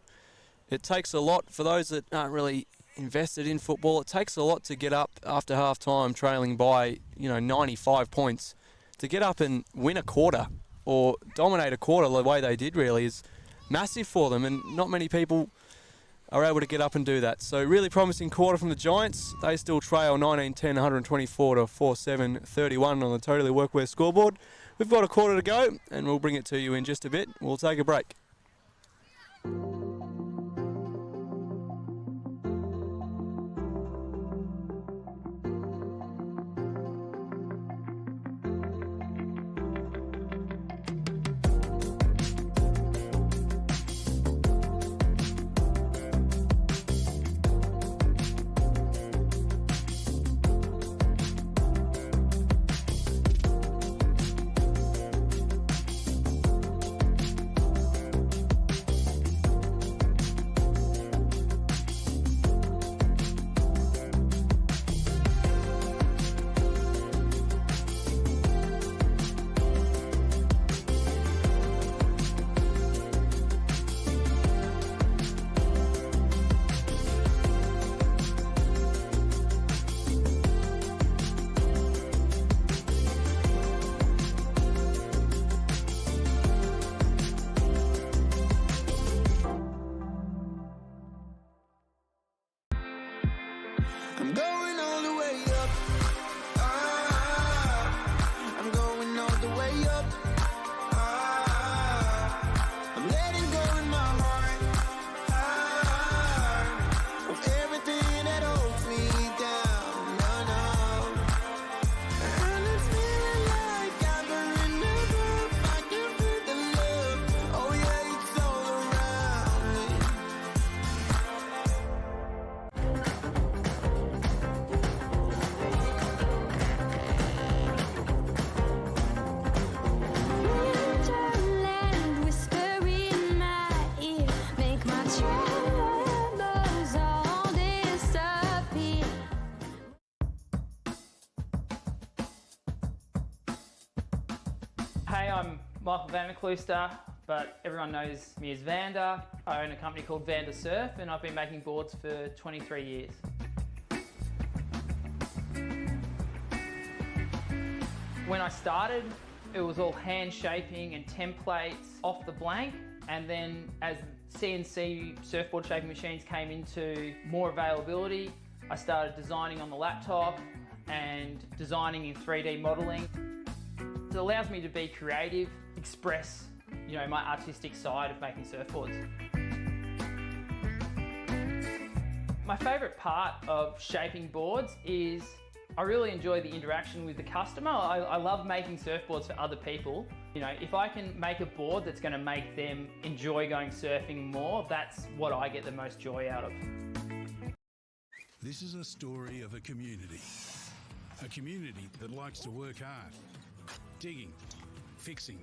It takes a lot for those that aren't really invested in football. It takes a lot to get up after half time trailing by 95 points. To get up and win a quarter or dominate a quarter the way they did really is massive for them, and not many people are able to get up and do that. So really promising quarter from the Giants. They still trail 19-10, 124 to 4-7-31 on the Totally Workwear scoreboard. We've got a quarter to go, and we'll bring it to you in just a bit. We'll take a break. Hey, I'm Michael Vanderklooster, but everyone knows me as Vander. I own a company called Vander Surf, and I've been making boards for 23 years. When I started, it was all hand shaping and templates off the blank, and then as CNC surfboard shaping machines came into more availability, I started designing on the laptop and designing in 3D modeling. It allows me to be creative, express, my artistic side of making surfboards. My favourite part of shaping boards is I really enjoy the interaction with the customer. I love making surfboards for other people. If I can make a board that's going to make them enjoy going surfing more, that's what I get the most joy out of. This is a story of a community that likes to work hard, digging, fixing,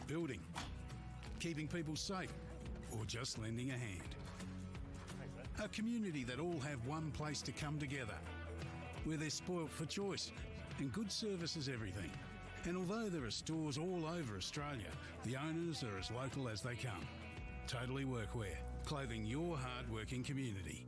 building, keeping people safe, or just lending a hand. A community that all have one place to come together, where they're spoilt for choice and good service is everything. And although there are stores all over Australia, the owners are as local as they come. Totally Workwear, clothing your hard-working community.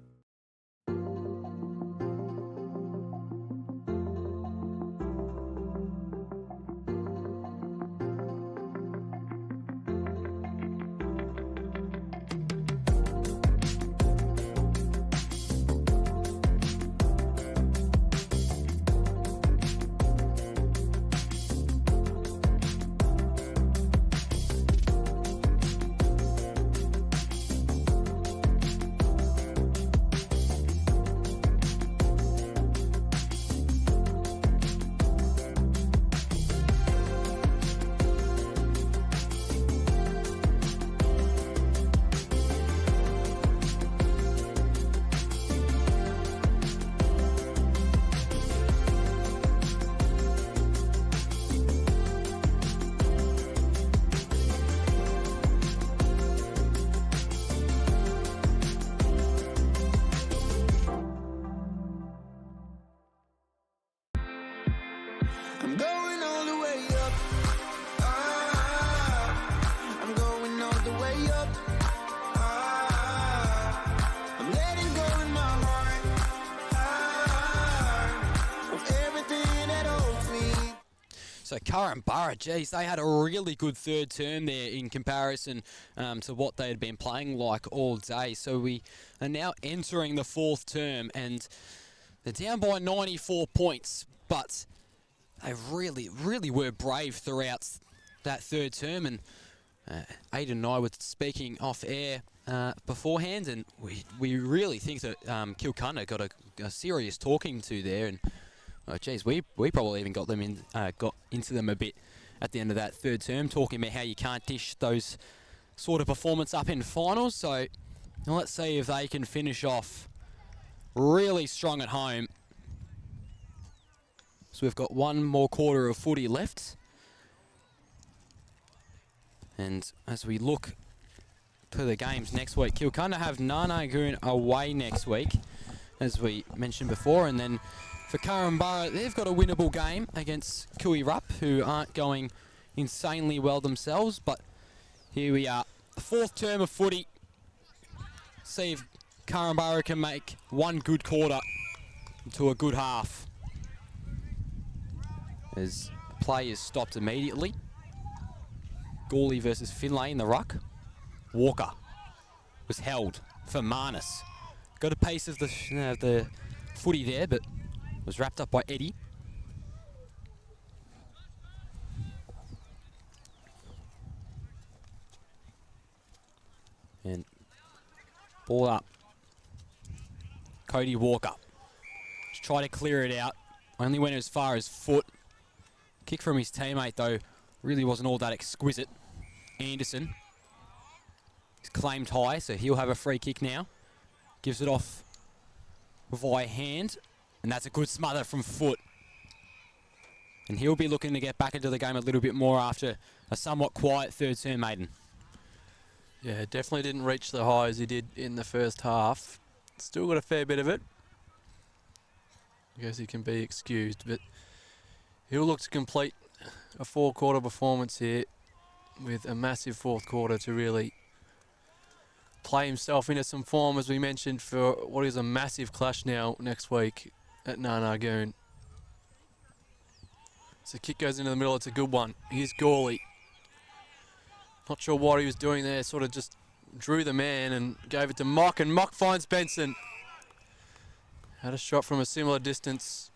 I'm going all the way up. Ah, I'm going all the way up. Ah, I'm letting go in my heart. Ah, of everything that holds me. So Currambara, geez, they had a really good third term there in comparison to what they had been playing like all day. So we are now entering the fourth term, and they're down by 94 points, but they really were brave throughout that third term. And Aidan and I were speaking off air beforehand, and we really think that Kilcunna got a serious talking to there. And geez, we probably even got into them a bit at the end of that third term, talking about how you can't dish those sort of performance up in finals. So let's see if they can finish off really strong at home. So we've got one more quarter of footy left. And as we look to the games next week, Kilcunna have Nanagoon away next week, as we mentioned before. And then for Currambara, they've got a winnable game against Kui Rup, who aren't going insanely well themselves. But here we are, the fourth term of footy. See if Currambara can make one good quarter to a good half. As play is stopped immediately. Gawley versus Finlay in the ruck. Walker was held for Marnus. Got a pace of the footy there, but was wrapped up by Eddie. And ball up. Cody Walker. Just try to clear it out. Only went as far as foot. Kick from his teammate, though, really wasn't all that exquisite. Anderson is claimed high, so he'll have a free kick now. Gives it off via hand, and that's a good smother from foot. And he'll be looking to get back into the game a little bit more after a somewhat quiet third term, Maiden. Yeah, definitely didn't reach the highs he did in the first half. Still got a fair bit of it. I guess he can be excused, but he'll look to complete a four-quarter performance here with a massive fourth quarter to really play himself into some form, as we mentioned, for what is a massive clash now next week at Narnagoon. So kick goes into the middle. It's a good one. Here's Gawley. Not sure what he was doing there. Sort of just drew the man and gave it to Mock, and Mock finds Benson. Had a shot from a similar distance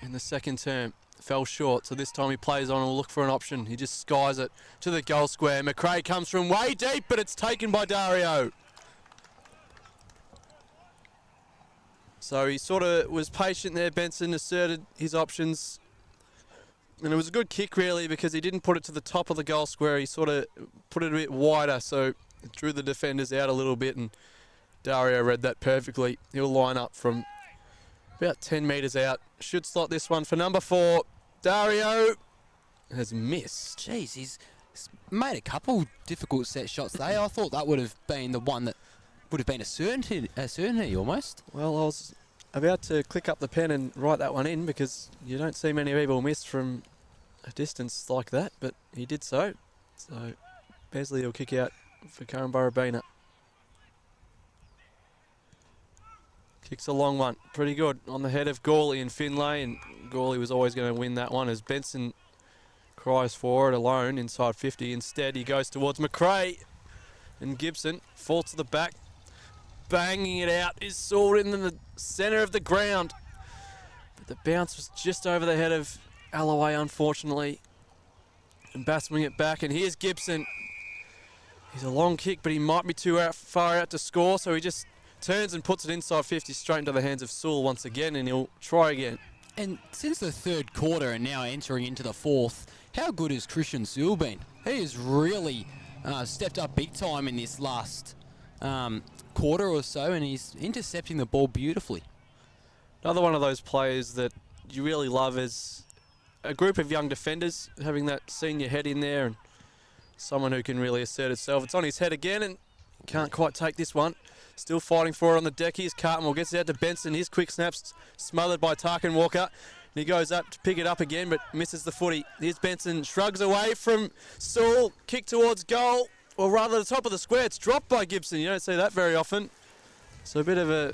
in the second term. Fell short, so this time he plays on and will look for an option. He just skies it to the goal square. McRae comes from way deep, but it's taken by Dario. So he sort of was patient there. Benson asserted his options. And it was a good kick, really, because he didn't put it to the top of the goal square. He sort of put it a bit wider, so it drew the defenders out a little bit, and Dario read that perfectly. He'll line up from about 10 metres out. Should slot this one for number 4. Dario has missed. Jeez, he's made a couple difficult set shots there. I thought that would have been the one that would have been a certainty almost. Well, I was about to click up the pen and write that one in, because you don't see many people miss from a distance like that, but he did so. So Besley will kick out for Curran-Burrabina. Kicks a long one, pretty good, on the head of Gawley and Finlay, and Gawley was always going to win that one as Benson cries for it alone inside 50. Instead, he goes towards McRae, and Gibson falls to the back, banging it out, is sword in the centre of the ground. But the bounce was just over the head of Alloway, unfortunately. And Bass wing it back, and here's Gibson. He's a long kick, but he might be too far out to score, so he just turns and puts it inside 50 straight into the hands of Sewell once again, and he'll try again. And since the third quarter and now entering into the fourth, how good has Christian Sewell been? He has really stepped up big time in this last quarter or so, and he's intercepting the ball beautifully. Another one of those players that you really love as a group of young defenders, having that senior head in there and someone who can really assert itself. It's on his head again and can't quite take this one. Still fighting for it on the deck. Here's Cartmore, gets it out to Benson. His quick snaps smothered by Tarkin Walker. And he goes up to pick it up again, but misses the footy. Here's Benson, shrugs away from Sewell. Kick towards goal, or rather the top of the square. It's dropped by Gibson. You don't see that very often. So a bit of a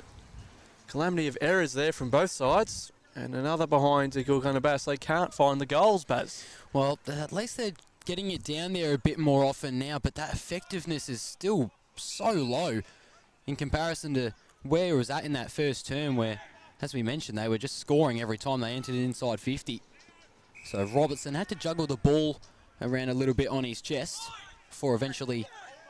calamity of errors there from both sides. And another behind to Gilcana-Bass. They can't find the goals, Baz. Well, at least they're getting it down there a bit more often now, but that effectiveness is still so low in comparison to where it was at in that first term, where, as we mentioned, they were just scoring every time they entered inside 50. So Robertson had to juggle the ball around a little bit on his chest before eventually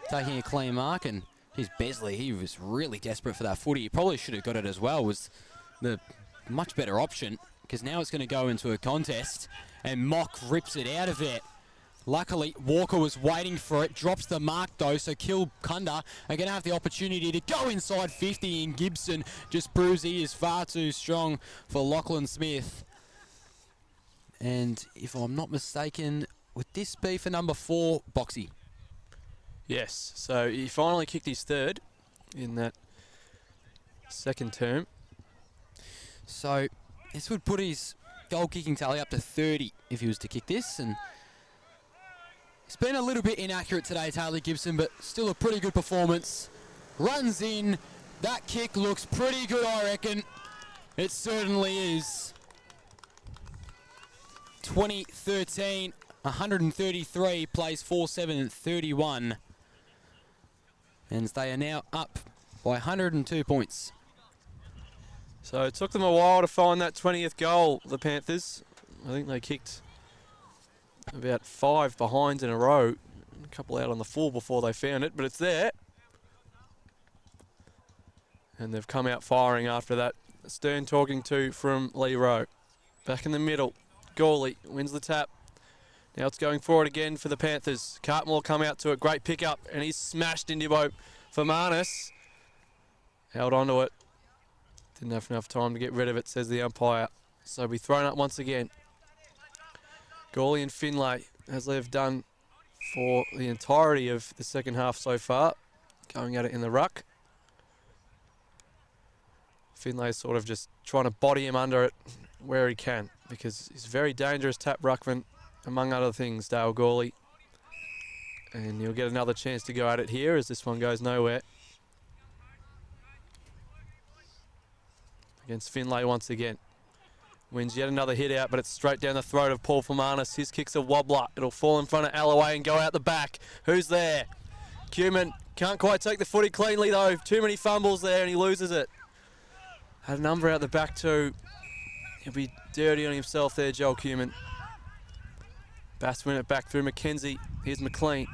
taking a clean mark. And here's Besley, he was really desperate for that footy. He probably should have got it as well, was the much better option, because now it's going to go into a contest, and Mock rips it out of there. Luckily, Walker was waiting for it, drops the mark though, so Kilcunda are going to have the opportunity to go inside 50, and Gibson just proves he is far too strong for Lachlan Smith. And if I'm not mistaken, would this be for number 4, Boxy? Yes, so he finally kicked his third in that second term. So this would put his goal kicking tally up to 30 if he was to kick this, and it's been a little bit inaccurate today, Taylor Gibson, but still a pretty good performance. Runs in. That kick looks pretty good, I reckon. It certainly is. 2013, 133, plays 4-7 and 31. And they are now up by 102 points. So it took them a while to find that 20th goal, the Panthers. I think they kicked about 5 behinds in a row. A couple out on the full before they found it, but it's there. And they've come out firing after that. Stern talking to from Lee Rowe. Back in the middle. Gawley wins the tap. Now it's going forward again for the Panthers. Cartmore come out to it. Great pickup, and he's smashed into for Marnus. Held onto it. Didn't have enough time to get rid of it, says the umpire. So be thrown up once again. Gawley and Finlay, as they've done for the entirety of the second half so far, going at it in the ruck. Finlay's sort of just trying to body him under it where he can, because he's a very dangerous tap ruckman. among other things, Dale Gawley. And he'll get another chance to go at it here as this one goes nowhere. Against Finlay once again. Wins yet another hit out, but it's straight down the throat of Paul Fermanis. His kick's a wobbler. It'll fall in front of Alloway and go out the back. Who's there? Cumin can't quite take the footy cleanly though. Too many fumbles there and he loses it. Had a number out the back too. He'll be dirty on himself there, Joel Cumin. Bass win it back through McKenzie. Here's McLean.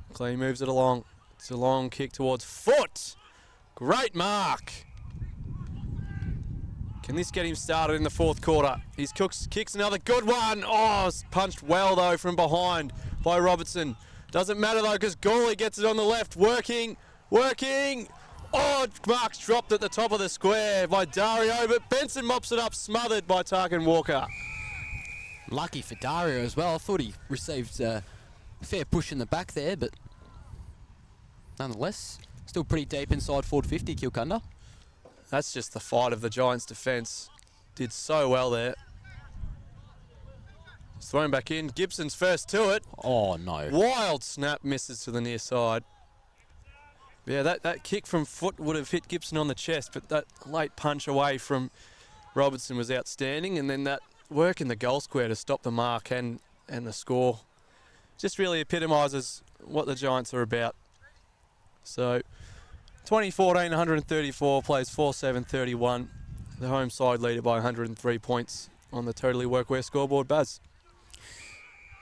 McLean moves it along. It's a long kick towards Foot. Great mark. Can this get him started in the fourth quarter? He's kicks another good one. Oh, it's punched well though from behind by Robertson. Doesn't matter though because Gawley gets it on the left. Working. Oh, mark's dropped at the top of the square by Dario, but Benson mops it up, smothered by Tarkin Walker. Lucky for Dario as well. I thought he received a fair push in the back there, but nonetheless, still pretty deep inside forward 50, Kilcunda. That's just the fight of the Giants' defence. Did so well there. It's thrown back in. Gibson's first to it. Oh, no. Wild snap, misses to the near side. Yeah, that kick from Foot would have hit Gibson on the chest, but that late punch away from Robertson was outstanding, and then that work in the goal square to stop the mark and the score just really epitomises what the Giants are about. So 2014, 134, plays 4-7-31. The home side leader by 103 points on the Totally Workwear scoreboard, Baz.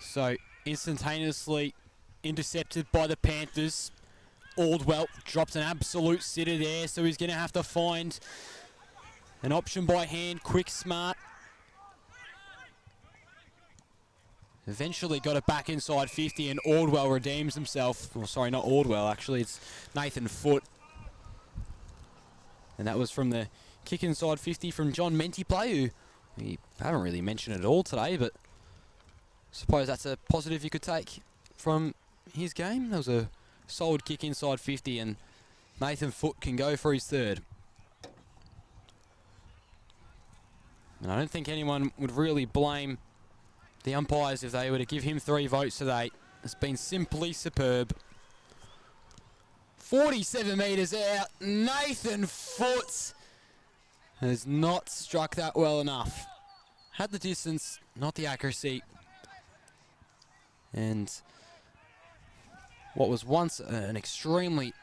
So instantaneously intercepted by the Panthers. Aldwell drops an absolute sitter there, so he's going to have to find an option by hand, quick, smart. Eventually got it back inside 50 and Aldwell redeems himself. Well, sorry, not Aldwell actually, it's Nathan Foot. And that was from the kick inside 50 from John Mentiplay, who we haven't really mentioned at all today, but I suppose that's a positive you could take from his game. That was a solid kick inside 50 and Nathan Foot can go for his third. And I don't think anyone would really blame the umpires if they were to give him 3 votes today. It's been simply superb. 47 metres out. Nathan Foot has not struck that well enough. Had the distance, not the accuracy. And what was once an extremely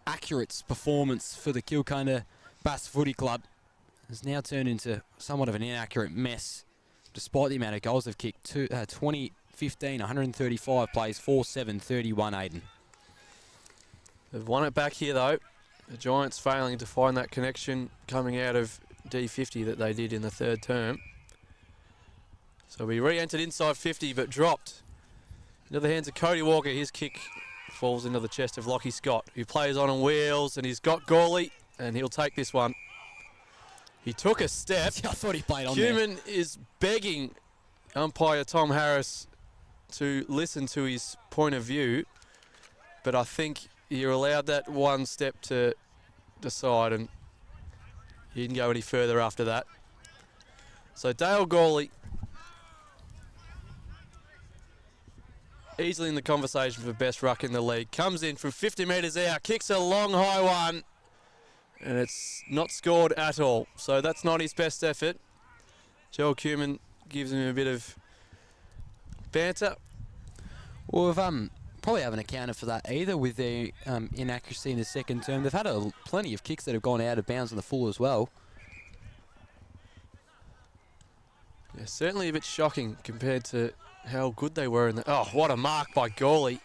accurate performance for the Kilcunda Bass Footy Club has now turned into somewhat of an inaccurate mess, despite the amount of goals they've kicked. 2015, 135 plays, 4-7-31, Aiden. They've won it back here though. The Giants failing to find that connection coming out of D50 that they did in the third term. So we re-entered inside 50 but dropped into the hands of Cody Walker. His kick falls into the chest of Lockie Scott, who plays on wheels, and he's got Gawley, and he'll take this one. He took a step. I thought he played on there. Cumin is begging umpire Tom Harris to listen to his point of view, but I think you're allowed that one step to decide, and he didn't go any further after that. So Dale Gawley, easily in the conversation for best ruck in the league, comes in from 50 metres out, kicks a long high one, and it's not scored at all. So that's not his best effort. Joel Cumin gives him a bit of banter. Well, we've probably haven't accounted for that either with their inaccuracy in the second term. They've had plenty of kicks that have gone out of bounds on the full as well. Yeah, certainly a bit shocking compared to how good they were in the... Oh, what a mark by Gawley.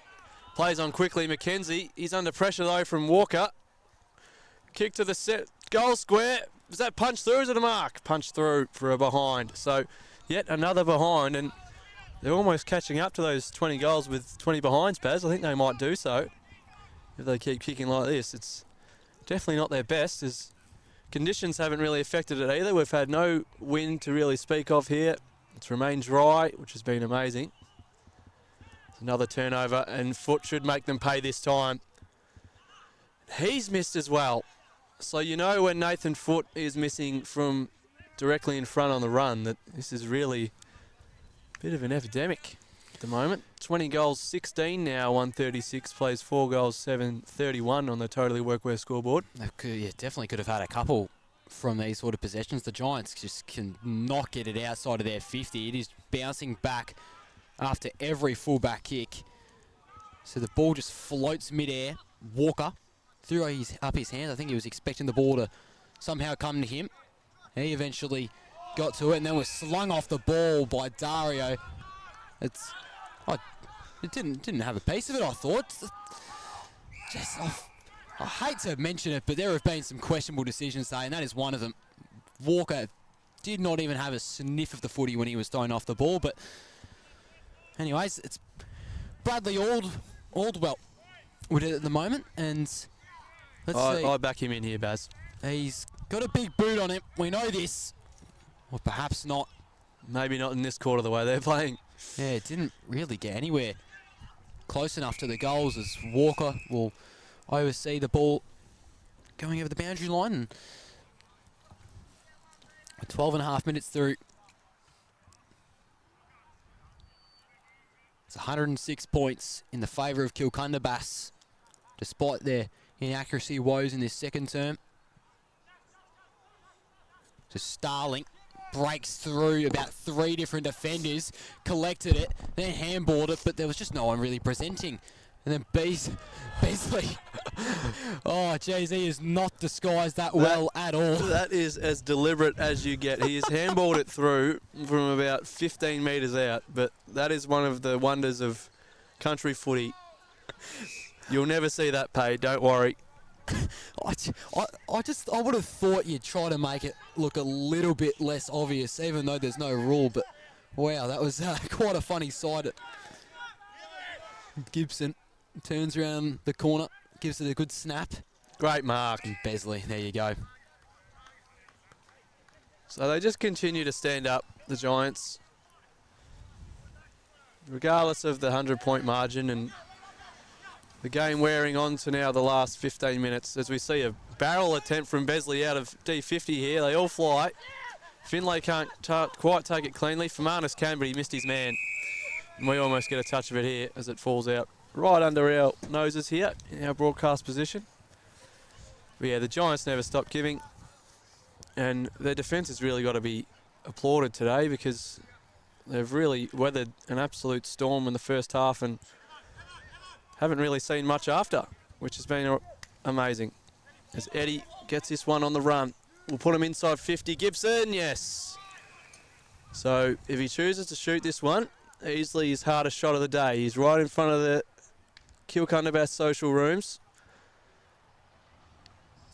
Plays on quickly, McKenzie. He's under pressure though from Walker. Kick to the set, goal square. Is that punch through or is it a mark? Punch through for a behind. So yet another behind, and they're almost catching up to those 20 goals with 20 behinds, Paz. I think they might do so if they keep kicking like this. It's definitely not their best, as conditions haven't really affected it either. We've had no wind to really speak of here. It's remained dry, which has been amazing. Another turnover, and Foot should make them pay this time. He's missed as well. So you know when Nathan Foote is missing from directly in front on the run that this is really a bit of an epidemic at the moment. 20 goals, 16 now, 136, plays 4 goals, 731 on the Totally Workwear scoreboard. They definitely could have had a couple from these sort of possessions. The Giants just cannot get it outside of their 50. It is bouncing back after every fullback kick. So the ball just floats mid-air. Walker threw up his hands. I think he was expecting the ball to somehow come to him. He eventually got to it and then was slung off the ball by Dario. It didn't have a piece of it, I thought. I hate to mention it, but there have been some questionable decisions today, and that is one of them. Walker did not even have a sniff of the footy when he was thrown off the ball, but anyways, it's Bradley Aldwell with it at the moment, and let's see. I back him in here, Baz. He's got a big boot on him. We know this. Or perhaps not. Maybe not in this quarter the way they're playing. Yeah, it didn't really get anywhere close enough to the goals as Walker will oversee the ball going over the boundary line. And 12 and a half minutes through. It's 106 points in the favour of Kilcunda Bass, despite their inaccuracy woes in this second term. So Starling breaks through about 3 different defenders, collected it, then handballed it, but there was just no one really presenting. And then Beasley. Oh, jeez, he has not disguised that well at all. That is as deliberate as you get. He has handballed it through from about 15 metres out, but that is one of the wonders of country footy. You'll never see that paid, don't worry. I would have thought you'd try to make it look a little bit less obvious, even though there's no rule, but wow, that was quite a funny sight. Gibson turns around the corner, gives it a good snap. Great mark. And Beasley, there you go. So they just continue to stand up, the Giants, regardless of the 100-point margin, and the game wearing on to now the last 15 minutes as we see a barrel attempt from Beasley out of D50 here. They all fly. Finlay can't quite take it cleanly. Fermanus can, but he missed his man. And we almost get a touch of it here as it falls out right under our noses here in our broadcast position. But yeah, the Giants never stop giving. And their defence has really got to be applauded today because they've really weathered an absolute storm in the first half and haven't really seen much after, which has been amazing. As Eddie gets this one on the run. We'll put him inside 50. Gibson, yes. So if he chooses to shoot this one, easily his hardest shot of the day. He's right in front of the Kilcunda Bass social rooms.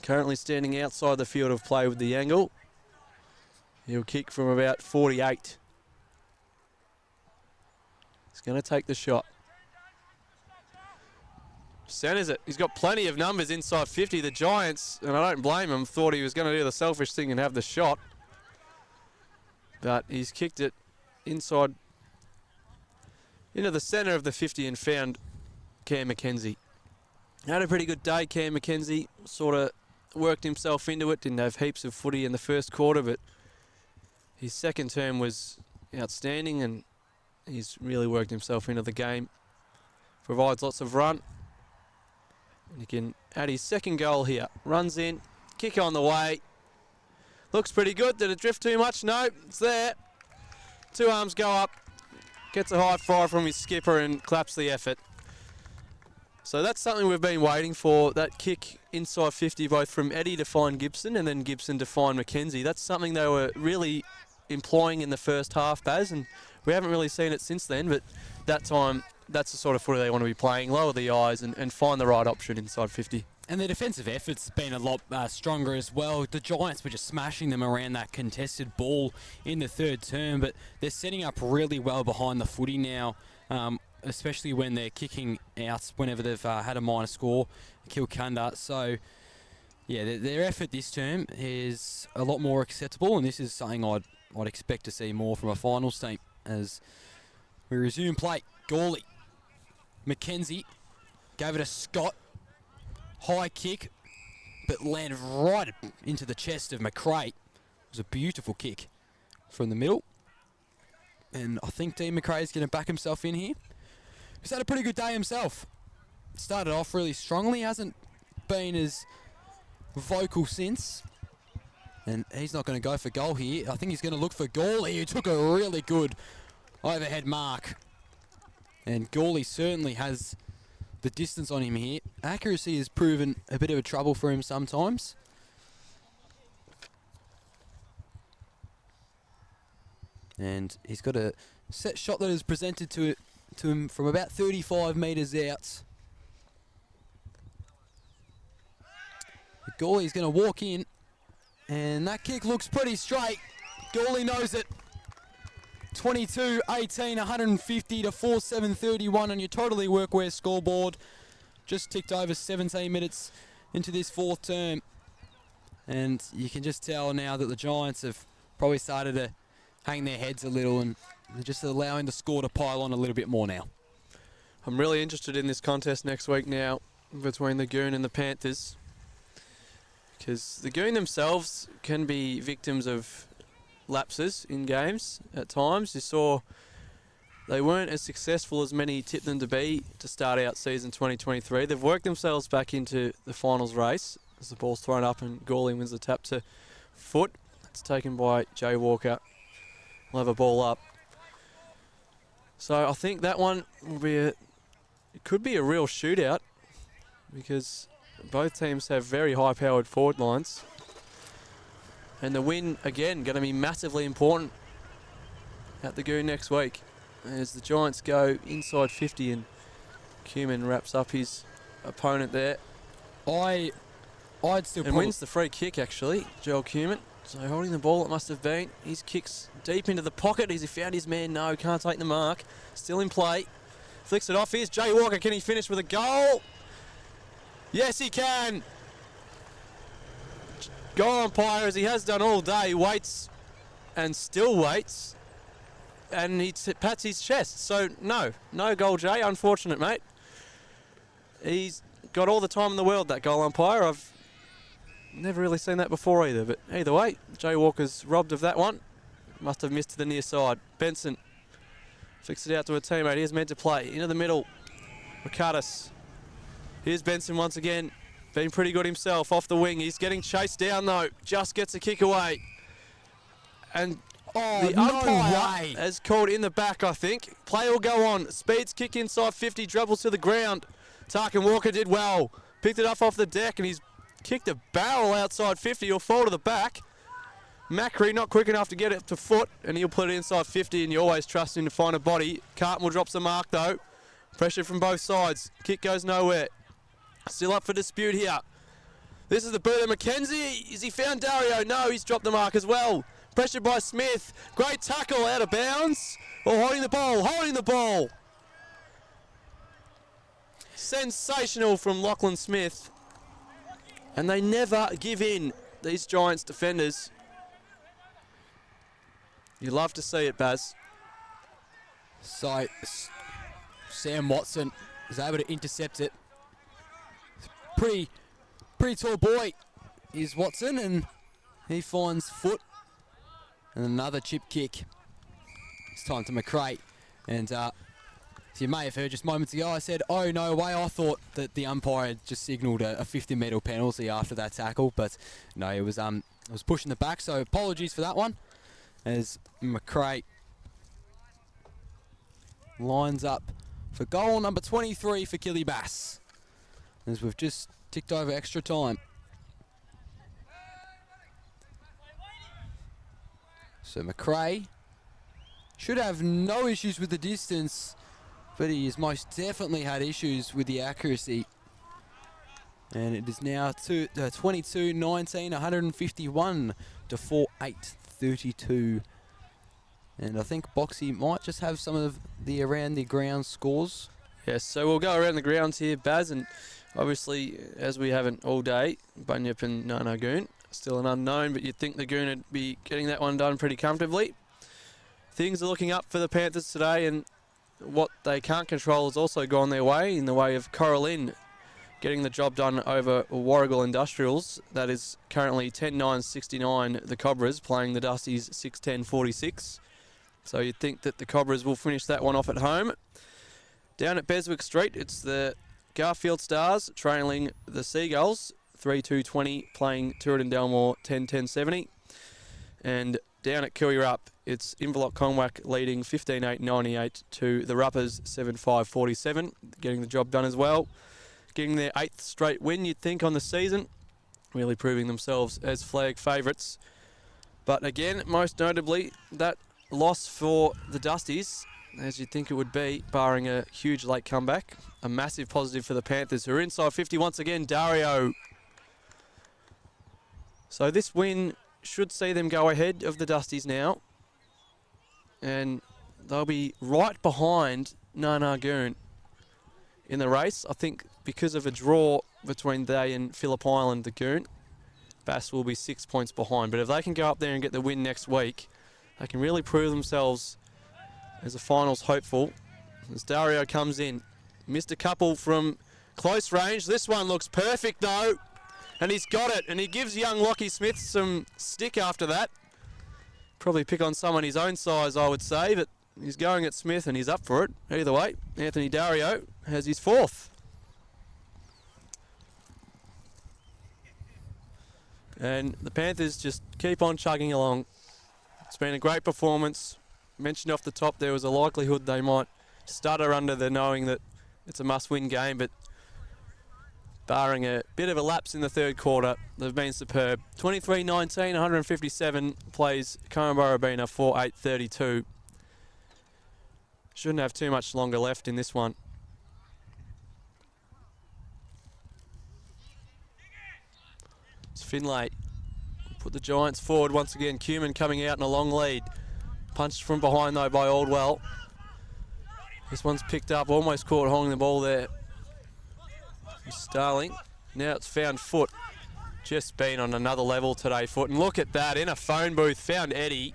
Currently standing outside the field of play with the angle. He'll kick from about 48. He's going to take the shot. Centers it. He's got plenty of numbers inside 50. The Giants, and I don't blame him, thought he was going to do the selfish thing and have the shot. But he's kicked it inside into the centre of the 50 and found Cam McKenzie. Had a pretty good day, Cam McKenzie. Sort of worked himself into it. Didn't have heaps of footy in the first quarter, but his second term was outstanding and he's really worked himself into the game. Provides lots of run. And he can add his second goal here. Runs in, kick on the way. Looks pretty good. Did it drift too much? No, it's there. 2 arms go up. Gets a high five from his skipper and claps the effort. So that's something we've been waiting for. That kick inside 50, both from Eddie to find Gibson and then Gibson to find McKenzie. That's something they were really employing in the first half, Baz, and we haven't really seen it since then, but that time, that's the sort of footy they want to be playing. Lower the eyes and find the right option inside 50. And the defensive effort's been a lot stronger as well. The Giants were just smashing them around that contested ball in the third term, but they're setting up really well behind the footy now, especially when they're kicking out whenever they've had a minor score, Kilcunda. So, yeah, their effort this term is a lot more acceptable, and this is something I'd expect to see more from a finals team as we resume play. Gawley. McKenzie gave it a Scott. High kick. but landed right into the chest of McRae. It was a beautiful kick from the middle. And I think Dean McRae is going to back himself in here. He's had a pretty good day himself. Started off really strongly, hasn't been as vocal since. And he's not going to go for goal here. I think he's going to look for Gawley, who took a really good overhead mark. And Gawley certainly has the distance on him here. Accuracy has proven a bit of a trouble for him sometimes. And he's got a set shot that is presented to him from about 35 metres out. Gawley's going to walk in, and that kick looks pretty straight. Gawley knows it. 22-18, 150 to 47-31 on your Totally Workwear scoreboard. Just ticked over 17 minutes into this fourth term. And you can just tell now that the Giants have probably started to hang their heads a little, and they're just allowing the score to pile on a little bit more now. I'm really interested in this contest next week now between the Goon and the Panthers, because the Goon themselves can be victims of lapses in games at times. You saw they weren't as successful as many tipped them to be to start out season 2023. They've worked themselves back into the finals race as the ball's thrown up and Gawley wins the tap to foot. It's taken by Jay Walker. We'll have a ball up. So I think that one will be it could be a real shootout, because both teams have very high-powered forward lines. And the win, again, going to be massively important at the Goon next week as the Giants go inside 50 and Cumin wraps up his opponent there. I'd still and wins the free kick, actually, Joel Cumin. So holding the ball, it must have been. His kicks deep into the pocket. Has he found his man? No, can't take the mark. Still in play. Flicks it off. Here's Jay Walker. Can he finish with a goal? Yes, he can. Goal umpire, as he has done all day, waits and still waits. And he pats his chest. So, no goal, Jay. Unfortunate, mate. He's got all the time in the world, that goal umpire. I've never really seen that before either. But either way, Jay Walker's robbed of that one. Must have missed to the near side. Benson flicks it out to a teammate. Here's meant to play. Into the middle. Ricardis. Here's Benson once again. Been pretty good himself off the wing. He's getting chased down though. Just gets a kick away. And the umpire has called in the back, I think. Play will go on. Speeds kick inside 50. Dribbles to the ground. Tarkin Walker did well. Picked it up off the deck and he's kicked a barrel outside 50. He'll fall to the back. Macri not quick enough to get it to foot, and he'll put it inside 50, and you always trust him to find a body. Cartmore drops the mark though. Pressure from both sides. Kick goes nowhere. Still up for dispute here. This is the boot of McKenzie. Has he found Dario? No, he's dropped the mark as well. Pressured by Smith. Great tackle out of bounds. Or holding the ball. Holding the ball. Sensational from Lachlan Smith. And they never give in, these Giants defenders. You love to see it, Baz. So, Sam Watson is able to intercept it. Pretty tall boy is Watson, and he finds foot. And another chip kick. It's time to McRae. And so you may have heard just moments ago, I said, oh, no way. I thought that the umpire had just signalled a 50-metre penalty after that tackle. But no, it was pushing the back. So apologies for that one. As McRae lines up for goal number 23 for Kirribass. As we've just ticked over extra time. So McRae should have no issues with the distance, but he has most definitely had issues with the accuracy. And it is now 22-19, 151 to 48-32. And I think Boxy might just have some of the around the ground scores. Yes, so we'll go around the grounds here, Baz, and obviously, as we haven't all day, Bunyip and Nano Goon, still an unknown, but you'd think the Goon would be getting that one done pretty comfortably. Things are looking up for the Panthers today, and what they can't control has also gone their way in the way of Coralin getting the job done over Warragul Industrials. That is currently 10-9-69, the Cobras, playing the Dusties 6-10-46. So you'd think that the Cobras will finish that one off at home. Down at Beswick Street, it's the Garfield Stars trailing the Seagulls 3-2-20, playing Tooradin Delmore 10-10-70. And down at Kooyurup, it's Inverloch Conwack leading 15-8-98 to the Ruppers 7-5-47, getting the job done as well. Getting their 8th straight win, you'd think, on the season. Really proving themselves as flag favourites. But again, most notably, that loss for the Dusties, as you'd think it would be, barring a huge late comeback. A massive positive for the Panthers, who are inside 50 once again. Dario. So this win should see them go ahead of the Dusties now. And they'll be right behind Narnagoon in the race. I think because of a draw between they and Phillip Island, the Goon, Bass will be 6 points behind. But if they can go up there and get the win next week, they can really prove themselves as a finals hopeful. As Dario comes in, missed a couple from close range. This one looks perfect though, and he's got it. And he gives young Lockie Smith some stick after that. Probably pick on someone his own size, I would say, but he's going at Smith and he's up for it. Either way, Anthony Dario has his 4th. And the Panthers just keep on chugging along. It's been a great performance. Mentioned off the top there was a likelihood they might stutter under the knowing that it's a must-win game, but barring a bit of a lapse in the third quarter, they've been superb. 23-19, 157 plays Korumburra-Bena 4-8-32. Shouldn't have too much longer left in this one. It's Finlay. Put the Giants forward once again. Cumin coming out in a long lead. Punched from behind though by Aldwell. This one's picked up, almost caught holding the ball there. Starling. Now it's found Foot. Just been on another level today, Foot. And look at that, in a phone booth, found Eddie.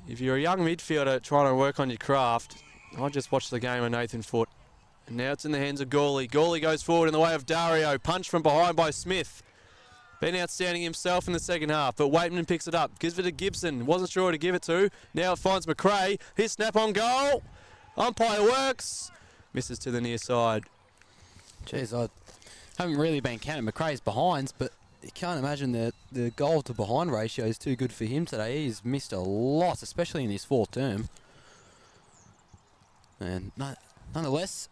If you're a young midfielder trying to work on your craft, I'd just watch the game of Nathan Foot. And now it's in the hands of Gawley. Gawley goes forward in the way of Dario. Punched from behind by Smith. Been outstanding himself in the second half, but Waitman picks it up. Gives it to Gibson. Wasn't sure who to give it to. Now it finds McRae. His snap on goal. Umpire works. Misses to the near side. Jeez, I haven't really been counting McRae's behinds, but you can't imagine that the goal to behind ratio is too good for him today. He's missed a lot, especially in his 4th term. And nonetheless,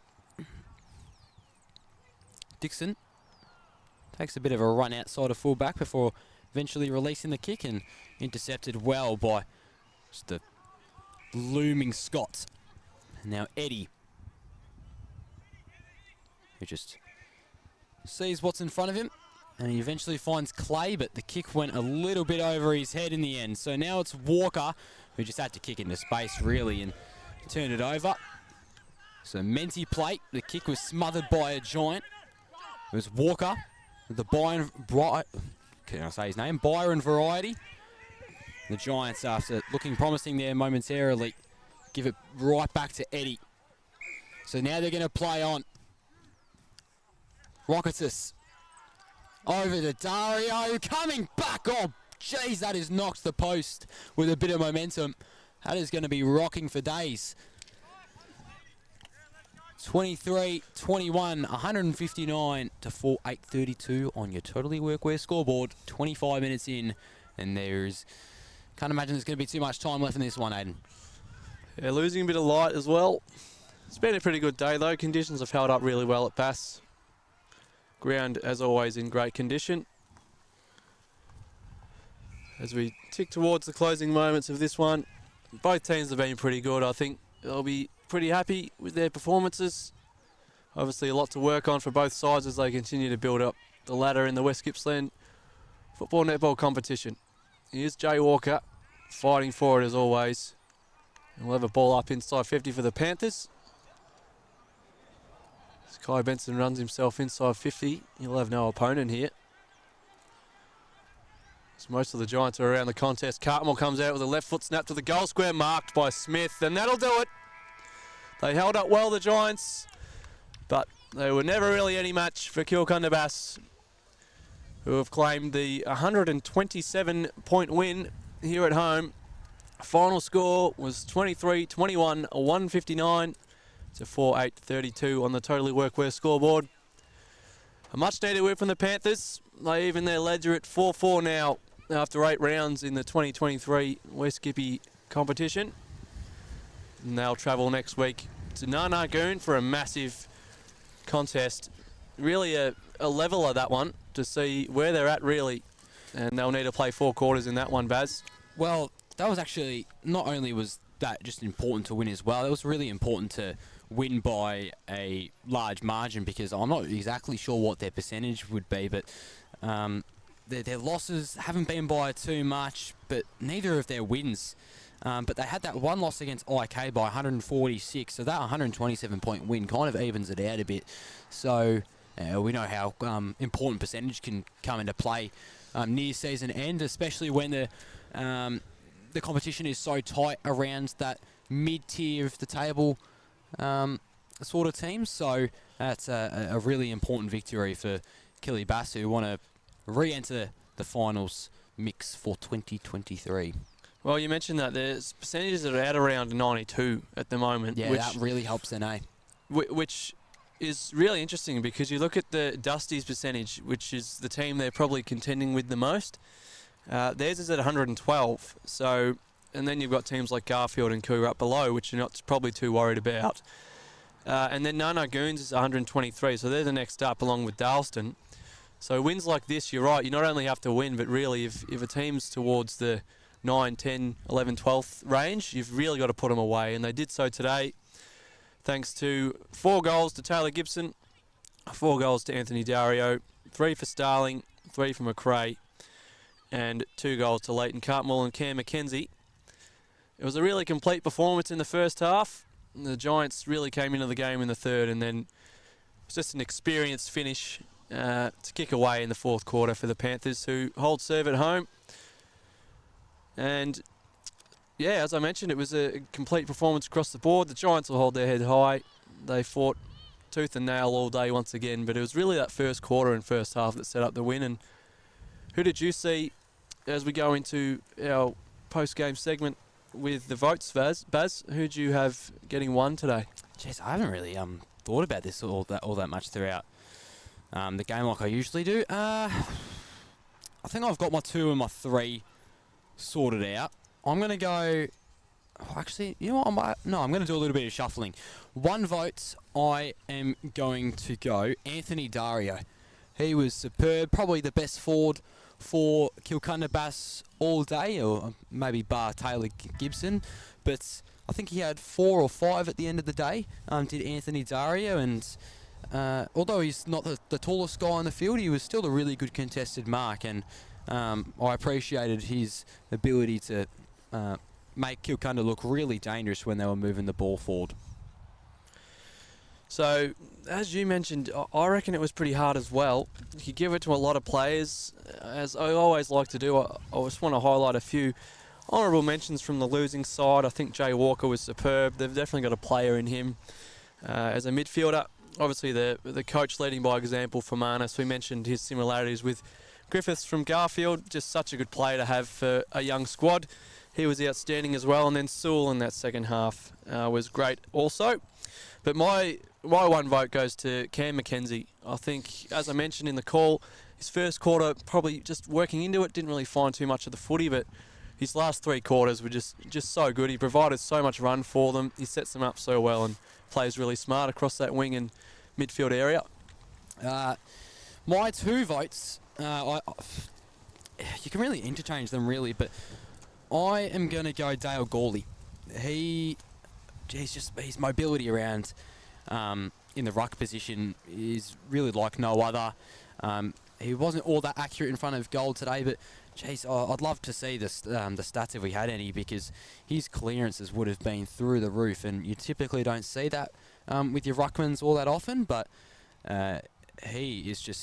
Dixon takes a bit of a run outside of fullback before eventually releasing the kick, and intercepted well by just the looming Scots. And now Eddie, who just sees what's in front of him, and he eventually finds Clay, but the kick went a little bit over his head in the end. So now it's Walker, who just had to kick into space really and turn it over. So Menti plate, the kick was smothered by a Giant. It was Walker, the Byron variety. The Giants, after looking promising there momentarily, give it right back to Eddie. So now they're going to play on. Rocketus over to Dario, coming back. Oh, jeez, that has knocked the post with a bit of momentum. That is going to be rocking for days. 23-21, 159 to 4-8-32 on your Totally Workwear scoreboard. 25 minutes in, and can't imagine there's going to be too much time left in this one, Aiden. Yeah, losing a bit of light as well. It's been a pretty good day though. Conditions have held up really well at Bass. Ground, as always, in great condition. As we tick towards the closing moments of this one, both teams have been pretty good. I think they'll be pretty happy with their performances. Obviously a lot to work on for both sides as they continue to build up the ladder in the West Gippsland football netball competition. Here's Jay Walker fighting for it as always. And we'll have a ball up inside 50 for the Panthers. As Kai Benson runs himself inside 50, he'll have no opponent here. As most of the Giants are around the contest. Cartmore comes out with a left foot snap to the goal square, marked by Smith, and that'll do it. They held up well, the Giants, but They were never really any match for Kilcundabass, who have claimed the 127-point win here at home. Final score was 23-21, 159 to 4-8-32 on the Totally Workwear scoreboard. A much needed win from the Panthers. They even their ledger at 4-4 now after 8 rounds in the 2023 West Gippy competition. And they'll travel next week to Narnagoon for a massive contest. Really a leveler, that one, to see where they're at really. And they'll need to play 4 quarters in that one, Baz. Well, that was actually, not only was that just important to win as well, it was really important to win by a large margin, because I'm not exactly sure what their percentage would be, but their losses haven't been by too much, but neither of their wins. But they had that one loss against IK by 146, so that 127-point win kind of evens it out a bit. So we know how important percentage can come into play near season end, especially when the competition is so tight around that mid-tier of the table sort of teams. So that's a really important victory for Kirribass, who want to re-enter the finals mix for 2023. Well, you mentioned that there's percentages that are at around 92 at the moment. Yeah, which, that really helps them, eh? which is really interesting, because you look at the Dusties percentage, which is the team they're probably contending with the most. Theirs is at 112. So, and then you've got teams like Garfield and Cougar up below, which you're not probably too worried about. And then Narnagoons is 123, so they're the next up along with Darlston. So wins like this, you're right, you not only have to win, but really if a team's towards the 9, 10, 11, 12th range, you've really got to put them away. And they did so today, thanks to 4 goals to Taylor Gibson, 4 goals to Anthony Dario, 3 for Starling, 3 for McRae, and 2 goals to Leighton Cartmell and Cam McKenzie. It was a really complete performance in the first half. The Giants really came into the game in the third, and then it was just an experienced finish to kick away in the fourth quarter for the Panthers, who hold serve at home. And yeah, as I mentioned, it was a complete performance across the board. The Giants will hold their head high. They fought tooth and nail all day once again, but it was really that first quarter and first half that set up the win. And who did you see as we go into our post-game segment with the votes, Baz? Who'd you have getting 1 today? Jeez, I haven't really thought about this all that much throughout the game like I usually do. I think I've got my 2 and my 3 sorted out. I'm going to go... Actually, you know what? I'm going to do a little bit of shuffling. 1 vote, I am going to go Anthony Dario. He was superb, probably the best forward for Kilcundabass all day, or maybe bar Taylor Gibson. But I think he had 4 or 5 at the end of the day, did Anthony Dario. And although he's not the tallest guy on the field, he was still a really good contested mark. And I appreciated his ability to make Kilcunda look really dangerous when they were moving the ball forward. So, as you mentioned, I reckon it was pretty hard as well. You give it to a lot of players, as I always like to do. I just want to highlight a few honourable mentions from the losing side. I think Jay Walker was superb. They've definitely got a player in him as a midfielder. Obviously, the coach leading by example for Marnus. We mentioned his similarities with Griffiths from Garfield. Just such a good player to have for a young squad. He was outstanding as well. And then Sewell in that second half was great also. But my 1 vote goes to Cam McKenzie. I think, as I mentioned in the call, his first quarter probably just working into it, didn't really find too much of the footy, but his last 3 quarters were just so good. He provided so much run for them. He sets them up so well and plays really smart across that wing and midfield area. My 2 votes, you can really interchange them really, but I am going to go Dale Gawley. His mobility around in the ruck position is really like no other. He wasn't all that accurate in front of goal today, but geez, I'd love to see the stats if we had any, because his clearances would have been through the roof, and you typically don't see that with your ruckmans all that often. But he's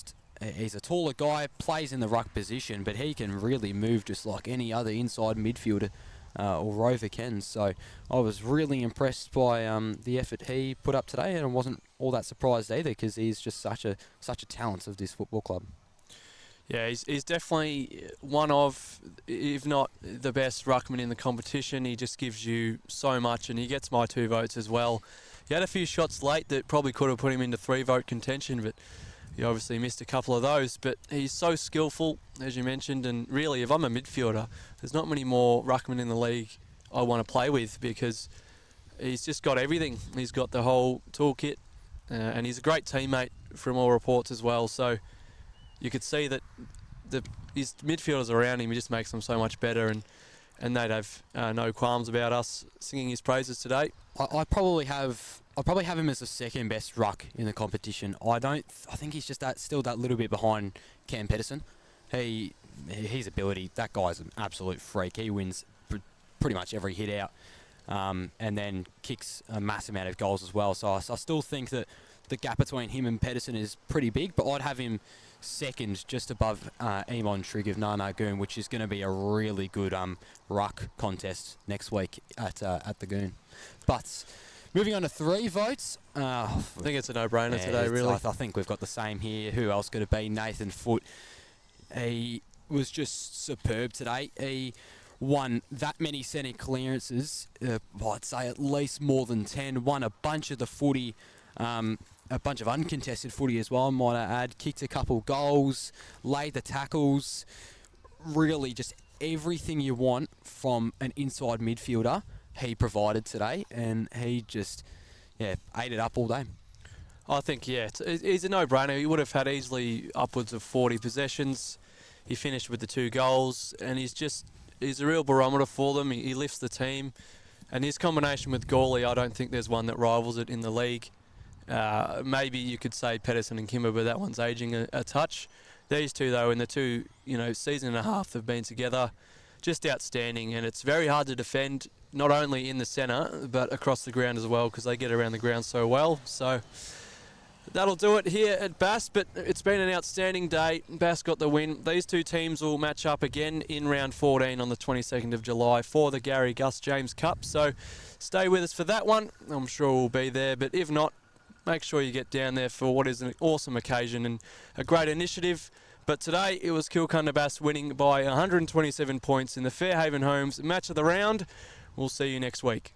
a taller guy, plays in the ruck position, but he can really move just like any other inside midfielder or rover can. So I was really impressed by the effort he put up today, and I wasn't all that surprised either, because he's just such a talent of this football club. Yeah, he's definitely one of, if not the best ruckman in the competition. He just gives you so much, and he gets my 2 votes as well. He had a few shots late that probably could have put him into 3-vote contention, but he obviously missed a couple of those. But he's so skillful, as you mentioned, and really, if I'm a midfielder, there's not many more ruckmen in the league I want to play with, because he's just got everything. He's got the whole toolkit, and he's a great teammate from all reports as well. So you could see that his midfielders around him, he just makes them so much better, and they'd have no qualms about us singing his praises today. I probably have him as the second best ruck in the competition. I think he's just still that little bit behind Cam Pedersen. His ability, that guy's an absolute freak. He wins pretty much every hit out, and then kicks a massive amount of goals as well. So I still think that the gap between him and Pedersen is pretty big, but I'd have him second, just above Eamon Trigg of Nana Goon, which is going to be a really good ruck contest next week at the Goon. But moving on to 3 votes. I think it's a no-brainer today, really. I think we've got the same here. Who else could it be? Nathan Foote. He was just superb today. He won that many centre clearances, I'd say at least more than 10, won a bunch of the footy, a bunch of uncontested footy as well, might I add, kicked a couple goals, laid the tackles, really just everything you want from an inside midfielder he provided today, and he just, ate it up all day. I think, he's a no-brainer. He would have had easily upwards of 40 possessions. He finished with the 2 goals, and he's a real barometer for them. He lifts the team, and his combination with Gawley, I don't think there's one that rivals it in the league. Maybe you could say Pedersen and Kimber, but that one's aging a touch. These two, though, in the 2 season and a half they've been together, just outstanding, and it's very hard to defend, not only in the centre but across the ground as well, because they get around the ground so well. So that'll do it here at Bass, but it's been an outstanding day. Bass got the win. These 2 teams will match up again in round 14 on the 22nd of July for the Gary Gus James Cup, so stay with us for that one. I'm sure we'll be there, but if not, make sure you get down there for what is an awesome occasion and a great initiative. But today it was Kilcunda Bass winning by 127 points in the Fairhaven Homes Match of the Round. We'll see you next week.